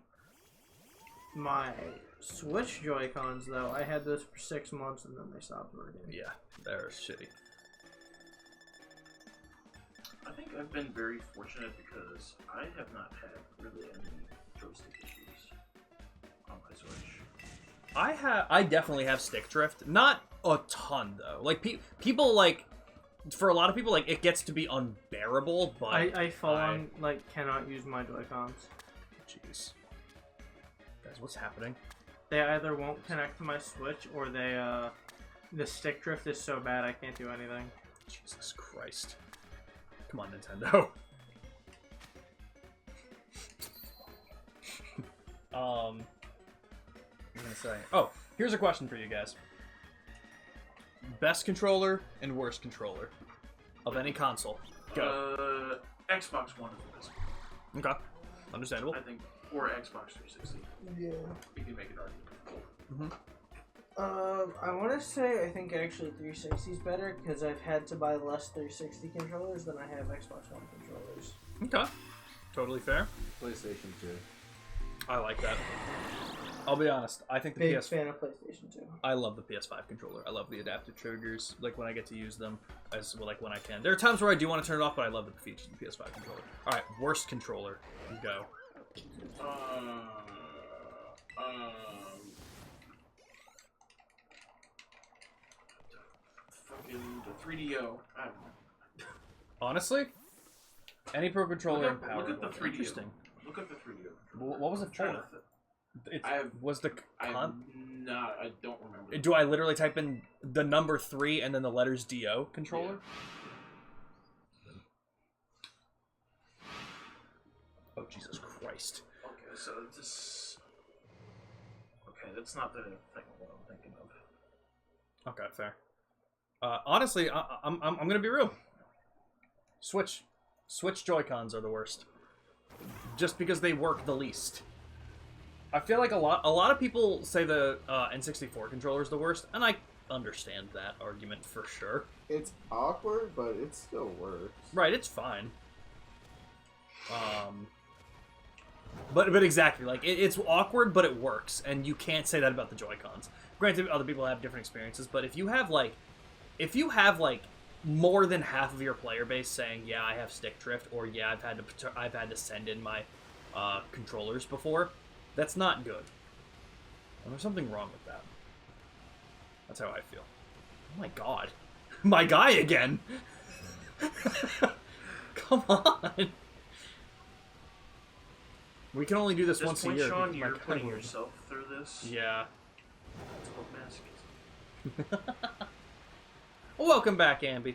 My Switch Joy-Cons, though, I had those for 6 months, and then they stopped working. Yeah, they're shitty. I think I've been very fortunate because I have not had really any joystick issues on my Switch. I definitely have stick drift. Not a ton though. Like people like, for a lot of people, like it gets to be unbearable. But I full on like cannot use my Joy-Cons. Jeez, guys, what's happening? They either won't connect to my Switch or they the stick drift is so bad I can't do anything. Jesus Christ. Come on, Nintendo. I'm gonna say. Oh, here's a question for you guys. Best controller and worst controller of any console. Go. Xbox One is the best. Okay, understandable. I think, or Xbox 360. Yeah. You can make an argument. I want to say I think actually 360 is better because I've had to buy less 360 controllers than I have Xbox One controllers. Okay, totally fair. PlayStation 2. I like that. I'll be honest. I think the Big fan of PlayStation 2. I love the PS5 controller. I love the adaptive triggers. Like when I get to use them, as well, like when I can. There are times where I do want to turn it off, but I love the features of the PS5 controller. All right, worst controller. Go. Fucking the 3DO. I don't know. Honestly, any Pro controller in power. Look at the 3DO. Interesting. Look at the 3DO. What was it for? It was the I don't remember. Do I literally type in the number 3 and then the letters DO controller? Yeah. Oh, Jesus Christ. Okay, so this... Okay, that's not the thing what I'm thinking of. Okay, fair. Honestly, I'm gonna be real. Switch Joy-Cons are the worst. Just because they work the least. I feel like a lot of people say the N64 controller is the worst, and I understand that argument for sure. It's awkward, but it still works. Right, it's fine. But exactly, like it's awkward, but it works, and you can't say that about the Joy-Cons. Granted, other people have different experiences, but if you have like more than half of your player base saying, "Yeah, I have stick drift," or "Yeah, I've had to send in my controllers before," that's not good. And there's something wrong with that. That's how I feel. Oh my god, my guy again! Come on. We can only do this once a year. Sean, you're putting yourself through this. Yeah. It's called masochism. Well, welcome back, Ambi.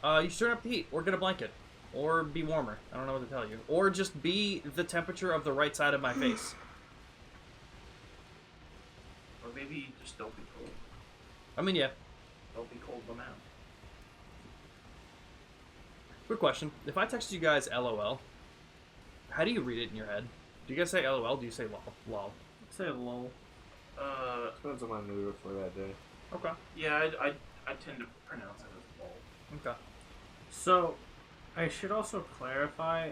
You should turn up the heat, or get a blanket, or be warmer. I don't know what to tell you. Or just be the temperature of the right side of my face. Or maybe just don't be cold. I mean, yeah. Don't be cold them out. Quick question. If I text you guys LOL, how do you read it in your head? Do you guys say LOL? Do you say lol? Lol. Say lol. Depends on my mood for that day. Okay. Yeah, I tend to pronounce it as ball. Okay. So, I should also clarify,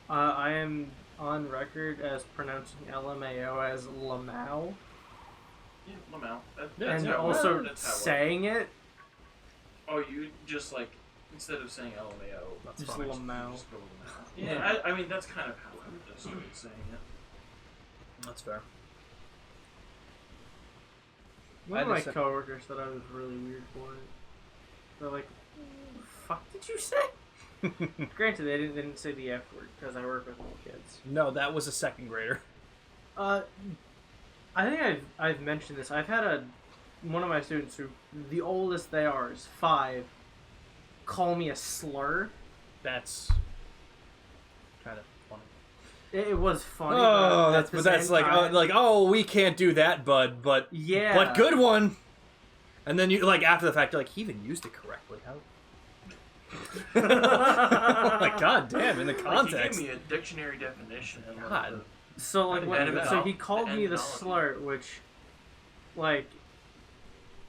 I am on record as pronouncing LMAO as Lamau, Yeah, Lamau. Yeah, and how it also that's how it saying it. Oh, you just like instead of saying LMAO, That's Just fine. Lamau. you just go Lamau. Yeah, I mean that's kind of how I started saying it. That's fair. One of I my just said- coworkers thought I was really weird for it. They're like, "Fuck, did you say?" Granted, they didn't say the F word because I work with little kids. No, that was a second grader. I think I've mentioned this. I've had one of my students who the oldest they are is 5. Call me a slur. That's kind of funny. It was funny. Oh, but that's like, oh, we can't do that, bud. But yeah, but good one. And then you like after the fact, you're like, he even used it correctly. How? Like, god damn, in the Like, context. he gave me a dictionary definition. And like, God. So like, The so he called me the etymology. slur, which, like,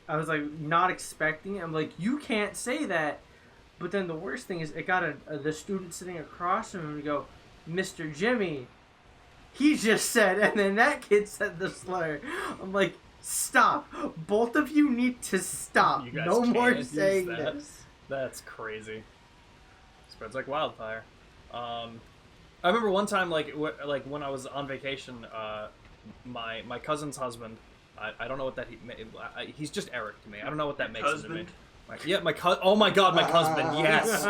I was like not expecting it. I'm like, you can't say that. But then the worst thing is, it got the student sitting across from him to go, Mr. Jimmy. He just said, and then that kid said the slur. I'm like, stop. Both of you need to stop. You guys No more can't use saying that. this. That's crazy. Spreads like wildfire. I remember one time, like when I was on vacation, my cousin's husband. I don't know what that he's just Eric to me. I don't know what that makes him to me. Husband? Oh my god, my husband. Yes,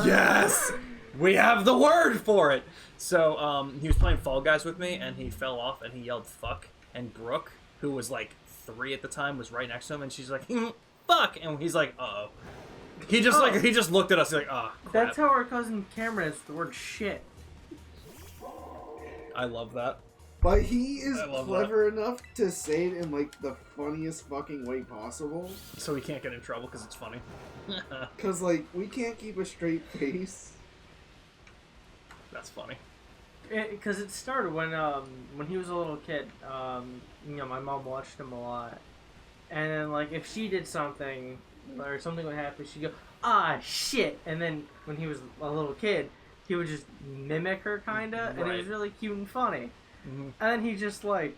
yes. We have the word for it. So he was playing Fall Guys with me, and he fell off, and he yelled "fuck." And Brooke, who was like 3 at the time, was right next to him, and she's like, "Fuck," and he's like, "Uh oh." He just looked at us like, "Ah, oh, crap." That's how our cousin Cameron is with the word shit. I love that. But he is I love clever enough to say it in like the funniest fucking way possible. So he can't get in trouble because it's funny. Cause like we can't keep a straight face. That's funny. Because it started when he was a little kid. You know, my mom watched him a lot, and then like if she did something or something would happen, she'd go, "Ah, shit!" And then when he was a little kid, he would just mimic her kinda, and it Right. was really cute and funny. Mm-hmm. And then he just like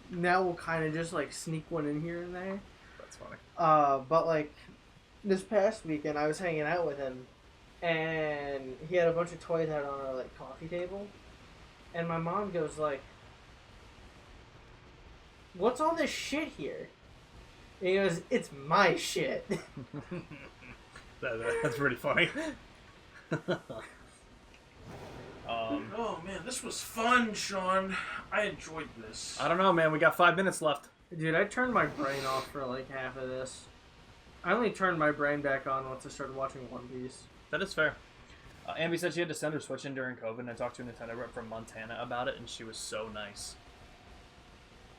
now will kind of just like sneak one in here and there. That's funny. But like this past weekend, I was hanging out with him, and he had a bunch of toys out on our like coffee table, and my mom goes like, "What's all this shit here?" And he goes, "It's my shit." That's pretty funny. Oh man, this was fun, Sean. I enjoyed this. I don't know, man. We got 5 minutes left. Dude, I turned my brain off for like half of this. I only turned my brain back on once I started watching One Piece. That is fair. Ambi said she had to send her Switch in during COVID, and I talked to a Nintendo rep from Montana about it, and she was so nice.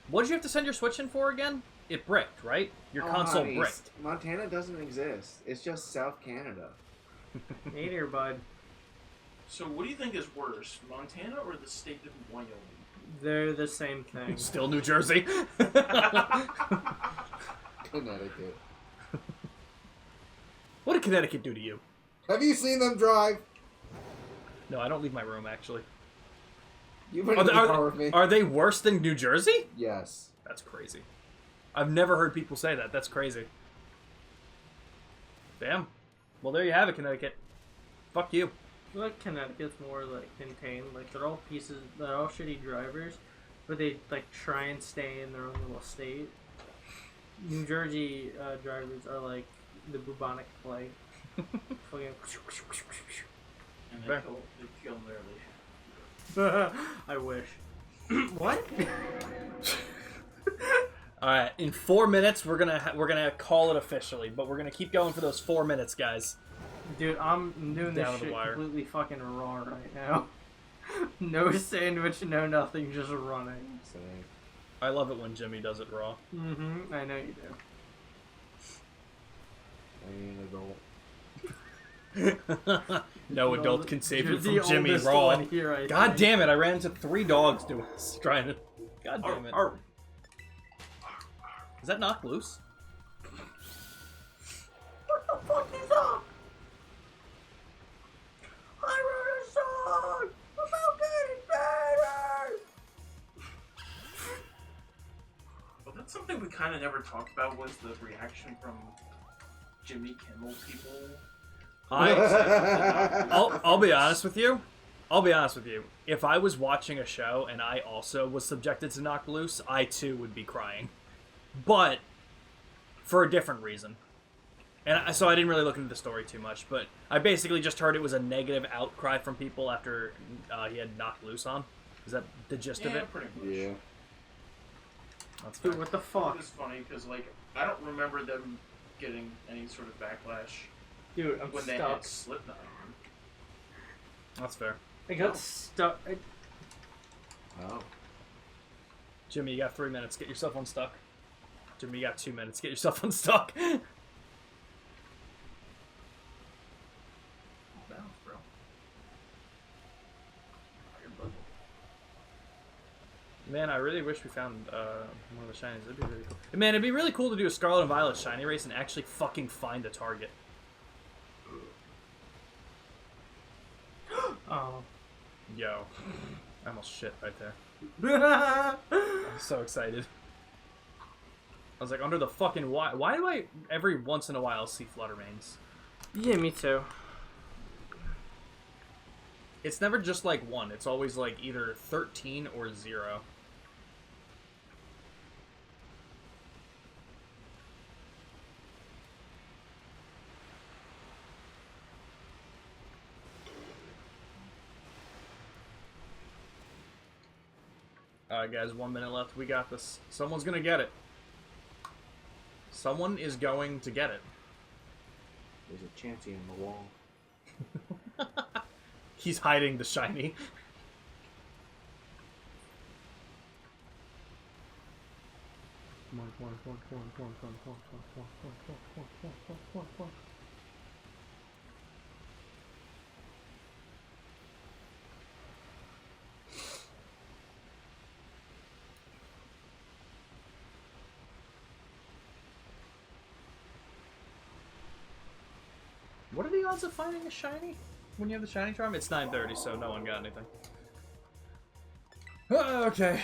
What did you have to send your Switch in for again? It bricked, right? Your console Honey, bricked. Montana doesn't exist. It's just South Canada. Hey there, bud. So, what do you think is worse, Montana or the state of Wyoming? They're the same thing. Still New Jersey. Connecticut. What did Connecticut do to you? Have you seen them drive? No, I don't leave my room, actually. You've been in the car with me. Are they worse than New Jersey? Yes. That's crazy. I've never heard people say that. That's crazy. Damn. Well, there you have it, Connecticut. Fuck you. I feel like Connecticut's more like contained. Like they're all shitty drivers, but they like try and stay in their own little state. New Jersey drivers are like the bubonic plague. Fucking. And Fair. they kill them early. I wish. What? All right, in 4 minutes we're gonna call it officially, but we're gonna keep going for those 4 minutes, guys. Dude, I'm doing Down this the shit wire. completely fucking raw right now. No sandwich, no nothing, just running. Same. I love it when Jimmy does it raw. Mm-hmm. I know you do. I mean, adult. No adult can save You're you from the Jimmy oldest raw. one here, I God think. damn it! I ran into 3 dogs doing this, trying to. God damn it! Arr, Is that knocked loose? What the fuck is up? I wrote a song about getting better. Well, that's something we kind of never talked about was the reaction from Jimmy Kimmel people. I'll be honest with you. I'll be honest with you. If I was watching a show and I also was subjected to knock loose, I too would be crying. But for a different reason. And so I didn't really look into the story too much, but I basically just heard it was a negative outcry from people after he had knocked loose on. Is that the gist of it? Pretty much. Yeah. That's fair. Dude, what the It fuck? was funny because, like, I don't remember them getting any sort of backlash Dude, I'm when they stuck. had Slipknot on. That's fair. I got stuck. Oh. Jimmy, you got 3 minutes. Get yourself unstuck. Jimmy, you got 2 minutes. Get yourself unstuck. Balance, bro. Iron Bundle. Man, I really wish we found one of the shinies. That'd be really cool. Man, it'd be really cool to do a Scarlet and Violet shiny race and actually fucking find a target. Oh. Yo. I almost shit right there. I'm so excited. I was like, under the fucking why do I every once in a while see Fluttermanes? Yeah, me too. It's never just like one. It's always like either 13 or 0. Alright guys, 1 minute left. We got this. Someone's gonna get it. Someone is going to get it. There's a Chansey in the wall. He's hiding the shiny. What are the odds of finding a shiny when you have the shiny charm? It's 9:30, so no one got anything. Okay.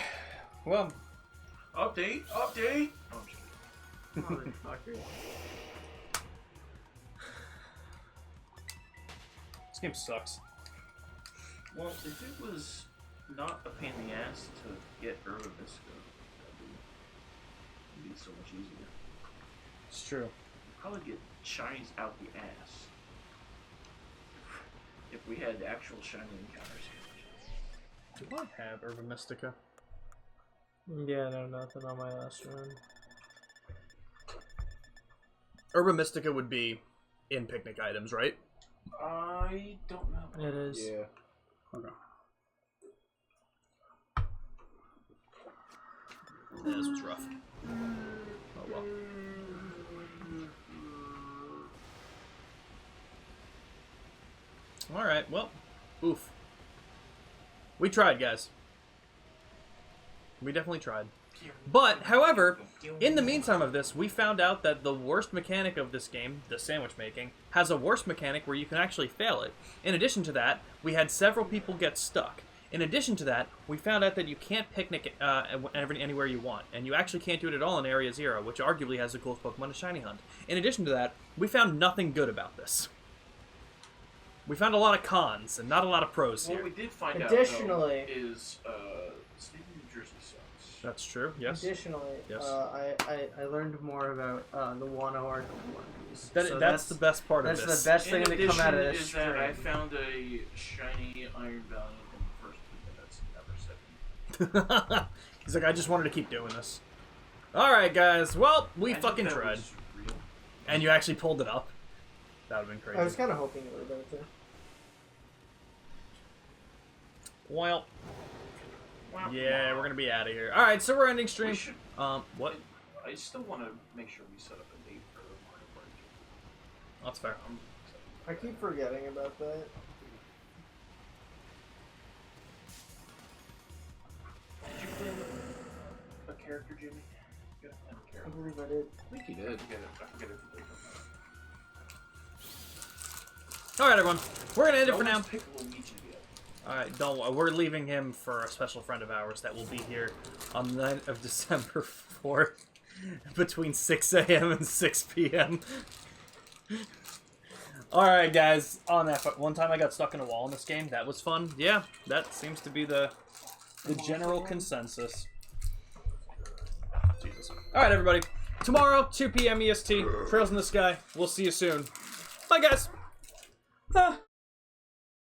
Well, Update! Update! Oh, I'm just Motherfucker. this game sucks. Well, if it was not a pain in the ass to get Herba Visca, it'd be so much easier. It's true. You'd probably get shinies out the ass. If we had actual shiny encounters. Do I have Herba Mystica? Yeah, no, nothing on my last run. Herba Mystica would be in picnic items, right? I don't know. It is. Yeah. Okay. Yeah, this was rough. Oh well. Alright, well, oof. We tried, guys. We definitely tried. But, however, in the meantime of this, we found out that the worst mechanic of this game, the sandwich making, has a worse mechanic where you can actually fail it. In addition to that, we had several people get stuck. In addition to that, we found out that you can't picnic anywhere you want, and you actually can't do it at all in Area 0, which arguably has the coolest Pokemon to Shiny Hunt. In addition to that, we found nothing good about this. We found a lot of cons and not a lot of pros What here. we did find Additionally- out, though, is State of New Jersey sucks. That's true, yes. Additionally, Yes. I learned more about the Wano Arc ones. That's the best part of That's this. the best In thing to come out of addition this is that I stream. found a shiny Iron Valiant in the first 2 minutes, never second. He's like, I just wanted to keep doing this. Alright, guys. Well, we I think fucking that tried. was real. And you actually pulled it up. That would have been crazy. I was kind of hoping you were about to. Well, Wow. yeah, we're gonna be out of here. Alright, so we're ending stream. We should, What? I still want to make sure we set up a date for Mario Party. That's fair. I'm I keep forgetting about that. Did you play a character, Jimmy? You gotta play a character. believe I did. I think you did. I forget if you did. All right, everyone. We're gonna end it for now. Piccolo Luigi yet. All right, don't worry. We're leaving him for a special friend of ours that will be here on the night of December 4th between 6 a.m. and 6 p.m. All right, guys. On that, one time I got stuck in a wall in this game. That was fun. Yeah, that seems to be the general consensus. Jesus. All right, everybody. Tomorrow, 2 p.m. EST. Trails in the sky. We'll see you soon. Bye, guys. Ah.